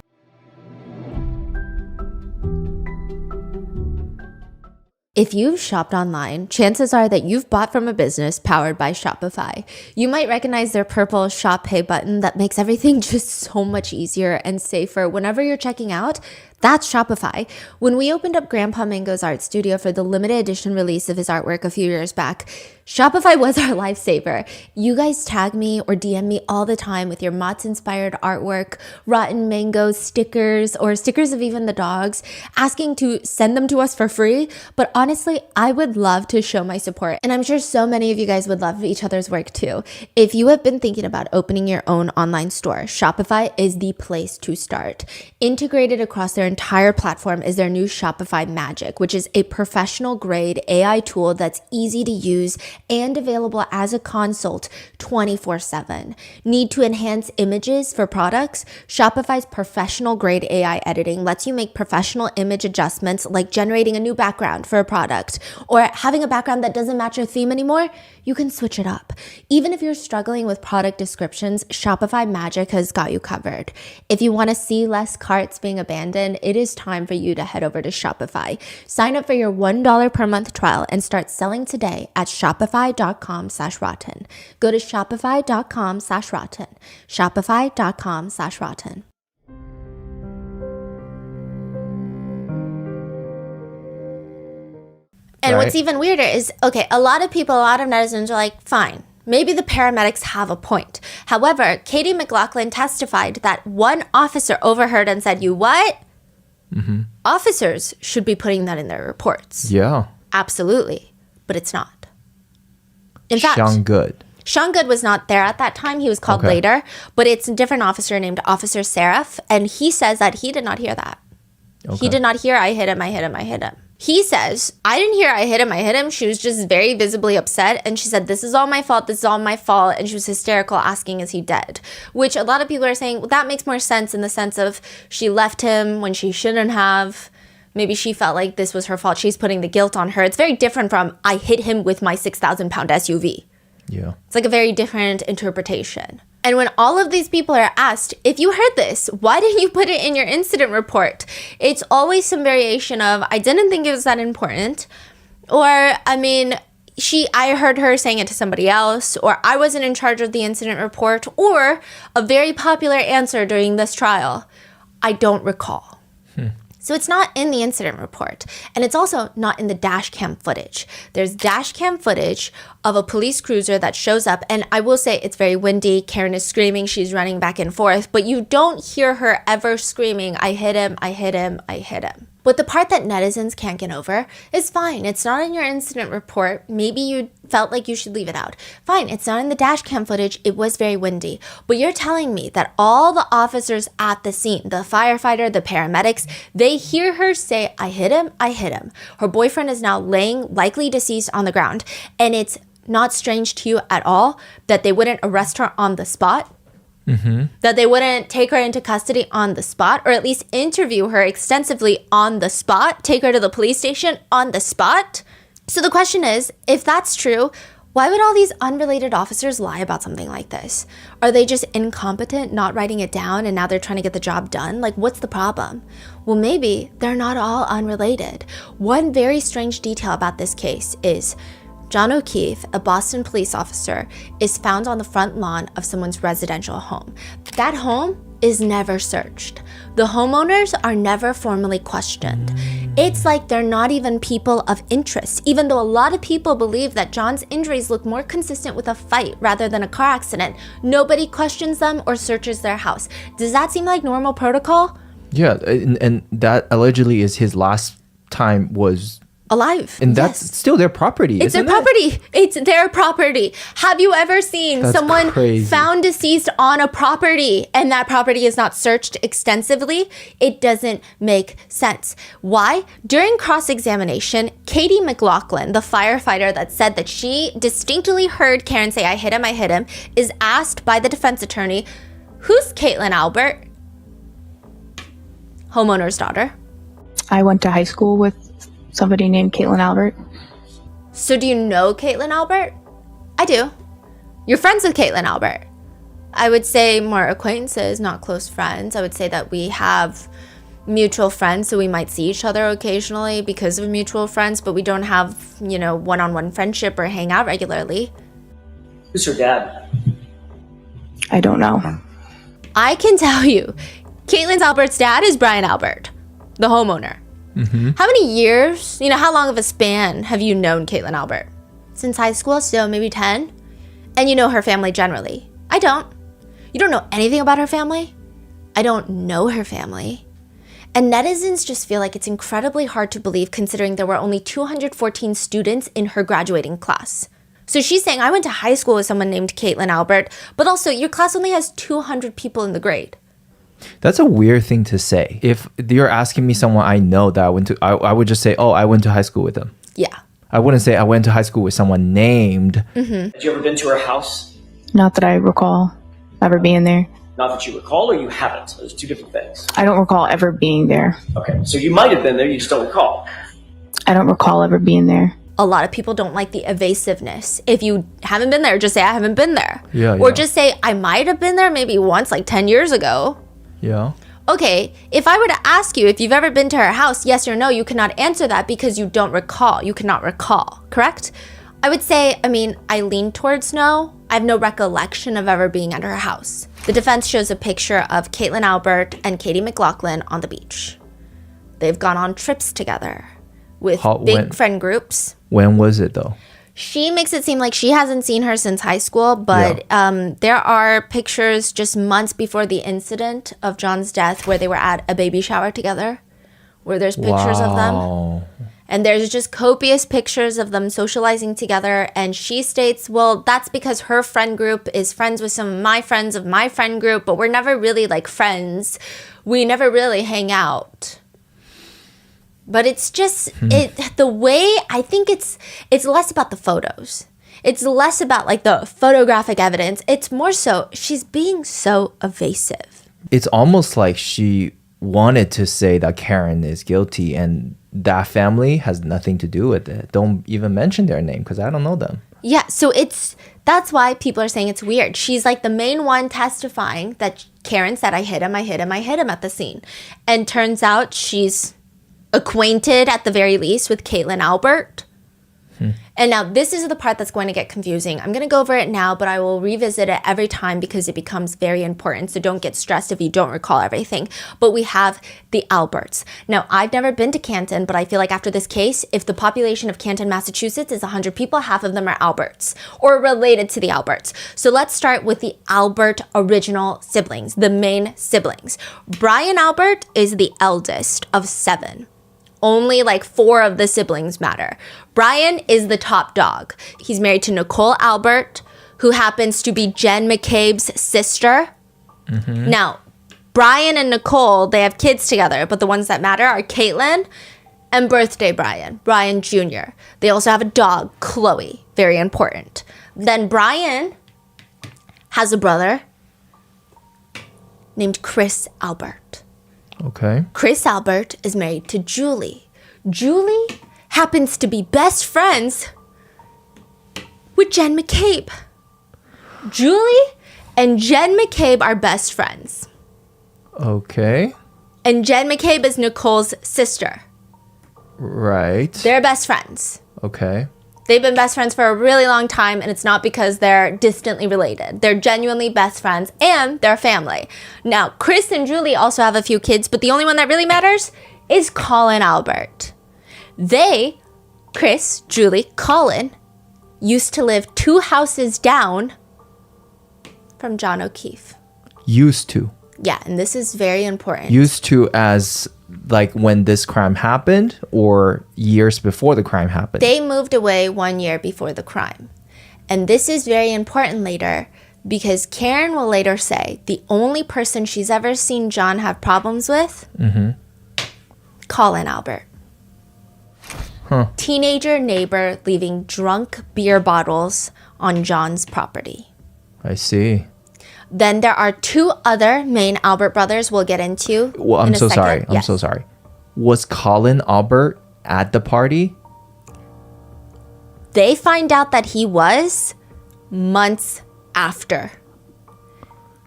If you've shopped online, chances are that you've bought from a business powered by Shopify. You might recognize their purple Shop Pay button that makes everything just so much easier and safer whenever you're checking out. That's Shopify. When we opened up Grandpa Mango's art studio for the limited edition release of his artwork a few years back, Shopify was our lifesaver. You guys tag me or DM me all the time with your Mott's-inspired artwork, Rotten Mango stickers, or stickers of even the dogs, asking to send them to us for free. But honestly, I would love to show my support, and I'm sure so many of you guys would love each other's work too. If you have been thinking about opening your own online store, Shopify is the place to start. Integrated across their entire platform is their new Shopify Magic, which is a professional-grade AI tool that's easy to use and available as a consult 24/7. Need to enhance images for products? Shopify's professional-grade AI editing lets you make professional image adjustments like generating a new background for a product or having a background that doesn't match your theme anymore. You can switch it up. Even if you're struggling with product descriptions, Shopify Magic has got you covered. If you want to see less carts being abandoned, it is time for you to head over to Shopify. Sign up for your $1 per month trial and start selling today at shopify.com/rotten. Go to shopify.com/rotten. Shopify.com/rotten. And what's even weirder is, okay, a lot of netizens are like, fine, maybe the paramedics have a point. However, Katie McLaughlin testified that one officer overheard and said, you what? Mm-hmm. Officers should be putting that in their reports. Yeah. Absolutely. But it's not. In fact, Sean Good. Sean Good was not there at that time. He was called later. But it's a different officer named Officer Seraph. And he says that he did not hear that. He did not hear, I hit him, I hit him, I hit him. He says, I didn't hear I hit him, I hit him. She was just very visibly upset. And she said, this is all my fault, this is all my fault. And she was hysterical, asking, is he dead? Which a lot of people are saying, well, that makes more sense in the sense of she left him when she shouldn't have. Maybe she felt like this was her fault. She's putting the guilt on her. It's very different from, I hit him with my 6,000-pound SUV. Yeah. It's like a very different interpretation. And when all of these people are asked, if you heard this, why didn't you put it in your incident report? It's always some variation of, I didn't think it was that important. Or, I mean, I heard her saying it to somebody else. Or I wasn't in charge of the incident report. Or a very popular answer during this trial, I don't recall. So it's not in the incident report. And it's also not in the dash cam footage. There's dash cam footage of a police cruiser that shows up. And I will say it's very windy. Karen is screaming. She's running back and forth. But you don't hear her ever screaming, I hit him, I hit him, I hit him. But the part that netizens can't get over is fine. It's not in your incident report. Maybe you felt like you should leave it out. Fine, it's not in the dash cam footage. It was very windy. But you're telling me that all the officers at the scene, the firefighter, the paramedics, they hear her say, I hit him, I hit him. Her boyfriend is now laying, likely deceased, on the ground. And it's not strange to you at all that they wouldn't arrest her on the spot? Mm-hmm. That they wouldn't take her into custody on the spot, or at least interview her extensively on the spot, take her to the police station on the spot. So the question is, if that's true, why would all these unrelated officers lie about something like this? Are they just incompetent, not writing it down, and now they're trying to get the job done? Like, what's the problem? Well, maybe they're not all unrelated. One very strange detail about this case is John O'Keefe, a Boston police officer, is found on the front lawn of someone's residential home. That home is never searched. The homeowners are never formally questioned. It's like they're not even people of interest, even though a lot of people believe that John's injuries look more consistent with a fight rather than a car accident. Nobody questions them or searches their house. Does that seem like normal protocol? Yeah, and that allegedly is his last time was alive. And that's still their property. It's their property. It's their property. Have you ever seen someone found deceased on a property and that property is not searched extensively? It doesn't make sense. Why? During cross-examination, Katie McLaughlin, the firefighter that said that she distinctly heard Karen say, I hit him, is asked by the defense attorney, who's Caitlin Albert? Homeowner's daughter. I went to high school with somebody named Caitlin Albert. So do you know Caitlin Albert? I do. You're friends with Caitlin Albert. I would say more acquaintances, not close friends. I would say that we have mutual friends, so we might see each other occasionally because of mutual friends, but we don't have, one-on-one friendship or hang out regularly. Who's her dad? I don't know. I can tell you, Caitlin Albert's dad is Brian Albert, the homeowner. How many years, how long of a span have you known Caitlin Albert? Since high school, so maybe 10? And you know her family generally. I don't. You don't know anything about her family? I don't know her family. And netizens just feel like it's incredibly hard to believe considering there were only 214 students in her graduating class. So she's saying, I went to high school with someone named Caitlin Albert, but also your class only has 200 people in the grade. That's a weird thing to say. If you're asking me someone I know that I went to, I would just say, oh, I went to high school with them. Yeah. I wouldn't say I went to high school with someone named. Have you ever been to her house? Not that I recall ever being there. Not that you recall, or you haven't. Those are two different things. I don't recall ever being there. Okay, so you might have been there, you just don't recall. I don't recall ever being there. A lot of people don't like the evasiveness. If you haven't been there, just say, I haven't been there. Yeah, or yeah. just say, I might have been there maybe once, like 10 years ago. Yeah. Okay, if I were to ask you if you've ever been to her house, yes or no, you cannot answer that because you don't recall. You cannot recall, correct? I would say, I lean towards no. I have no recollection of ever being at her house. The defense shows a picture of Caitlin Albert and Katie McLaughlin on the beach. They've gone on trips together with big friend groups. When was it though? She makes it seem like she hasn't seen her since high school, but there are pictures just months before the incident of John's death where they were at a baby shower together, where there's pictures of them. And there's just copious pictures of them socializing together. And she states, well, that's because her friend group is friends with some of my friend group, but we're never really like friends. We never really hang out. But it's just the way I think it's less about the photos. It's less about like the photographic evidence. It's more so she's being so evasive. It's almost like she wanted to say that Karen is guilty and that family has nothing to do with it. Don't even mention their name because I don't know them. Yeah, so that's why people are saying it's weird. She's like the main one testifying that Karen said, I hit him at the scene. And turns out she's acquainted at the very least with Caitlin Albert. And now this is the part that's going to get confusing. I'm going to go over it now, but I will revisit it every time because it becomes very important. So don't get stressed if you don't recall everything. But we have the Alberts. Now, I've never been to Canton, but I feel like after this case, if the population of Canton, Massachusetts is 100 people, half of them are Alberts or related to the Alberts. So let's start with the Albert original siblings, the main siblings. Brian Albert is the eldest of 7. Only like 4 of the siblings matter. Brian is the top dog. He's married to Nicole Albert, who happens to be Jen McCabe's sister. Now, Brian and Nicole, they have kids together, but the ones that matter are Caitlin and birthday Brian Jr. They also have a dog, Chloe, very important. Then Brian has a brother named Chris Albert. Okay. Chris Albert is married to Julie. Julie happens to be best friends with Jen McCabe. Julie and Jen McCabe are best friends. Okay. And Jen McCabe is Nicole's sister. Right. They're best friends. Okay. They've been best friends for a really long time, and it's not because they're distantly related. They're genuinely best friends, and they're family. Now, Chris and Julie also have a few kids, but the only one that really matters is Colin Albert. They, Chris, Julie, Colin, used to live 2 houses down from John O'Keefe. Used to. Yeah, and this is very important. Used to as like when this crime happened or years before the crime happened? They moved away 1 year before the crime. And this is very important later because Karen will later say the only person she's ever seen John have problems with, Colin Albert. Teenager neighbor leaving drunk beer bottles on John's property. I see. Then there are 2 other main Albert brothers we'll get into. Well, I'm so sorry. I'm so sorry. Was Colin Albert at the party? They find out that he was months after.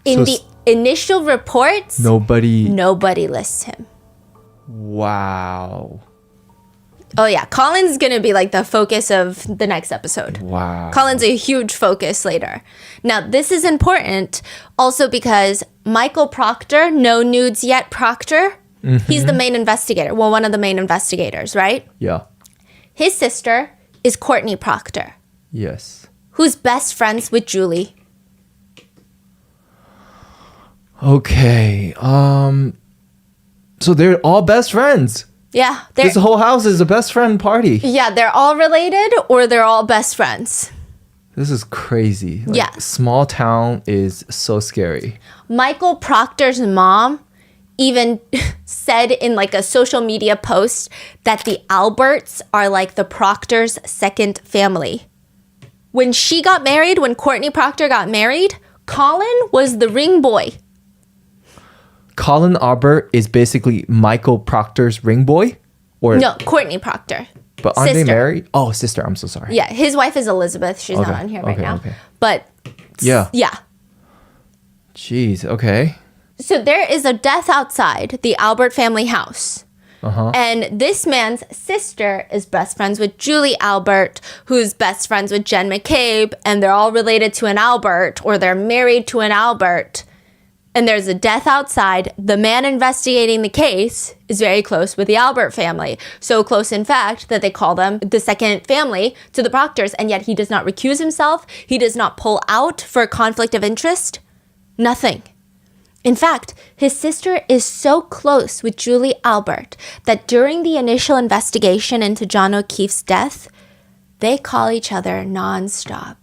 In the initial reports, nobody lists him. Wow. Oh yeah, Colin's gonna be like the focus of the next episode. Wow. Colin's a huge focus later. Now, this is important also because Michael Proctor, no nudes yet Proctor, he's the main investigator. Well, one of the main investigators, right? Yeah. His sister is Courtney Proctor, Yes. who's best friends with Julie. Okay. So they're all best friends. Yeah, they're This whole house is a best friend party. yeah, they're all related or they're all best friends. This is crazy. Like, Yeah. Small town is so scary. Michael Proctor's mom even said in like a social media post that the Alberts are like the Proctor's second family. When she got married, when Courtney Proctor got married, Colin was the ring boy. Colin Albert is basically Michael Proctor's ring boy? Or No, Courtney Proctor. But aren't they sister. married? Oh, sister. I'm so sorry. Yeah, his wife is Elizabeth. She's not Okay, on here right okay, now. okay. But Yeah. yeah. Jeez. Okay. So there is a death outside the Albert family house. Uh-huh. And this man's sister is best friends with Julie Albert, who's best friends with Jen McCabe, and they're all related to an Albert, or they're married to an Albert. And there's a death outside. The man investigating the case is very close with the Albert family. So close, in fact, that they call them the second family to the Proctors, and yet he does not recuse himself. He does not pull out for a conflict of interest. Nothing. In fact, his sister is so close with Julie Albert that during the initial investigation into John O'Keefe's death, they call each other nonstop.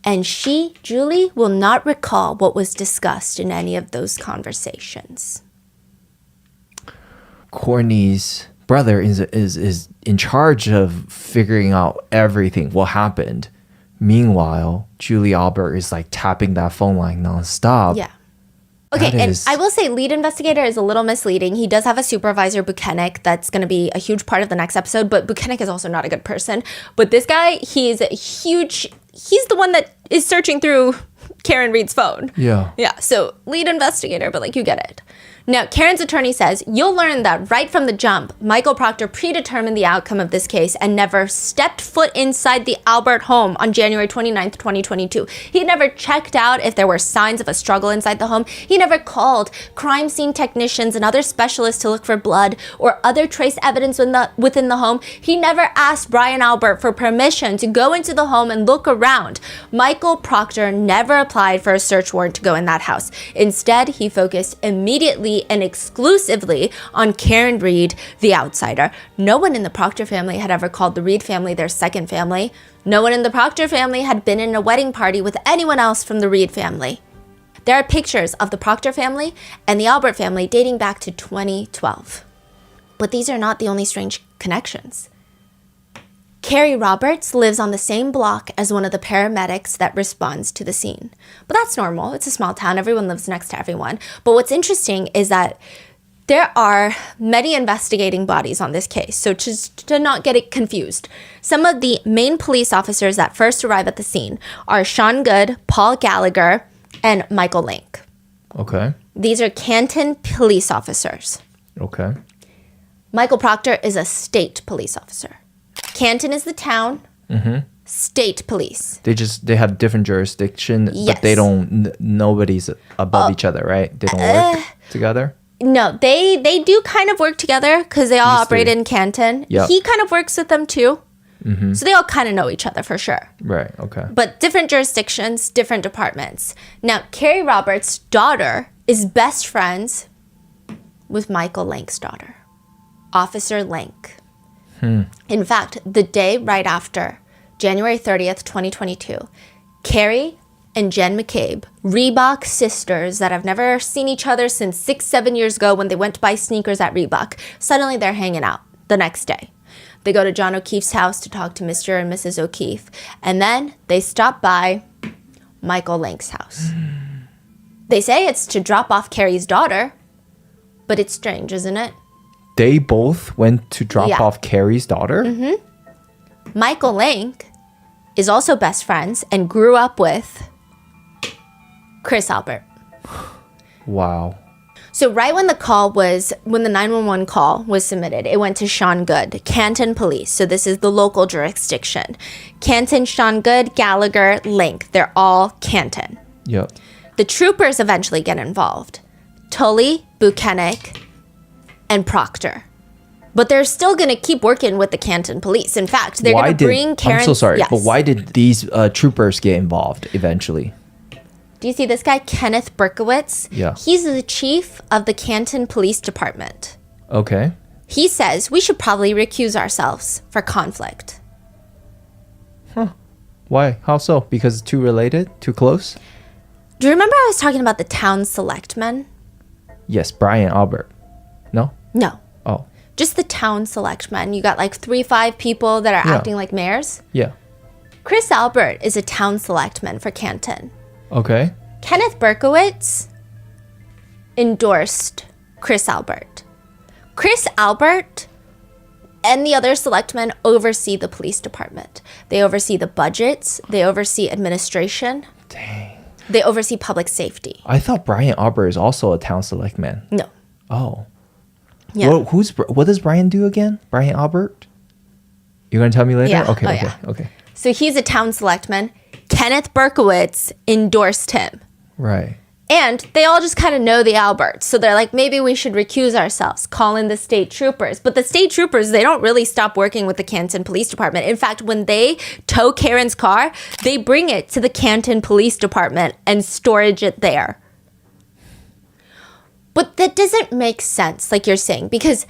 And Julie, will not recall what was discussed in any of those conversations. Courtney's brother is in charge of figuring out everything, what happened. Meanwhile, Julie Albert is like tapping that phone line nonstop. Yeah. Okay, That and is- I will say lead investigator is a little misleading. He does have a supervisor, Buchanek, that's going to be a huge part of the next episode, but Buchanek is also not a good person. But this guy, he's the one that is searching through Karen Reed's phone. Yeah. Yeah, so lead investigator, but like you get it. Now, Karen's attorney says, you'll learn that right from the jump, Michael Proctor predetermined the outcome of this case and never stepped foot inside the Albert home on January 29th, 2022. He never checked out if there were signs of a struggle inside the home. He never called crime scene technicians and other specialists to look for blood or other trace evidence within the home. He never asked Brian Albert for permission to go into the home and look around. Michael Proctor never applied for a search warrant to go in that house. Instead, he focused immediately and exclusively on Karen Reed, the outsider. No one in the Proctor family had ever called the Reed family their second family. No one in the Proctor family had been in a wedding party with anyone else from the Reed family. There are pictures of the Proctor family and the Albert family dating back to 2012. But these are not the only strange connections. Carrie Roberts lives on the same block as one of the paramedics that responds to the scene. But that's normal. It's a small town. Everyone lives next to everyone. But what's interesting is that there are many investigating bodies on this case. So just to not get it confused, some of the main police officers that first arrive at the scene are Sean Good, Paul Gallagher, and Michael Link. Okay. These are Canton police officers. Okay. Michael Proctor is a state police officer. Canton is the town, state police. They have different jurisdiction, Yes. but they don't. Nobody's above each other, right? They don't work together. No, they do kind of work together because they all These operate three. in Canton. Yep. He kind of works with them too. Mm-hmm. So they all kind of know each other for sure. Right. Okay. But different jurisdictions, different departments. Now, Carrie Roberts' daughter is best friends with Michael Lank's daughter, Officer Lank. In fact, the day right after, January 30th, 2022, Carrie and Jen McCabe, Reebok sisters that have never seen each other since 6-7 years ago when they went to buy sneakers at Reebok, suddenly they're hanging out the next day. They go to John O'Keefe's house to talk to Mr. and Mrs. O'Keefe, and then they stop by Michael Lank's house. They say it's to drop off Carrie's daughter, but it's strange, isn't it? They both went to drop Yeah. off Carrie's daughter. Michael Lank is also best friends and grew up with Chris Albert. Wow. So right when the 911 call was submitted, it went to Sean Good, Canton Police. So this is the local jurisdiction. Canton, Sean Good, Gallagher, Link. They're all Canton. Yep. The troopers eventually get involved. Tully, Buchanan, and Proctor. But they're still going to keep working with the Canton Police. In fact, they're going to bring Karen. I'm so sorry, Yes. but why did these troopers get involved eventually? Do you see this guy, Kenneth Berkowitz? Yeah. He's the chief of the Canton Police Department. Okay. He says we should probably recuse ourselves for conflict. Why? How so? Because it's too related? Too close? Do you remember I was talking about the town selectmen? Yes, Brian Albert. No? No. Oh. Just the town selectmen. You got like 3-5 people that are Yeah. acting like mayors. Yeah. Chris Albert is a town selectman for Canton. Okay. Kenneth Berkowitz endorsed Chris Albert. Chris Albert and the other selectmen oversee the police department. They oversee the budgets. They oversee administration. Dang. They oversee public safety. I thought Brian Albert is also a town selectman. No. Oh. Yeah. Well, what does Brian do again? Brian Albert? You're going to tell me later? Yeah. Okay, Oh, okay, yeah. okay. So he's a town selectman. Kenneth Berkowitz endorsed him. Right. And they all just kind of know the Alberts. So they're like, maybe we should recuse ourselves, call in the state troopers. But the state troopers, they don't really stop working with the Canton Police Department. In fact, when they tow Karen's car, they bring it to the Canton Police Department and storage it there. But that doesn't make sense, like you're saying, because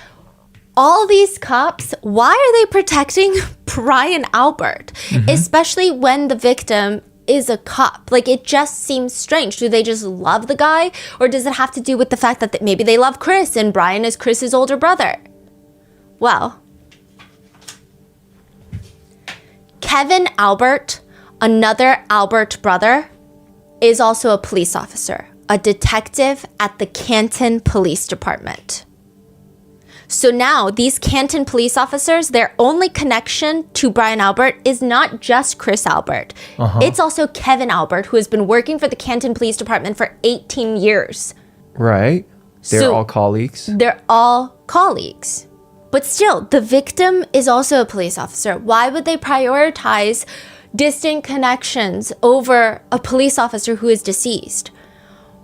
all these cops, why are they protecting Brian Albert? Especially when the victim is a cop. Like, it just seems strange. Do they just love the guy? Or does it have to do with the fact that maybe they love Chris and Brian is Chris's older brother? Well, Kevin Albert, another Albert brother, is also a police officer, a detective at the Canton Police Department. So now these Canton police officers, their only connection to Brian Albert is not just Chris Albert. It's also Kevin Albert, who has been working for the Canton Police Department for 18 years. Right. They're So- all colleagues. They're all colleagues. But still, the victim is also a police officer. Why would they prioritize distant connections over a police officer who is deceased?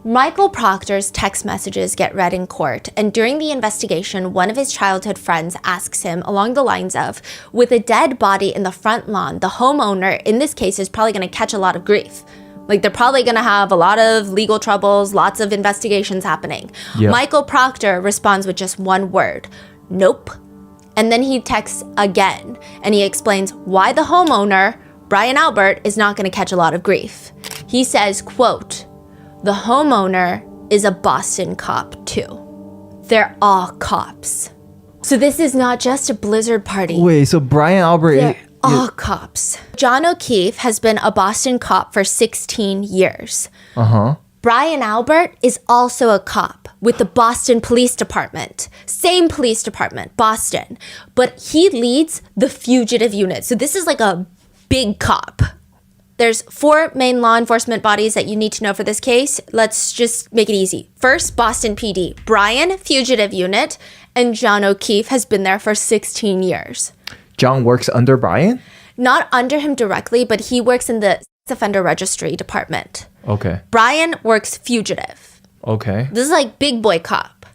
Michael Proctor's text messages get read in court, and during the investigation, one of his childhood friends asks him along the lines of, with a dead body in the front lawn, the homeowner, in this case, is probably going to catch a lot of grief. Like, they're probably going to have a lot of legal troubles, lots of investigations happening. Yep. Michael Proctor responds with just one word, nope. And then he texts again, and he explains why the homeowner, Brian Albert, is not going to catch a lot of grief. He says, quote, the homeowner is a Boston cop too. They're all cops. So this is not just a blizzard party. Wait, so Brian Albert They're all cops. John O'Keefe has been a Boston cop for 16 years. Brian Albert is also a cop with the Boston Police Department. Same police department, Boston. But he leads the fugitive unit. So this is like a big cop. There's 4 main law enforcement bodies that you need to know for this case. Let's just make it easy. First, Boston PD. Brian, fugitive unit, and John O'Keefe has been there for 16 years. John works under Brian? Not under him directly, but he works in the sex offender registry department. Okay. Brian works fugitive. Okay. This is like big boy cop.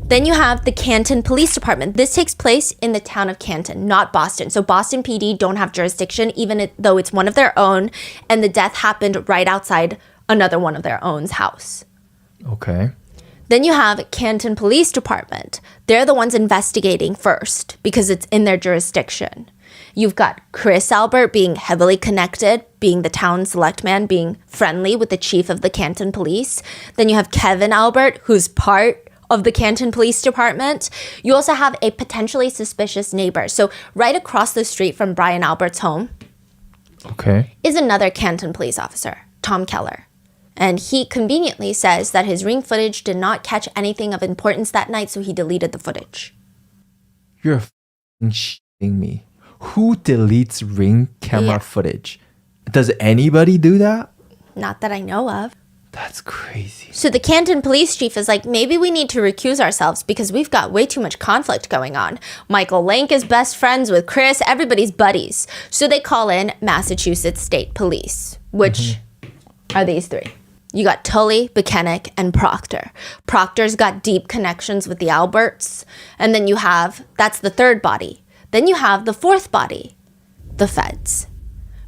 Then you have the Canton Police Department. This takes place in the town of Canton, not Boston. So Boston PD don't have jurisdiction, even though it's one of their own, and the death happened right outside another one of their own's house. Okay. Then you have Canton Police Department. They're the ones investigating first because it's in their jurisdiction. You've got Chris Albert being heavily connected, being the town selectman, being friendly with the chief of the Canton Police. Then you have Kevin Albert, who's part of the Canton Police Department. You also have a potentially suspicious neighbor. So right across the street from Brian Albert's home Okay. is another Canton police officer, Tom Keller. And he conveniently says that his ring footage did not catch anything of importance that night, so he deleted the footage. You're f***ing shitting me. Who deletes ring camera Yeah. footage? Does anybody do that? Not that I know of. That's crazy. So the Canton police chief is like, maybe we need to recuse ourselves because we've got way too much conflict going on. Michael Link is best friends with Chris. Everybody's buddies. So they call in Massachusetts State Police, which are these three. You got Tully, Buchanan, and Proctor. Proctor's got deep connections with the Alberts. And then you have, that's the third body. Then you have the fourth body, the feds.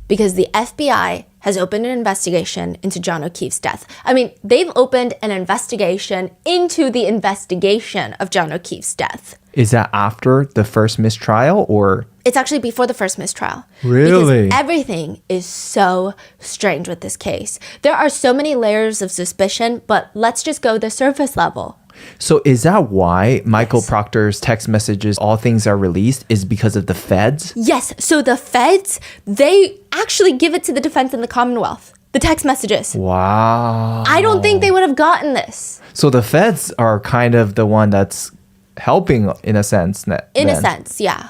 Because the FBI has opened an investigation into John O'Keefe's death. I mean, they've opened an investigation into the investigation of John O'Keefe's death. Is that after the first mistrial or? It's actually before the first mistrial. Really? Because everything is so strange with this case. There are so many layers of suspicion, but let's just go the surface level. So is that why Michael Proctor's text messages, all things are released, is because of the feds? Yes. So the feds, they actually give it to the defense in the Commonwealth. The text messages. Wow. I don't think they would have gotten this. So the feds are kind of the one that's helping in a sense. In a sense, yeah.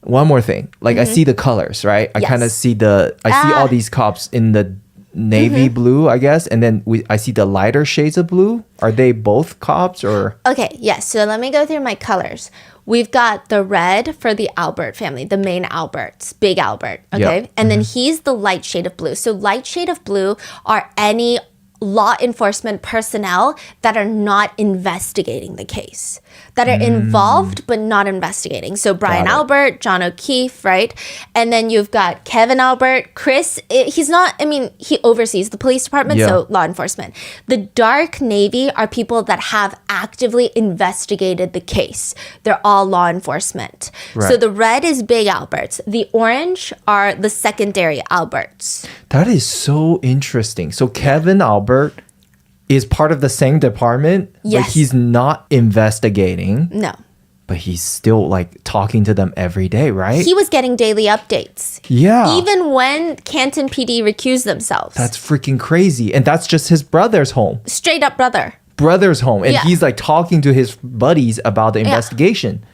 One more thing. Like I see the colors, right? I kind of see I see all these cops in the navy blue, I guess, and then I see the lighter shades of blue. Are they both cops or? Okay, yes. So let me go through my colors. We've got the red for the Albert family, the main Alberts, Big Albert, okay? Yep. And then he's the light shade of blue. So light shade of blue are any law enforcement personnel that are not investigating the case, that are involved but not investigating. So Brian Albert, John O'Keefe, right? And then you've got Kevin Albert, Chris. He's not, I mean, he oversees the police department, so law enforcement. The dark navy are people that have actively investigated the case. They're all law enforcement. Right. So the red is Big Alberts. The orange are the secondary Alberts. That is so interesting. So Kevin Albert is part of the same department, Yes. but he's not investigating. No. But he's still like talking to them every day, right? He was getting daily updates. Yeah. Even when Canton PD recused themselves. That's freaking crazy. And that's just his brother's home. Straight up brother. Brother's home. And Yeah. he's like talking to his buddies about the investigation.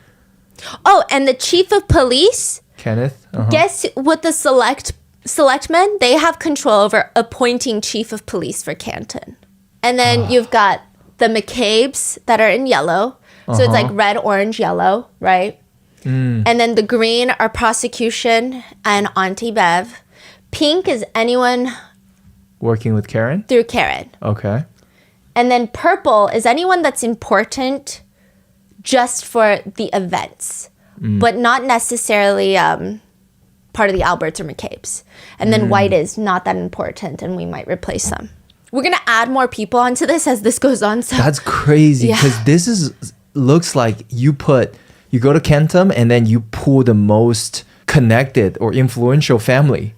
Oh, and the chief of police, Kenneth? Uh-huh. guess what the selectmen, they have control over appointing chief of police for Canton. And then you've got the McCabe's that are in yellow. So it's like red, orange, yellow, right? And then the green are prosecution and Auntie Bev. Pink is anyone Working with Karen? through Karen. Okay. And then purple is anyone that's important just for the events, but not necessarily part of the Alberts or McCabe's. And then white is not that important, and we might replace them. We're going to add more people onto this as this goes on. So That's crazy because this looks like you go to Kentum and then you pull the most connected or influential family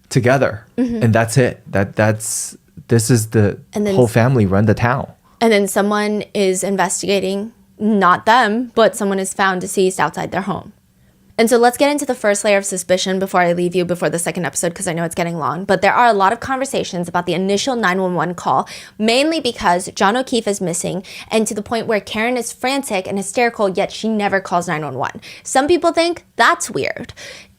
together. And that's it. This is the whole family run the town. And then someone is investigating, not them, but someone is found deceased outside their home. And so let's get into the first layer of suspicion before I leave you before the second episode, because I know it's getting long. But there are a lot of conversations about the initial 911 call, mainly because John O'Keefe is missing, and to the point where Karen is frantic and hysterical, yet she never calls 911. Some people think that's weird.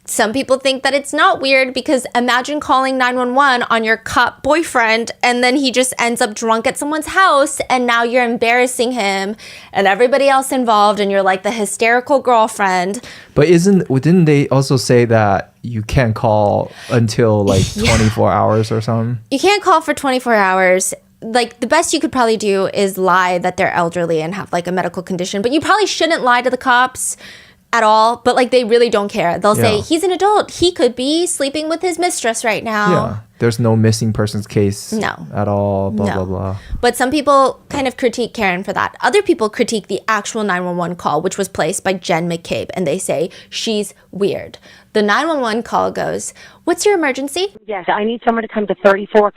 Some people think that it's not weird because imagine calling 911 on your cop boyfriend and then he just ends up drunk at someone's house and now you're embarrassing him and everybody else involved and you're like the hysterical girlfriend. But didn't they also say that you can't call until like 24 hours or something? You can't call for 24 hours. Like the best you could probably do is lie that they're elderly and have like a medical condition, but you probably shouldn't lie to the cops at all, but like they really don't care. They'll say he's an adult. He could be sleeping with his mistress right now. Yeah. There's no missing persons case at all, blah, blah. But some people kind of critique Karen for that. Other people critique the actual 911 call, which was placed by Jen McCabe, and they say she's weird. The 911 call goes, "What's your emergency?" Yes, I need someone to come to 34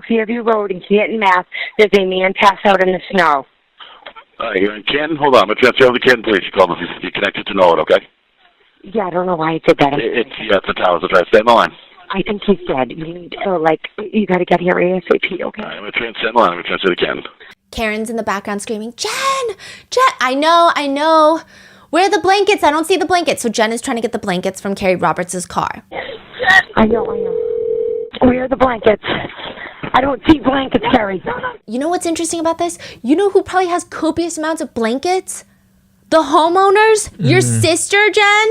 Fairview Road in Canton, Mass. There's a man passed out in the snow. You're in Canton? Hold on. I'm going to transfer over to Canton Police. You call them if you're connected to know it, okay? Yeah, I don't know why I did that. It's the towers. I'll try to stay in the line. I think he's dead. You need, you got to get here ASAP, okay? I'm going to transfer in the line. I'm going to transfer to Canton. Karen's in the background screaming, Jen, I know. Where are the blankets? I don't see the blankets. So Jen is trying to get the blankets from Carrie Roberts' car. I know. Where are the blankets? I don't see blankets, Carrie. You know what's interesting about this? You know who probably has copious amounts of blankets? The homeowners? Your sister, Jen?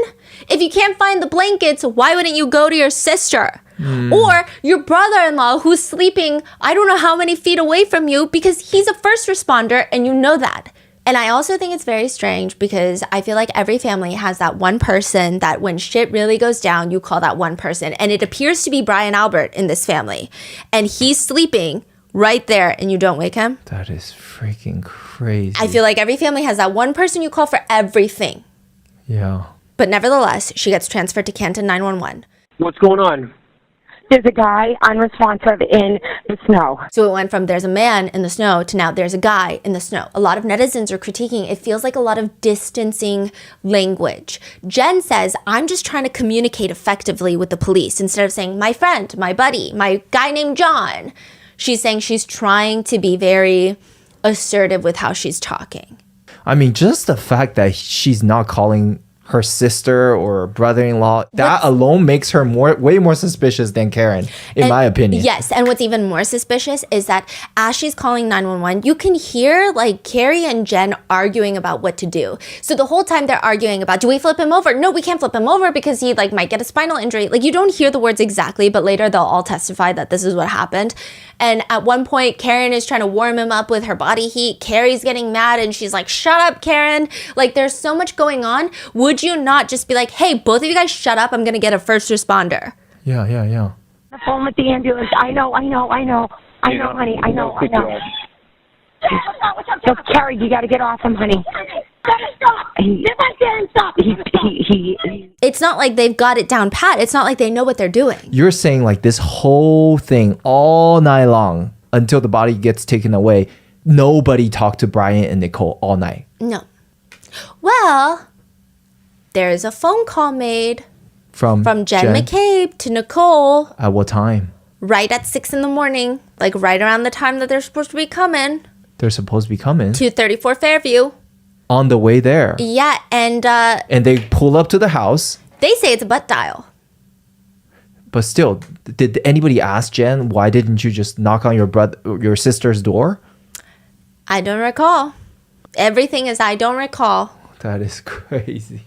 If you can't find the blankets, why wouldn't you go to your sister? Or your brother-in-law who's sleeping I don't know how many feet away from you because he's a first responder and you know that. And I also think it's very strange because I feel like every family has that one person that when shit really goes down, you call that one person. And it appears to be Brian Albert in this family. And he's sleeping right there and you don't wake him. That is freaking crazy. I feel like every family has that one person you call for everything. Yeah. But nevertheless, she gets transferred to Canton 911. What's going on? There's a guy unresponsive in the snow. So it went from there's a man in the snow to now there's a guy in the snow. A lot of netizens are critiquing. It feels like a lot of distancing language. Jen says, I'm just trying to communicate effectively with the police instead of saying my friend, my buddy, my guy named John. She's saying she's trying to be very assertive with how she's talking. I mean, just the fact that she's not calling her sister or brother-in-law, that alone makes her way more suspicious than Karen, in my opinion. Yes, and what's even more suspicious is that as she's calling 911, you can hear like Carrie and Jen arguing about what to do. So the whole time they're arguing about, do we flip him over? No, we can't flip him over because he like might get a spinal injury. Like you don't hear the words exactly, but later they'll all testify that this is what happened. And at one point, Karen is trying to warm him up with her body heat. Carrie's getting mad and she's like, shut up, Karen. Like there's so much going on. Would you not just be like, hey, both of you guys shut up. I'm going to get a first responder. Yeah. The phone with the ambulance. I know, honey. I know. Look, Carrie, you got to get off him, honey. It's not like they've got it down pat. It's not like they know what they're doing. You're saying like this whole thing all night long until the body gets taken away, nobody talked to Brian and Nicole all night. No. Well, there's a phone call made from Jen McCabe to Nicole. At what time? Right at 6 a.m, like right around the time that they're supposed to be coming. They're supposed to be coming. 234 Fairview. On the way there. Yeah, and they pull up to the house. They say it's a butt dial. But still, did anybody ask Jen, why didn't you just knock on your sister's door? I don't recall. Everything is I don't recall. That is crazy.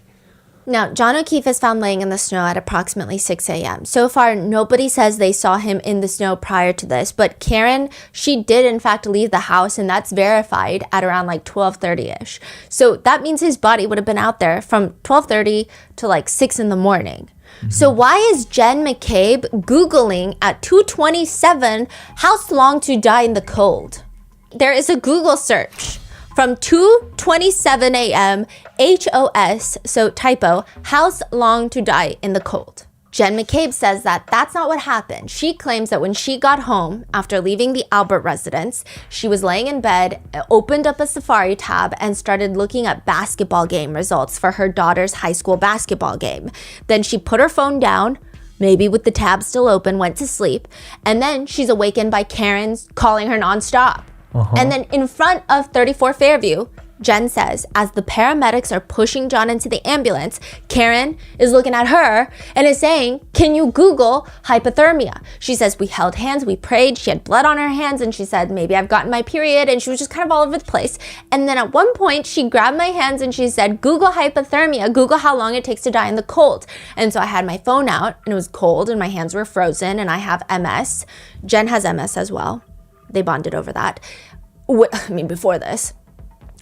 Now, John O'Keefe is found laying in the snow at approximately 6 a.m. So far, nobody says they saw him in the snow prior to this, but Karen, she did in fact leave the house, and that's verified at around like 12:30ish. So that means his body would have been out there from 12:30 to like 6 a.m. So why is Jen McCabe Googling at 2:27 how long to die in the cold? There is a Google search. From 2:27 a.m., HOS, so typo, how long to die in the cold. Jen McCabe says that that's not what happened. She claims that when she got home after leaving the Albert residence, she was laying in bed, opened up a Safari tab, and started looking at basketball game results for her daughter's high school basketball game. Then she put her phone down, maybe with the tab still open, went to sleep, and then she's awakened by Karen's calling her nonstop. And then in front of 34 Fairview, Jen says, as the paramedics are pushing John into the ambulance, Karen is looking at her and is saying, can you Google hypothermia? She says, we held hands, we prayed, she had blood on her hands, and she said, maybe I've gotten my period, and she was just kind of all over the place. And then at one point, she grabbed my hands and she said, Google hypothermia, Google how long it takes to die in the cold. And so I had my phone out, and it was cold, and my hands were frozen, and I have MS. Jen has MS as well. They bonded over that. Before this.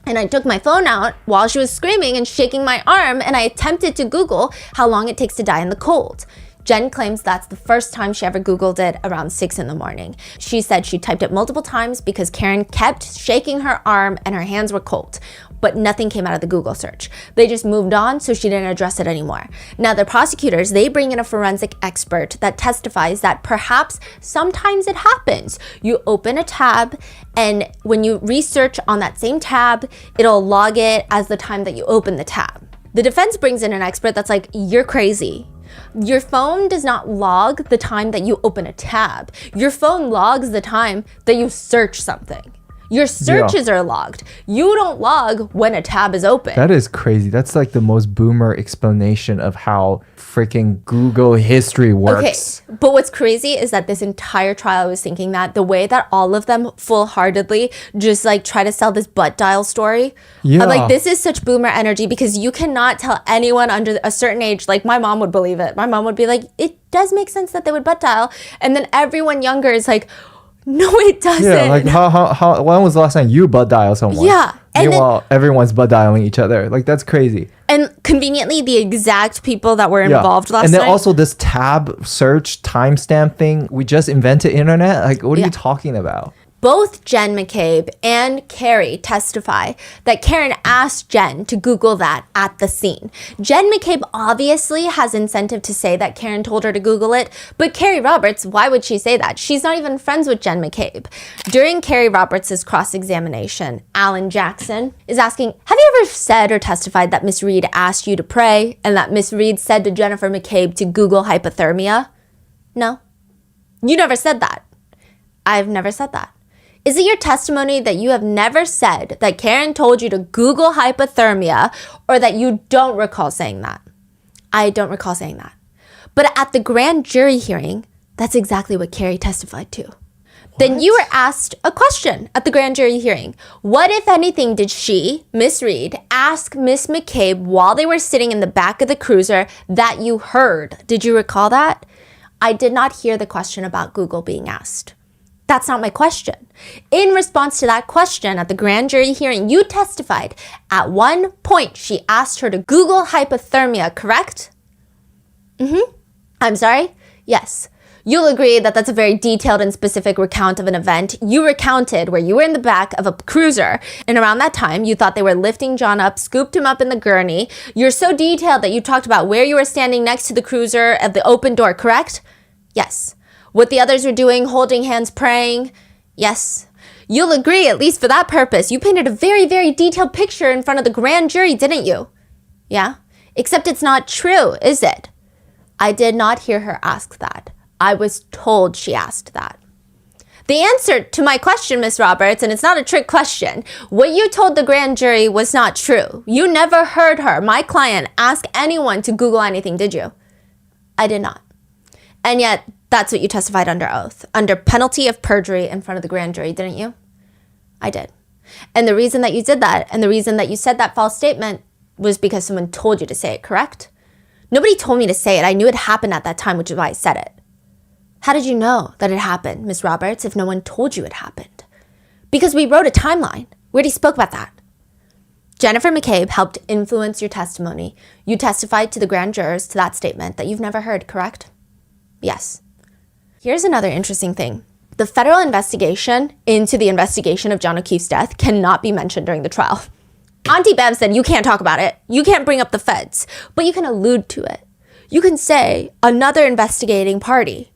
And I took my phone out while she was screaming and shaking my arm, and I attempted to Google how long it takes to die in the cold. Jen claims that's the first time she ever Googled it around 6 a.m. She said she typed it multiple times because Karen kept shaking her arm and her hands were cold, but nothing came out of the Google search. They just moved on, so she didn't address it anymore. Now, the prosecutors, they bring in a forensic expert that testifies that perhaps sometimes it happens. You open a tab, and when you research on that same tab, it'll log it as the time that you open the tab. The defense brings in an expert that's like, you're crazy. Your phone does not log the time that you open a tab. Your phone logs the time that you search something. Your searches are logged. You don't log when a tab is open. That is crazy. That's like the most boomer explanation of how freaking Google history works. Okay, but what's crazy is that this entire trial, I was thinking that the way that all of them full-heartedly just like try to sell this butt dial story. Yeah. I'm like, this is such boomer energy because you cannot tell anyone under a certain age, like my mom would believe it. My mom would be like, it does make sense that they would butt dial. And then everyone younger is like, no, it doesn't. Yeah, like how when was the last time you butt dial someone? Yeah. And meanwhile, everyone's butt dialing each other. Like, that's crazy. And conveniently, the exact people that were involved last night. And then night. also this tab search timestamp thing. We just invented internet. Like, what are you talking about? Both Jen McCabe and Carrie testify that Karen asked Jen to Google that at the scene. Jen McCabe obviously has incentive to say that Karen told her to Google it, but Carrie Roberts, why would she say that? She's not even friends with Jen McCabe. During Carrie Roberts' cross-examination, Alan Jackson is asking, have you ever said or testified that Miss Reed asked you to pray and that Miss Reed said to Jennifer McCabe to Google hypothermia? No. You never said that. I've never said that. Is it your testimony that you have never said that Karen told you to Google hypothermia or that you don't recall saying that? I don't recall saying that. But at the grand jury hearing, that's exactly what Carrie testified to. Then you were asked a question at the grand jury hearing. What, if anything, did she, Miss Reed, ask Miss McCabe while they were sitting in the back of the cruiser that you heard? Did you recall that? I did not hear the question about Google being asked. That's not my question. In response to that question at the grand jury hearing, you testified at one point she asked her to Google hypothermia, correct? I'm sorry? Yes. You'll agree that that's a very detailed and specific recount of an event you recounted where you were in the back of a cruiser, and around that time you thought they were lifting John up, scooped him up in the gurney. You're so detailed that you talked about where you were standing next to the cruiser at the open door, correct? Yes. What the others were doing, holding hands, praying? Yes. You'll agree, at least for that purpose, you painted a very, very detailed picture in front of the grand jury, didn't you? Yeah? Except it's not true, is it? I did not hear her ask that. I was told she asked that. The answer to my question, Miss Roberts, and it's not a trick question, what you told the grand jury was not true. You never heard her, my client, ask anyone to Google anything, did you? I did not. And yet, that's what you testified under oath, under penalty of perjury in front of the grand jury, didn't you? I did. And the reason that you did that, and the reason that you said that false statement was because someone told you to say it, correct? Nobody told me to say it. I knew it happened at that time, which is why I said it. How did you know that it happened, Miss Roberts, if no one told you it happened? Because we wrote a timeline. We already spoke about that. Jennifer McCabe helped influence your testimony. You testified to the grand jurors to that statement that you've never heard, correct? Yes. Here's another interesting thing. The federal investigation into the investigation of John O'Keefe's death cannot be mentioned during the trial. Auntie Bev said you can't talk about it. You can't bring up the feds, but you can allude to it. You can say another investigating party.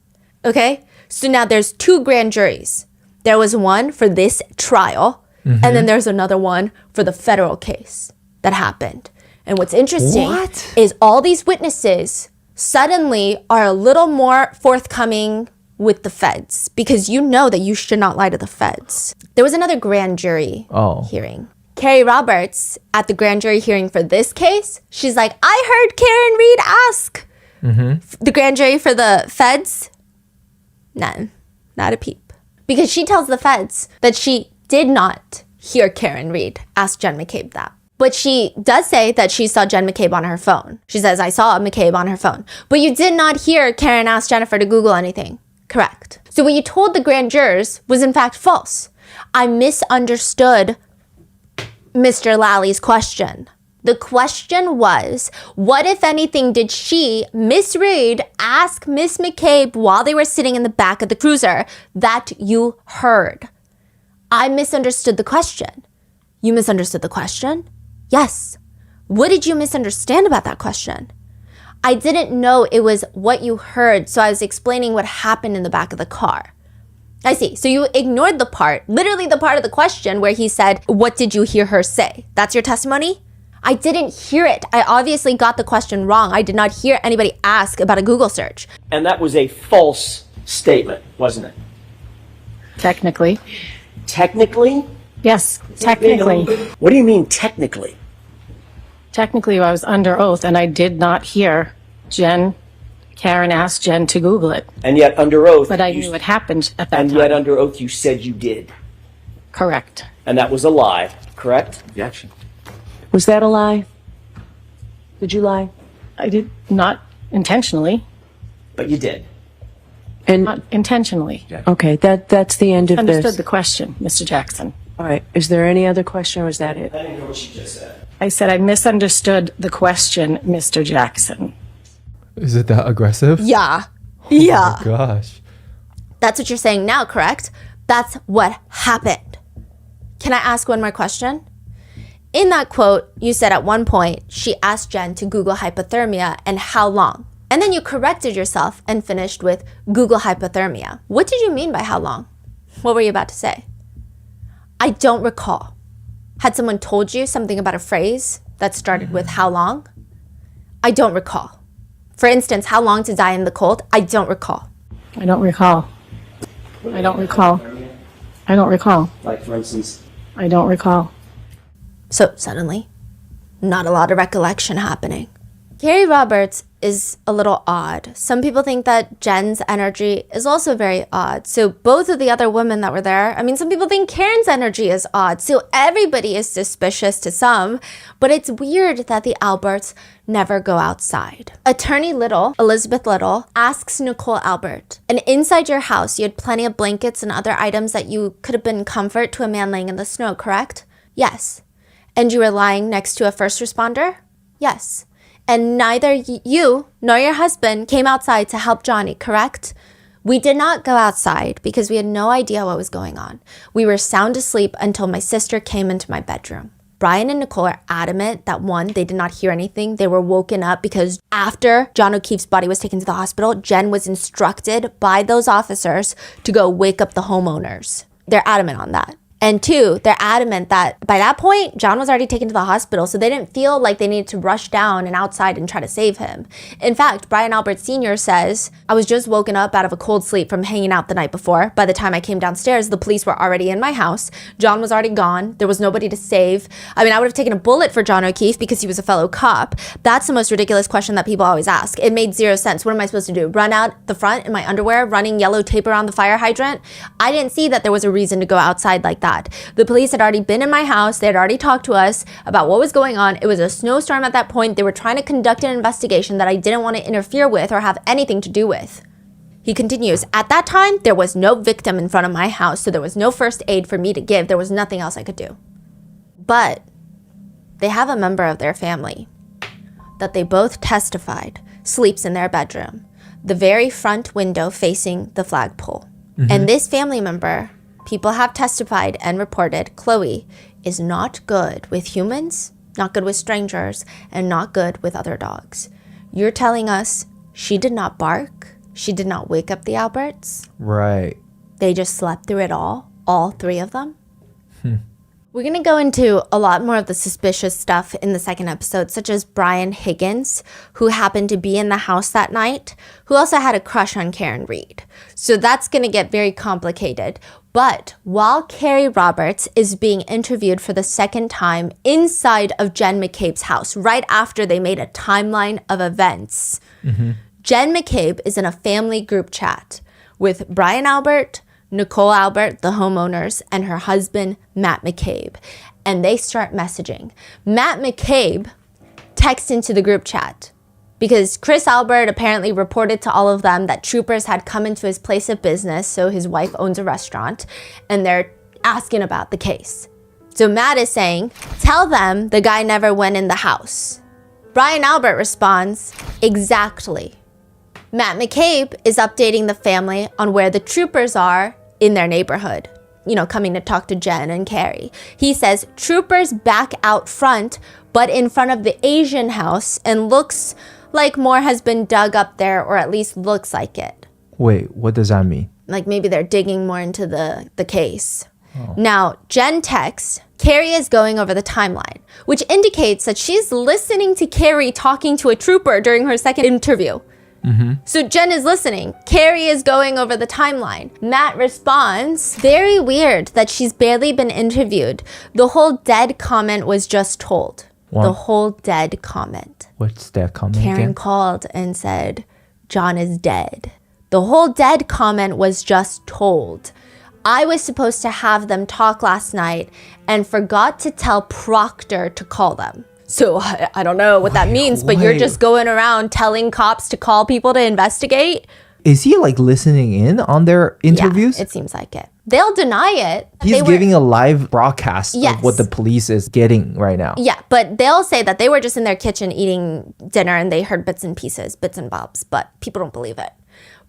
Okay? So now there's two grand juries. There was one for this trial, and then there's another one for the federal case that happened. And what's interesting is all these witnesses suddenly are a little more forthcoming with the feds because you know that you should not lie to the feds. There was another grand jury hearing. Carrie Roberts, at the grand jury hearing for this case, she's like, I heard Karen Reed ask the grand jury for the feds. None. Not a peep. Because she tells the feds that she did not hear Karen Reed ask Jen McCabe that. But she does say that she saw Jen McCabe on her phone. She says, I saw McCabe on her phone. But you did not hear Karen ask Jennifer to Google anything. Correct. So what you told the grand jurors was in fact false. I misunderstood Mr. Lally's question. The question was, what, if anything, did she, Miss Reed, ask Miss McCabe while they were sitting in the back of the cruiser that you heard? I misunderstood the question. You misunderstood the question? Yes. What did you misunderstand about that question? I didn't know it was what you heard, so I was explaining what happened in the back of the car. I see. So you ignored the part, literally the part of the question where he said, what did you hear her say? That's your testimony? I didn't hear it. I obviously got the question wrong. I did not hear anybody ask about a Google search. And that was a false statement, wasn't it? Technically. Technically, Yes, technically. What do you mean technically? Technically, I was under oath, and I did not hear Karen asked Jen to Google it. And yet under oath. But I knew it happened at that time. And yet under oath you said you did. Correct. And that was a lie, correct? Objection. Was that a lie? Did you lie? I did not intentionally. But you did. And Not intentionally. okay, that's the end of Understood this. the question, Mr. Jackson. All right. Is there any other question, or is that it? I didn't hear what she just said. I said I misunderstood the question, Mr. Jackson. Is it that aggressive? Yeah. Yeah. Oh my gosh. That's what you're saying now, correct? That's what happened. Can I ask one more question? In that quote, you said at one point, she asked Jen to Google hypothermia and how long. And then you corrected yourself and finished with Google hypothermia. What did you mean by how long? What were you about to say? I don't recall. Had someone told you something about a phrase that started with how long? I don't recall. For instance, how long to die in the cold? I don't recall. I don't recall. I don't recall. I don't recall. Like, for instance? I don't recall. So suddenly, not a lot of recollection happening. Carrie Roberts is a little odd. Some people think that Jen's energy is also very odd. So both of the other women that were there, I mean, some people think Karen's energy is odd. So everybody is suspicious to some, but it's weird that the Alberts never go outside. Attorney Little, Elizabeth Little, asks Nicole Albert, and inside your house, you had plenty of blankets and other items that you could have been comfort to a man laying in the snow, correct? Yes. And you were lying next to a first responder? Yes. And neither you nor your husband came outside to help Johnny, correct? We did not go outside because we had no idea what was going on. We were sound asleep until my sister came into my bedroom. Brian and Nicole are adamant that one, they did not hear anything. They were woken up because after John O'Keefe's body was taken to the hospital, Jen was instructed by those officers to go wake up the homeowners. They're adamant on that. And two, they're adamant that by that point, John was already taken to the hospital, so they didn't feel like they needed to rush down and outside and try to save him. In fact, Brian Albert Sr. says, I was just woken up out of a cold sleep from hanging out the night before. By the time I came downstairs, the police were already in my house. John was already gone. There was nobody to save. I mean, I would have taken a bullet for John O'Keefe because he was a fellow cop. That's the most ridiculous question that people always ask. It made zero sense. What am I supposed to do? Run out the front in my underwear, running yellow tape around the fire hydrant? I didn't see that there was a reason to go outside like that. The police had already been in my house. They had already talked to us about what was going on. It was a snowstorm at that point. They were trying to conduct an investigation that I didn't want to interfere with or have anything to do with. He continues, at that time, there was no victim in front of my house, so there was no first aid for me to give. There was nothing else I could do. But they have a member of their family that they both testified sleeps in their bedroom, the very front window facing the flagpole. And this family member, people have testified and reported, Chloe is not good with humans, not good with strangers, and not good with other dogs. You're telling us she did not bark? She did not wake up the Alberts? Right. They just slept through it all three of them? We're going to go into a lot more of the suspicious stuff in the second episode, such as Brian Higgins, who happened to be in the house that night, who also had a crush on Karen Reed. So that's going to get very complicated. But while Carrie Roberts is being interviewed for the second time inside of Jen McCabe's house, right after they made a timeline of events, Jen McCabe is in a family group chat with Brian Albert, Nicole Albert, the homeowners, and her husband, Matt McCabe. And they start messaging. Matt McCabe texts into the group chat because Chris Albert apparently reported to all of them that troopers had come into his place of business, so his wife owns a restaurant, and they're asking about the case. So Matt is saying, tell them the guy never went in the house. Brian Albert responds, exactly. Matt McCabe is updating the family on where the troopers are in their neighborhood, coming to talk to Jen and Carrie. He says, troopers back out front, but in front of the Asian house, and looks like more has been dug up there, or at least looks like it. Wait, what does that mean? Like maybe they're digging more into the case. Now, Jen texts, Carrie is going over the timeline, which indicates that she's listening to Carrie talking to a trooper during her second interview. So Jen is listening. Carrie is going over the timeline. Matt responds, very weird that she's barely been interviewed. The whole dead comment was just told. What? The whole dead comment. What's that comment Karen again? called and said, John is dead. The whole dead comment was just told. I was supposed to have them talk last night and forgot to tell Proctor to call them. So I don't know what that means, but you're wait. just going around telling cops to call people to investigate? Is he like listening in on their interviews? Yeah, it seems like it. They'll deny it. He's giving a live broadcast Yes. of what the police is getting right now. Yeah, but they'll say that they were just in their kitchen eating dinner and they heard bits and pieces, bits and bobs, but people don't believe it.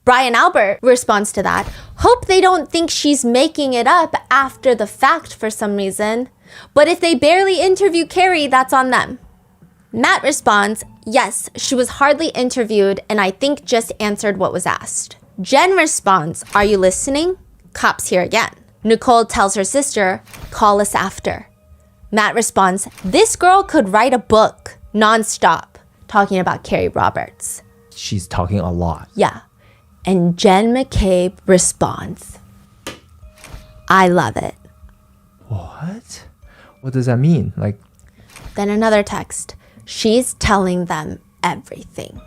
Brian Albert responds to that, hope they don't think she's making it up after the fact for some reason. But if they barely interview Carrie, that's on them. Matt responds, yes, she was hardly interviewed and I think just answered what was asked. Jen responds, are you listening? Cops here again. Nicole tells her sister, call us after. Matt responds, this girl could write a book nonstop talking about Carrie Roberts. She's talking a lot. Yeah. And Jen McCabe responds, I love it. What? What does that mean? Like, Then another text. She's telling them everything.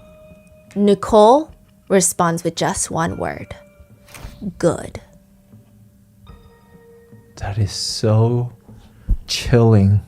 Nicole responds with just one word. Good. that is so chilling.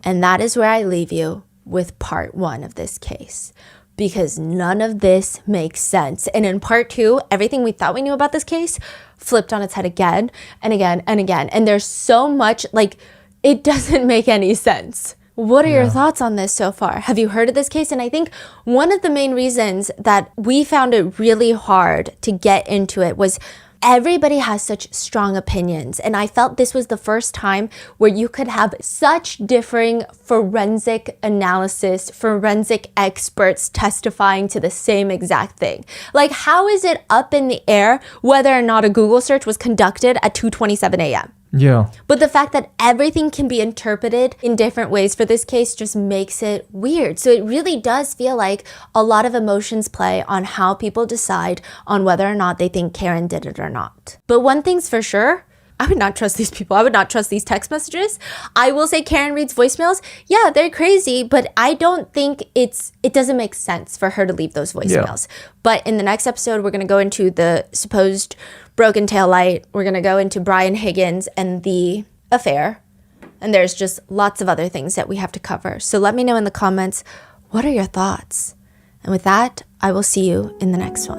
And that is where I leave you with part 1 of this case. Because none of this makes sense. And in part 2, everything we thought we knew about this case flipped on its head again and again and again. And there's so much, like, it doesn't make any sense. What are your thoughts on this so far? Have you heard of this case? And I think one of the main reasons that we found it really hard to get into it was everybody has such strong opinions. And I felt this was the first time where you could have such differing forensic analysis, forensic experts testifying to the same exact thing. Like, how is it up in the air whether or not a Google search was conducted at 2:27 a.m.? Yeah. But the fact that everything can be interpreted in different ways for this case just makes it weird. So it really does feel like a lot of emotions play on how people decide on whether or not they think Karen did it or not. But one thing's for sure, I would not trust these people. I would not trust these text messages. I will say Karen Reed's voicemails, yeah, they're crazy, but I don't think it doesn't make sense for her to leave those voicemails. Yeah. But in the next episode, we're going to go into the supposed broken tail light. We're going to go into Brian Higgins and the affair. And there's just lots of other things that we have to cover. So let me know in the comments, what are your thoughts? And with that, I will see you in the next one.